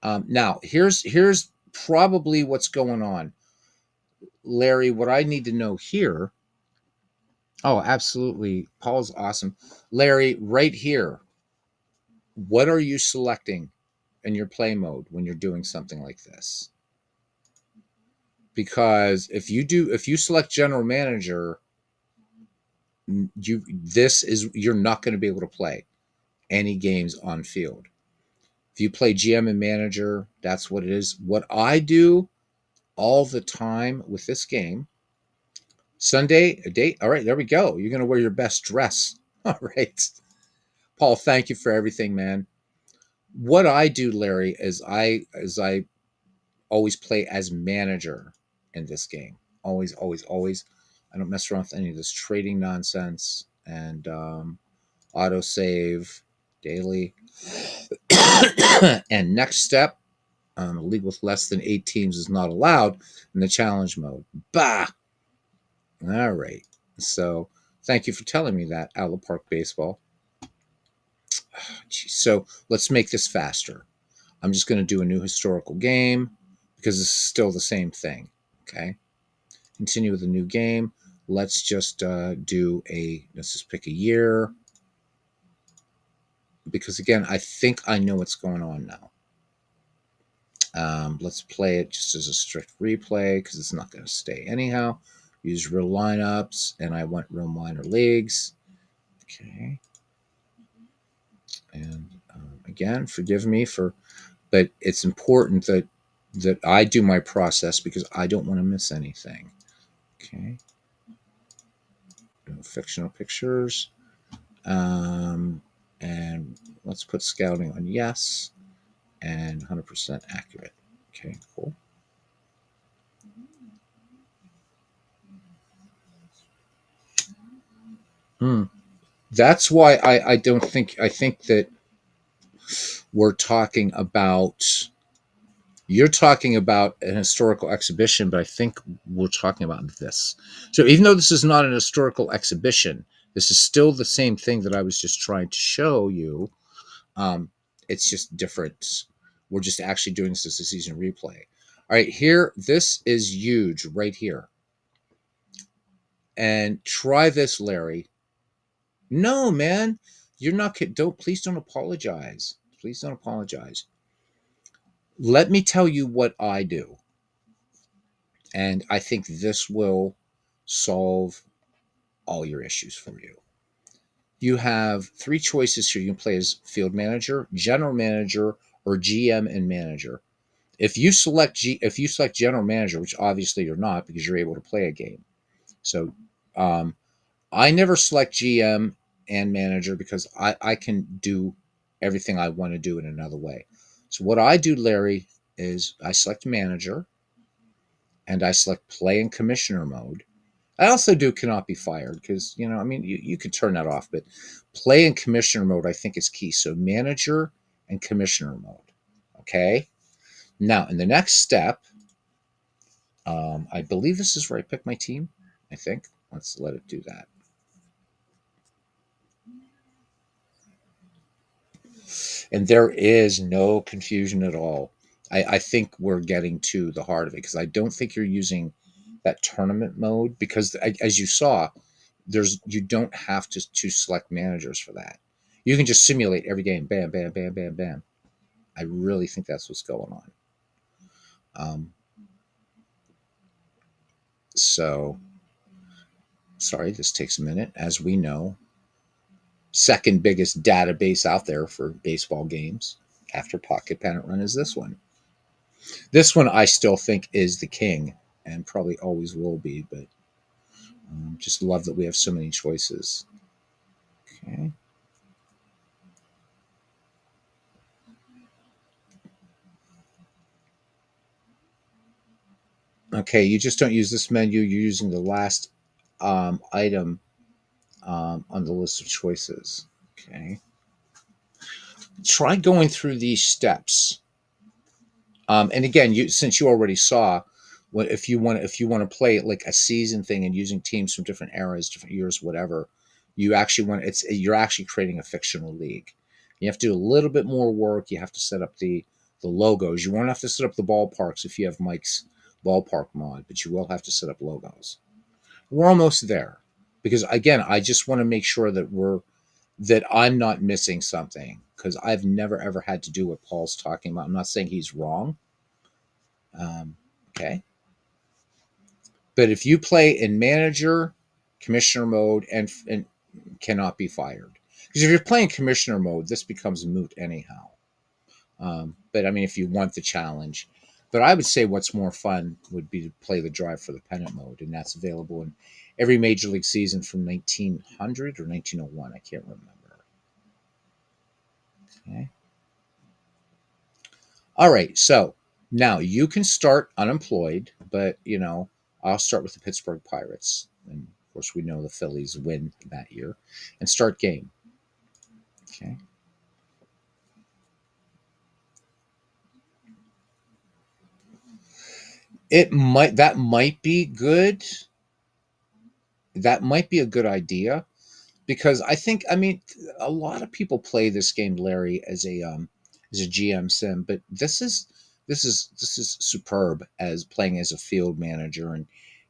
Now here's probably what's going on. Larry, what I need to know here. Oh, absolutely. Paul's awesome. Larry, right here, what are you selecting in your play mode when you're doing something like this? Because if you select general manager, you're not going to be able to play any games on field. If you play GM and manager, that's what it is. What I do all the time with this game Sunday, a date. All right, there we go. You're going to wear your best dress. All right. Paul, thank you for everything, man. What I do, Larry, is I always play as manager in this game. Always, always, always. I don't mess around with any of this trading nonsense and auto save daily. And next step, a league with less than 8 teams is not allowed in the challenge mode. Bah! All right. So thank you for telling me that, Outlet Park Baseball. So let's make this faster. I'm just going to do a new historical game because it's still the same thing. Okay. Continue with a new game. Let's just let's just pick a year. Because again, I think I know what's going on now. Let's play it just as a strict replay because it's not going to stay anyhow. Use real lineups, and I want real minor leagues. Okay. And again, forgive me but it's important that I do my process because I don't want to miss anything. Okay. No fictional pictures. And let's put scouting on yes and 100% accurate. Okay, cool. That's why I don't think I think that we're talking about you're talking about an historical exhibition, but I think we're talking about this. So even though this is not an historical exhibition, this is still the same thing that I was just trying to show you. It's just different. We're just actually doing this as a season replay. All right, here, this is huge right here. And try this, Larry. No, man, you're not. Please don't apologize. Please don't apologize. Let me tell you what I do. And I think this will solve all your issues for you. You have 3 choices here. You can play as field manager, general manager, or GM and manager. If you select general manager, which obviously you're not because you're able to play a game. So I never select GM and manager because I can do everything I want to do in another way. So what I do, Larry, is I select manager and I select play in commissioner mode. I also do cannot be fired because, you could turn that off, but play in commissioner mode I think is key. So manager and commissioner mode. Okay. Now, in the next step, I believe this is where I pick my team. I think. Let's let it do that. And there is no confusion at all. I think we're getting to the heart of it because I don't think you're using that tournament mode because, as you saw, you don't have to select managers for that. You can just simulate every game. Bam, bam, bam, bam, bam. I really think that's what's going on. So, sorry, this takes a minute. As we know, second biggest database out there for baseball games after Pocket Pennant Run is this one. This one I still think is the king and probably always will be, but just love that we have so many choices. Okay. Okay, you just don't use this menu. You're using the last item on the list of choices. Okay. Try going through these steps. And again, since you already saw, what if you want to play it like a season thing and using teams from different eras, different years, whatever, you're actually creating a fictional league. You have to do a little bit more work. You have to set up the logos. You won't have to set up the ballparks if you have Mike's ballpark mod, but you will have to set up logos. We're almost there because again, I just want to make sure that I'm not missing something because I've never ever had to do what Paul's talking about. I'm not saying he's wrong. Okay. But if you play in manager, commissioner mode, and cannot be fired, because if you're playing commissioner mode, this becomes moot anyhow. But I mean, if you want the challenge, but I would say what's more fun would be to play the drive for the pennant mode, and that's available in every major league season from 1900 or 1901. I can't remember. Okay. All right. So now you can start unemployed, but I'll start with the Pittsburgh Pirates, and of course we know the Phillies win that year, and start game. Okay. That might be good. That might be a good idea because I mean a lot of people play this game, Larry, as a GM sim, but this is superb as playing as a field manager and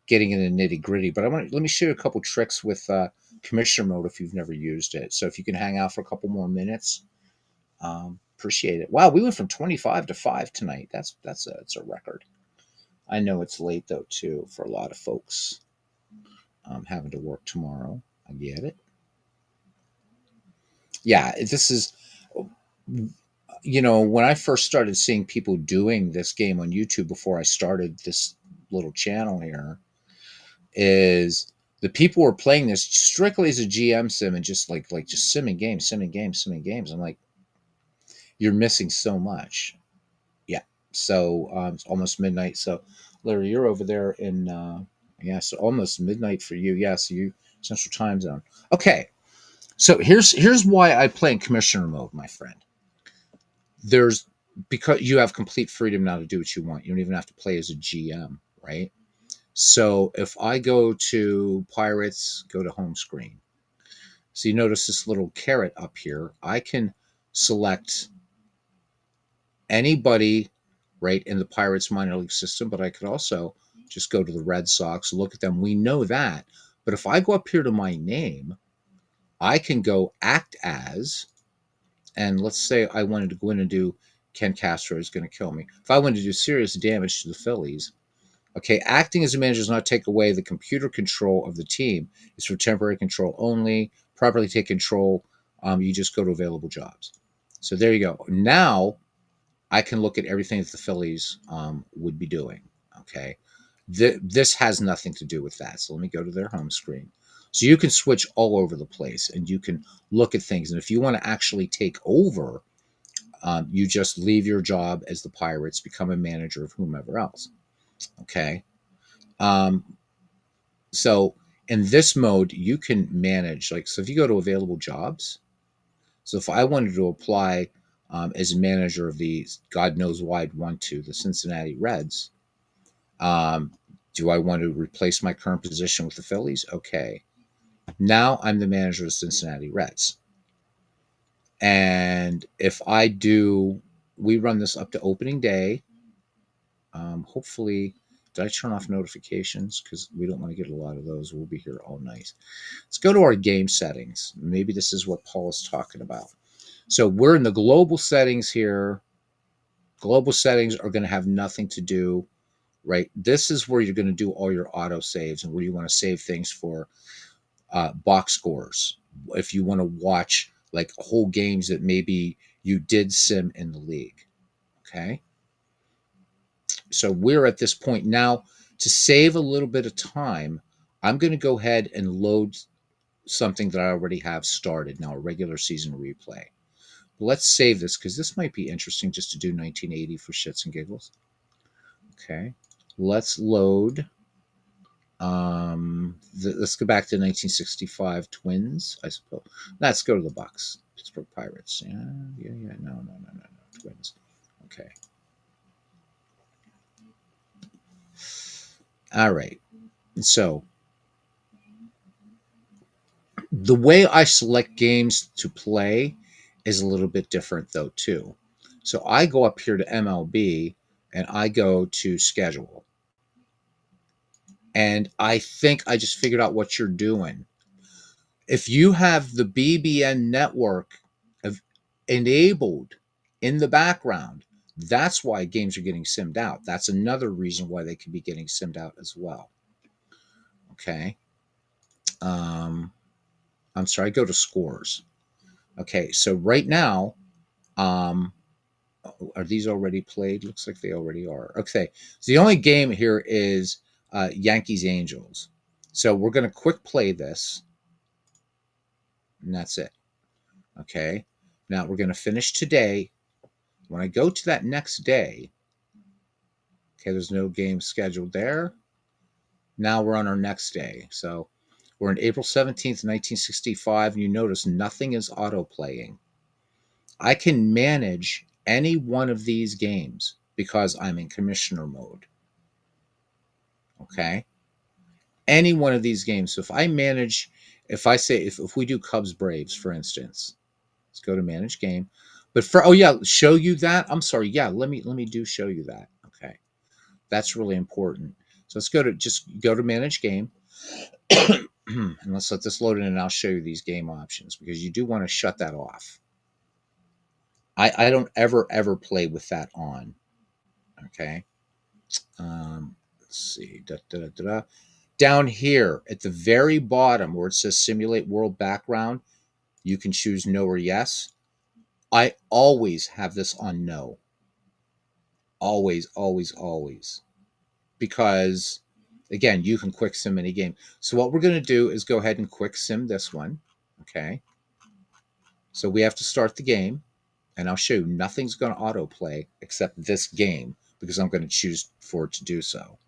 getting in the nitty gritty. But let me show you a couple tricks with commissioner mode if you've never used it. So if you can hang out for a couple more minutes, appreciate it. Wow, we went from 25 to 5 tonight. That's a record. I know it's late though too for a lot of folks having to work tomorrow. I get it. Yeah, this is when I first started seeing people doing this game on YouTube before I started this little channel here, is the people were playing this strictly as a GM sim and just just simming games, simming games, simming games. I'm like, you're missing so much. Yeah. So it's almost midnight. So Larry, you're over there in yeah, so almost midnight for you. Yeah, so you Central Time Zone. Okay. So here's why I play in commissioner mode, my friend. There's Because you have complete freedom now to do what you want. You don't even have to play as a GM, right? So if I go to Pirates, go to home screen. So you notice this little caret up here. I can select anybody right in the Pirates minor league system, but I could also just go to the Red Sox, look at them. We know that. But if I go up here to my name, I can go act as, and let's say I wanted to go in and do Ken Castro is going to kill me. If I wanted to do serious damage to the Phillies, okay, acting as a manager does not take away the computer control of the team. It's for temporary control only. Properly take control, you just go to available jobs. So there you go. Now I can look at everything that the Phillies would be doing. Okay, this has nothing to do with that. So let me go to their home screen. So you can switch all over the place and you can look at things. And if you want to actually take over, you just leave your job as the Pirates, become a manager of whomever else. Okay. Um, so in this mode, you can manage, like, so if you go to available jobs, so if I wanted to apply as a manager of the, God knows why I'd want to, the Cincinnati Reds, um, do I want to replace my current position with the Phillies? Okay. Now I'm the manager of the Cincinnati Reds. And if I do, we run this up to opening day. Hopefully, did I turn off notifications? Because we don't want to get a lot of those. We'll be here all night. Let's go to our game settings. Maybe this is what Paul is talking about. So we're in the global settings here. Global settings are going to have nothing to do, right? This is where you're going to do all your auto saves and where you want to save things for box scores. If you want to watch like whole games that maybe you did sim in the league. Okay. So we're at this point now. To save a little bit of time, I'm going to go ahead and load something that I already have started now, a regular season replay. Let's save this because this might be interesting just to do 1980 for shits and giggles. Okay, let's load. Let's go back to 1965 Twins, I suppose. Let's go to the Bucks, Pittsburgh Pirates. Yeah. No. Twins. Okay. All right. So the way I select games to play is a little bit different though too. So I go up here to MLB and I go to schedule. And I think I just figured out what you're doing. If you have the BBN network enabled in the background, that's why games are getting simmed out. That's another reason why they could be getting simmed out as well. Okay. I'm sorry, go to scores. Okay, so right now, are these already played? Looks like they already are. Okay, so the only game here is Yankees Angels. So we're going to quick play this, and that's it. Okay. Now we're going to finish today. When I go to that next day, okay, there's no game scheduled there. Now we're on our next day. So we're on April 17th, 1965, and you notice nothing is auto-playing. I can manage any one of these games because I'm in commissioner mode. Okay? Any one of these games. So if I manage, if I say, if we do Cubs Braves, for instance, let's go to manage game. But for, oh yeah, show you that. I'm sorry. Yeah, let me do show you that. Okay. That's really important. So let's go to manage game. And let's let this load in and I'll show you these game options because you do want to shut that off. I don't ever play with that on. Okay. Let's see. Down here at the very bottom where it says simulate world background, you can choose no or yes. I always have this on no. Always, always, always. Because again, you can quick sim any game. So what we're going to do is go ahead and quick sim this one. Okay. So we have to start the game, and I'll show you nothing's going to autoplay except this game because I'm going to choose for it to do so.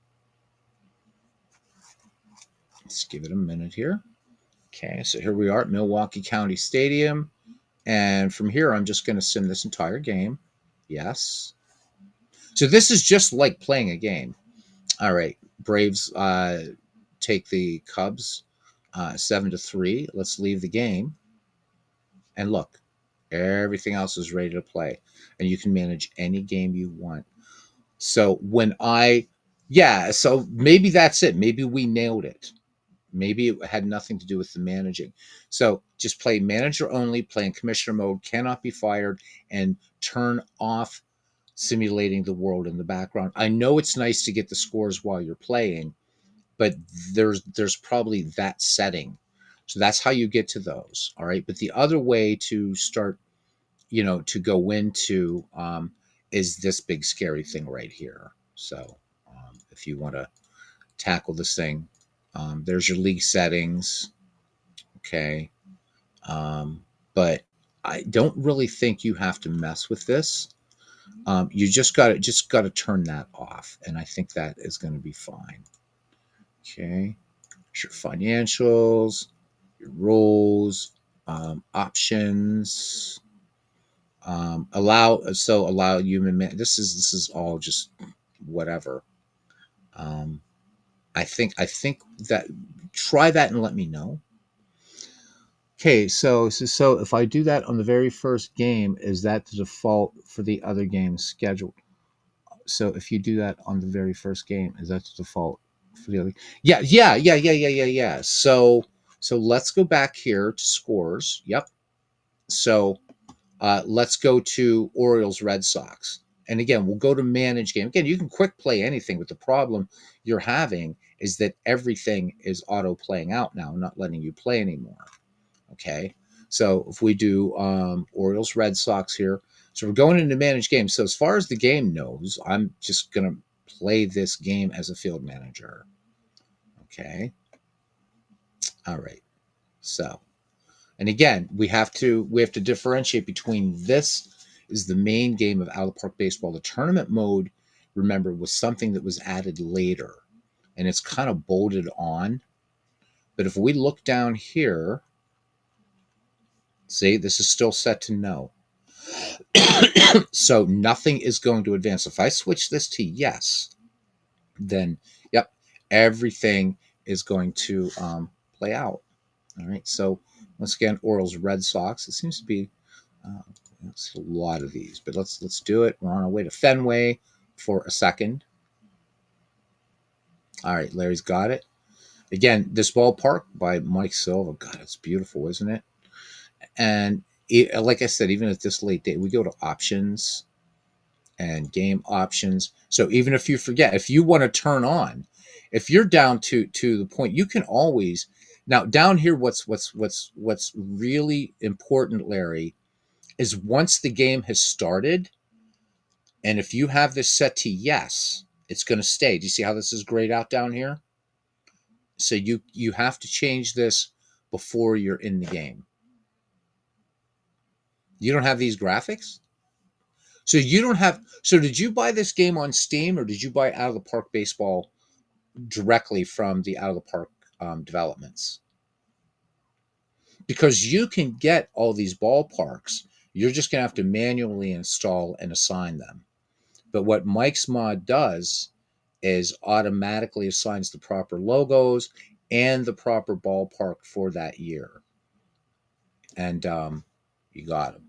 Let's give it a minute here. Okay, so here we are at Milwaukee County Stadium. And from here, I'm just going to sim this entire game. Yes. So this is just like playing a game. All right. Braves take the Cubs 7-3. Let's leave the game. And look, everything else is ready to play. And you can manage any game you want. So so maybe that's it. Maybe we nailed it. Maybe it had nothing to do with the managing. So just play manager only, play in commissioner mode, cannot be fired, and turn off simulating the world in the background. I know it's nice to get the scores while you're playing, but there's probably that setting. So that's how you get to those. All right. But the other way to start, to go into is this big scary thing right here. So if you want to tackle this thing, there's your league settings. Okay. But I don't really think you have to mess with this. You just got to turn that off, and I think that is going to be fine. Okay, your financials, your roles, options, allow human. This is all just whatever. Um, I think that try that and let me know. Okay, so if I do that on the very first game, is that the default for the other games scheduled? So if you do that on the very first game, is that the default for the other? Yeah. So let's go back here to scores. Yep. So let's go to Orioles Red Sox. And again, we'll go to manage game. Again, you can quick play anything, but the problem you're having is that everything is auto playing out now, not letting you play anymore. Okay. So if we do Orioles Red Sox here, so we're going into managed games. So as far as the game knows, I'm just going to play this game as a field manager. Okay. All right. So, and again, we have to differentiate between this is the main game of Out of the Park Baseball. The tournament mode, remember, was something that was added later, and it's kind of bolted on. But if we look down here, see, this is still set to no. So nothing is going to advance. If I switch this to yes, then yep, everything is going to play out. All right. So once again, Orioles Red Sox. It seems to be it's a lot of these, but let's do it. We're on our way to Fenway for a second. All right, Larry's got it. Again, this ballpark by Mike Silva. God, it's beautiful, isn't it? And like I said, even at this late date, we go to options and game options. So even if you forget, if you want to turn on, if you're down to the point, you can always now down here. What's really important, Larry, is once the game has started, and if you have this set to yes, it's going to stay. Do you see how this is grayed out down here? So you have to change this before you're in the game. You don't have these graphics? So you don't have. So did you buy this game on Steam, or did you buy Out of the Park Baseball directly from the Out of the Park developments? Because you can get all these ballparks. You're just going to have to manually install and assign them. But what Mike's Mod does is automatically assigns the proper logos and the proper ballpark for that year. And you got them.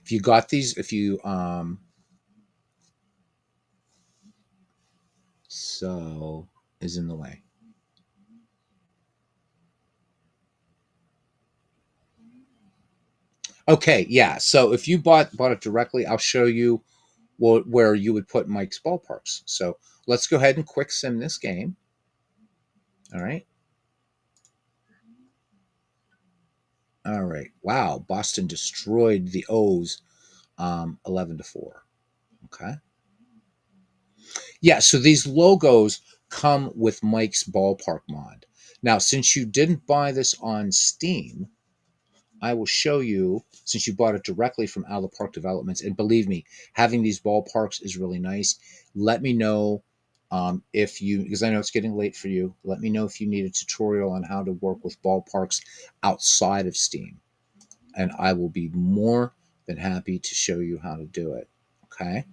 If you got these, if you so is in the way. Okay, yeah. So if you bought it directly, I'll show you where you would put Mike's ballparks. So let's go ahead and quick sim this game. All right. All right. Wow, Boston destroyed the O's 11-4. Okay. Yeah, so these logos come with Mike's ballpark mod. Now, since you didn't buy this on Steam, I will show you, since you bought it directly from Out of the Park Developments, and believe me, having these ballparks is really nice. Let me know if you, because I know it's getting late for you, let me know if you need a tutorial on how to work with ballparks outside of Steam, and I will be more than happy to show you how to do it. Okay.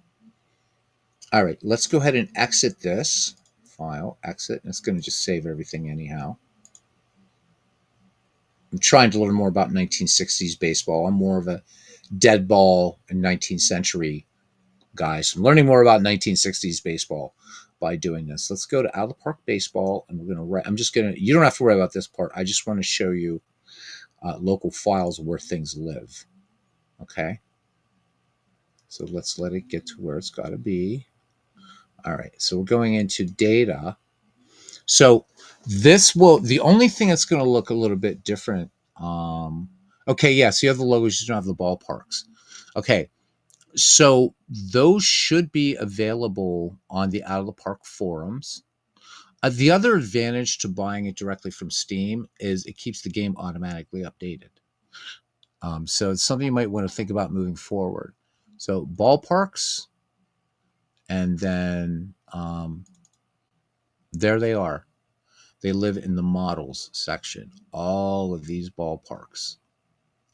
All right, let's go ahead and exit this file, exit, and it's going to just save everything anyhow. I'm trying to learn more about 1960s baseball. I'm more of a dead ball and 19th century guy. So I'm learning more about 1960s baseball by doing this. Let's go to Out of the Park Baseball, and we're going to write. I'm just going to, you don't have to worry about this part. I just want to show you local files where things live. Okay. So let's let it get to where it's got to be. All right. So we're going into data. So this will, the only thing that's going to look a little bit different. Okay, yeah, so you have the logos, you don't have the ballparks. Okay, so those should be available on the Out of the Park forums. The other advantage to buying it directly from Steam is it keeps the game automatically updated. So it's something you might want to think about moving forward. So ballparks, and then there they are. They live in the models section. All of these ballparks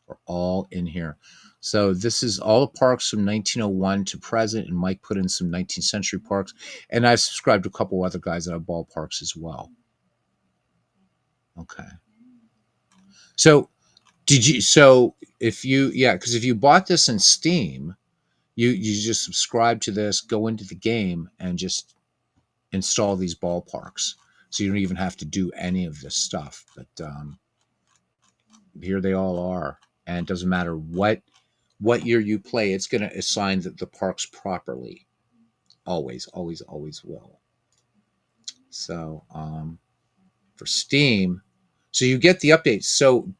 are all in here. So this is all the parks from 1901 to present, and Mike put in some 19th century parks. And I've subscribed to a couple other guys that have ballparks as well. Okay. So did you, so if you, yeah, because if you bought this in Steam, you just subscribe to this, go into the game, and just install these ballparks. So you don't even have to do any of this stuff. But here they all are, and it doesn't matter what year you play, it's going to assign the parks properly. Always, always, always will. So for Steam, so you get the updates. So,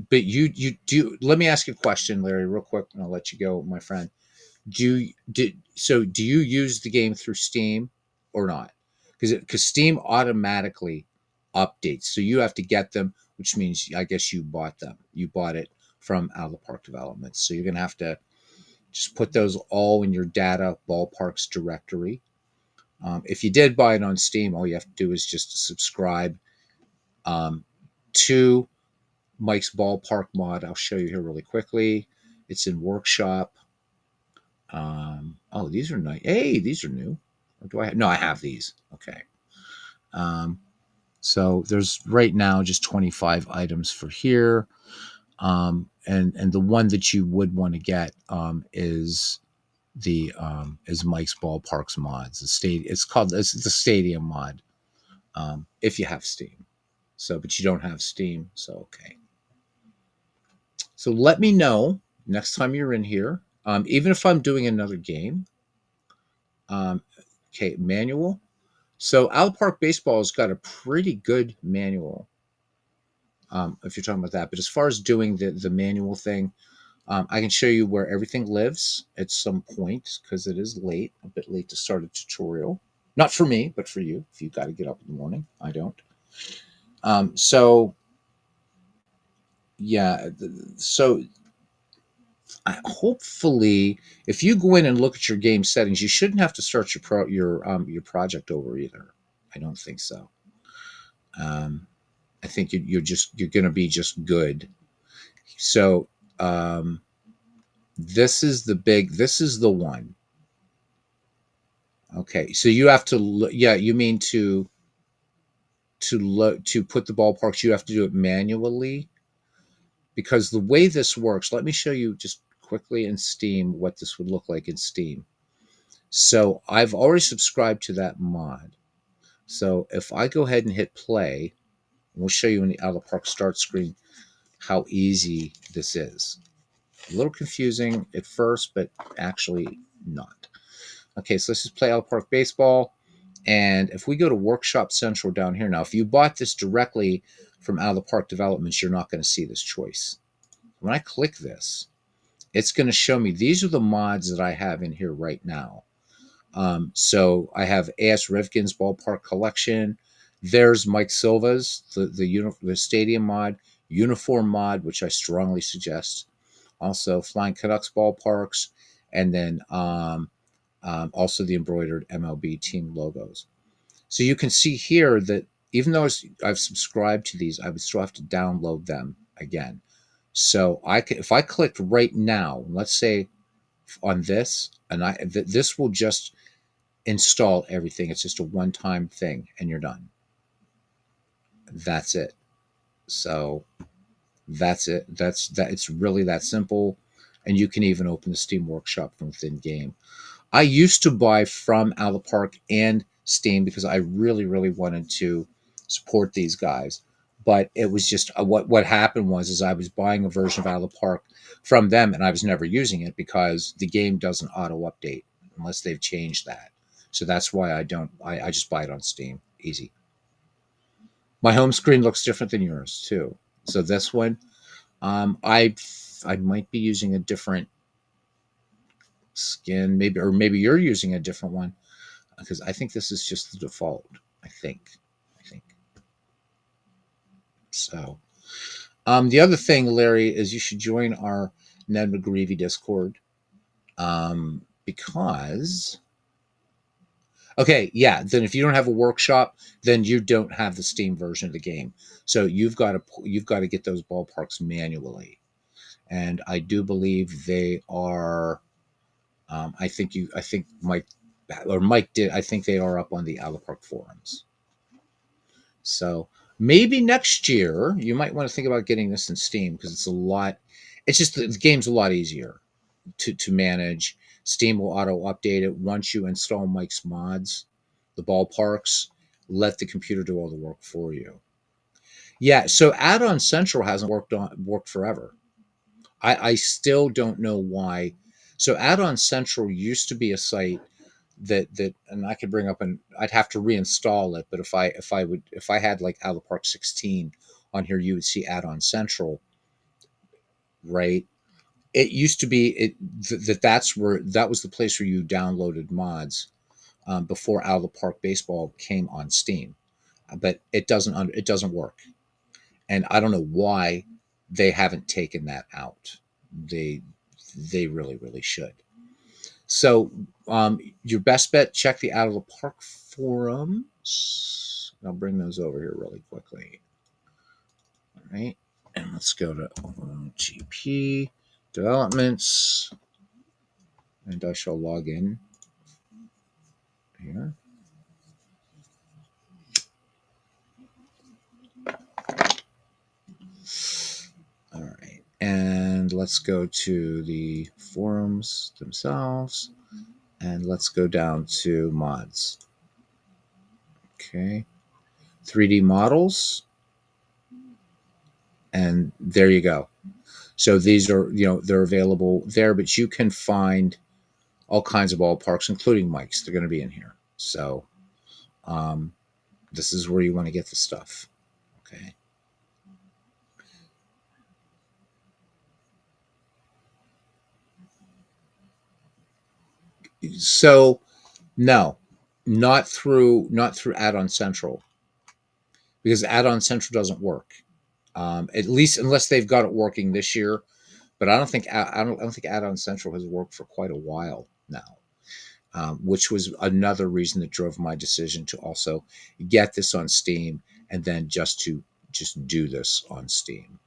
but you do. Let me ask you a question, Larry, real quick, and I'll let you go, my friend. Do you use the game through Steam or not? Because Steam automatically updates, so you have to get them, which means I guess you bought them. You bought it from Out of the Park Developments, so you're gonna have to just put those all in your data ballparks directory. If you did buy it on Steam, all you have to do is just subscribe to Mike's ballpark mod. I'll show you here really quickly. It's in Workshop. Oh, these are nice. Hey, these are new. Or do I have? No, I have these. Okay. So there's right now just 25 items for here. And the one that you would want to get is Mike's Ballparks mods. It's the Stadium mod. If you have Steam. So, but you don't have Steam, so okay. So let me know next time you're in here. Even if I'm doing another game. Okay, manual. So Out Park Baseball has got a pretty good manual. If you're talking about that, but as far as doing the manual thing, I can show you where everything lives at some point because it is late, a bit late to start a tutorial. Not for me, but for you. If you got to get up in the morning, I don't. So yeah, so hopefully, if you go in and look at your game settings, you shouldn't have to start your project over either. I don't think so. Um, I think you're going to be just good. So um, this is the one. Okay, so you have to yeah, you mean to put the ballparks, you have to do it manually because the way this works, let me show you just quickly in Steam what this would look like in Steam. So I've already subscribed to that mod. So if I go ahead and hit play, we'll show you in the out of the park start screen how easy this is. A little confusing at first, but actually not. Okay, so let's just play out of park baseball. And if we go to Workshop Central down here now, if you bought this directly from Out of the Park Developments, you're not going to see this choice. When I click this, it's going to show me these are the mods that I have in here right now. So I have A.S. Rivkin's Ballpark Collection. There's Mike Silva's, the stadium mod, uniform mod, which I strongly suggest. Also, Flying Canucks Ballparks, and then also the embroidered MLB team logos. So you can see here that even though I've subscribed to these, I would still have to download them again. So if I clicked right now, let's say on this, and this will just install everything. It's just a one-time thing, and you're done. That's it. So that's it. That's that. It's really that simple, and you can even open the Steam Workshop from within game. I used to buy from Out of the Park and Steam because I really, really wanted to support these guys. But it was just what happened was is I was buying a version of Out of the Park from them, and I was never using it because the game doesn't auto update unless they've changed that. So that's why I don't. I just buy it on Steam. Easy. My home screen looks different than yours too. So this one, I might be using a different skin, maybe, or maybe you're using a different one because I think this is just the default. I think. I think so. The other thing, Larry, is you should join our Ned McGreevy Discord because. Okay, yeah. Then if you don't have a workshop, then you don't have the Steam version of the game. So you've got to get those ballparks manually, and I do believe they are. I think Mike did. I think they are up on the Out of Park forums. So maybe next year you might want to think about getting this in Steam because it's a lot. It's just the game's a lot easier to manage. Steam will auto update it once you install Mike's mods, the ballparks. Let the computer do all the work for you. Yeah, so Add-on Central hasn't worked forever. I still don't know why. So Add-on Central used to be a site that and I could bring up and I'd have to reinstall it. But if I had like Out of the Park 16 on here, you would see Add-on Central, right? It used to be that was the place where you downloaded mods before Out of the Park Baseball came on Steam, but it doesn't work, and I don't know why they haven't taken that out. They they really should. So, your best bet, check the Out of the Park forums. I'll bring those over here really quickly. All right. And let's go to GP developments. And I shall log in here. All right. And let's go to the forums themselves. And let's go down to mods. Okay. 3D models. And there you go. So these are, they're available there, but you can find all kinds of ballparks, including Mike's. They're going to be in here. So um, this is where you want to get the stuff. Okay. So no, not through Add-on Central, because Add-on Central doesn't work. At least unless they've got it working this year. But I don't think Add-on Central has worked for quite a while now, which was another reason that drove my decision to also get this on Steam and then just do this on Steam.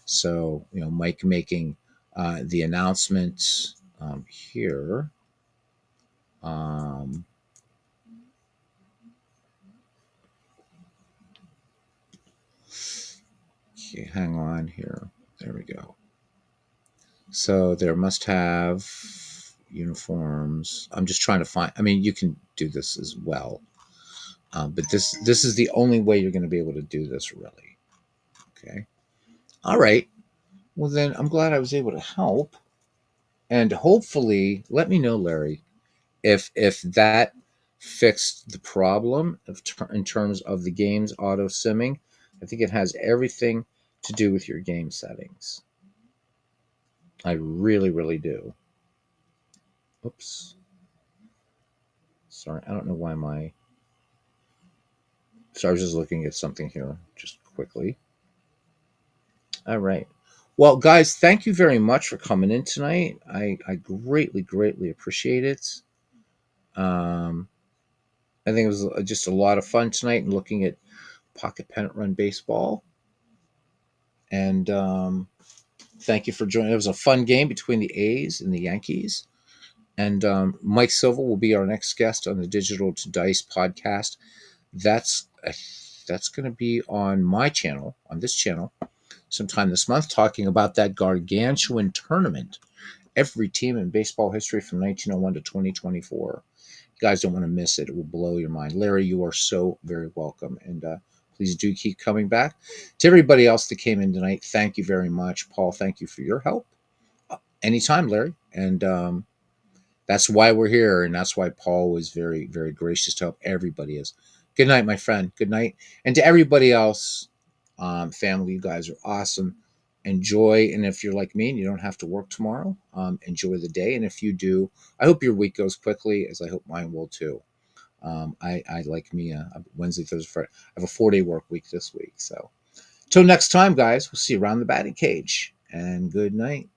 So Mike making the announcement here. Um, okay, hang on here. There we go. So there must have uniforms. I'm just trying to find. I mean, you can do this as well, but this is the only way you're going to be able to do this, really. Okay. All right. Well, then I'm glad I was able to help, and hopefully, let me know, Larry, if that fixed the problem in terms of the game's auto simming. I think it has everything to do with your game settings. I really, really do. Oops. Sorry, I don't know why my. So I was just looking at something here, just quickly. All right. Well, guys, thank you very much for coming in tonight. I greatly, greatly appreciate it. Um, I think it was just a lot of fun tonight and looking at Pocket Pennant Run baseball. And thank you for joining. It was a fun game between the A's and the Yankees. And Mike Silva will be our next guest on the Digital to Dice podcast. That's that's going to be on my channel, on this channel, sometime this month, talking about that gargantuan tournament. Every team in baseball history from 1901 to 2024. You guys don't want to miss it. It will blow your mind. Larry, you are so very welcome. And please do keep coming back. To everybody else that came in tonight, thank you very much. Paul, thank you for your help. Anytime, Larry. And that's why we're here. And that's why Paul was very, very gracious to help everybody is. Good night, my friend. Good night. And to everybody else, family, you guys are awesome. Enjoy. And if you're like me and you don't have to work tomorrow, enjoy the day. And if you do, I hope your week goes quickly, as I hope mine will too. I like me, Wednesday, Thursday, Friday. I have a 4-day work week this week. So till next time, guys, we'll see you around the batting cage. And good night.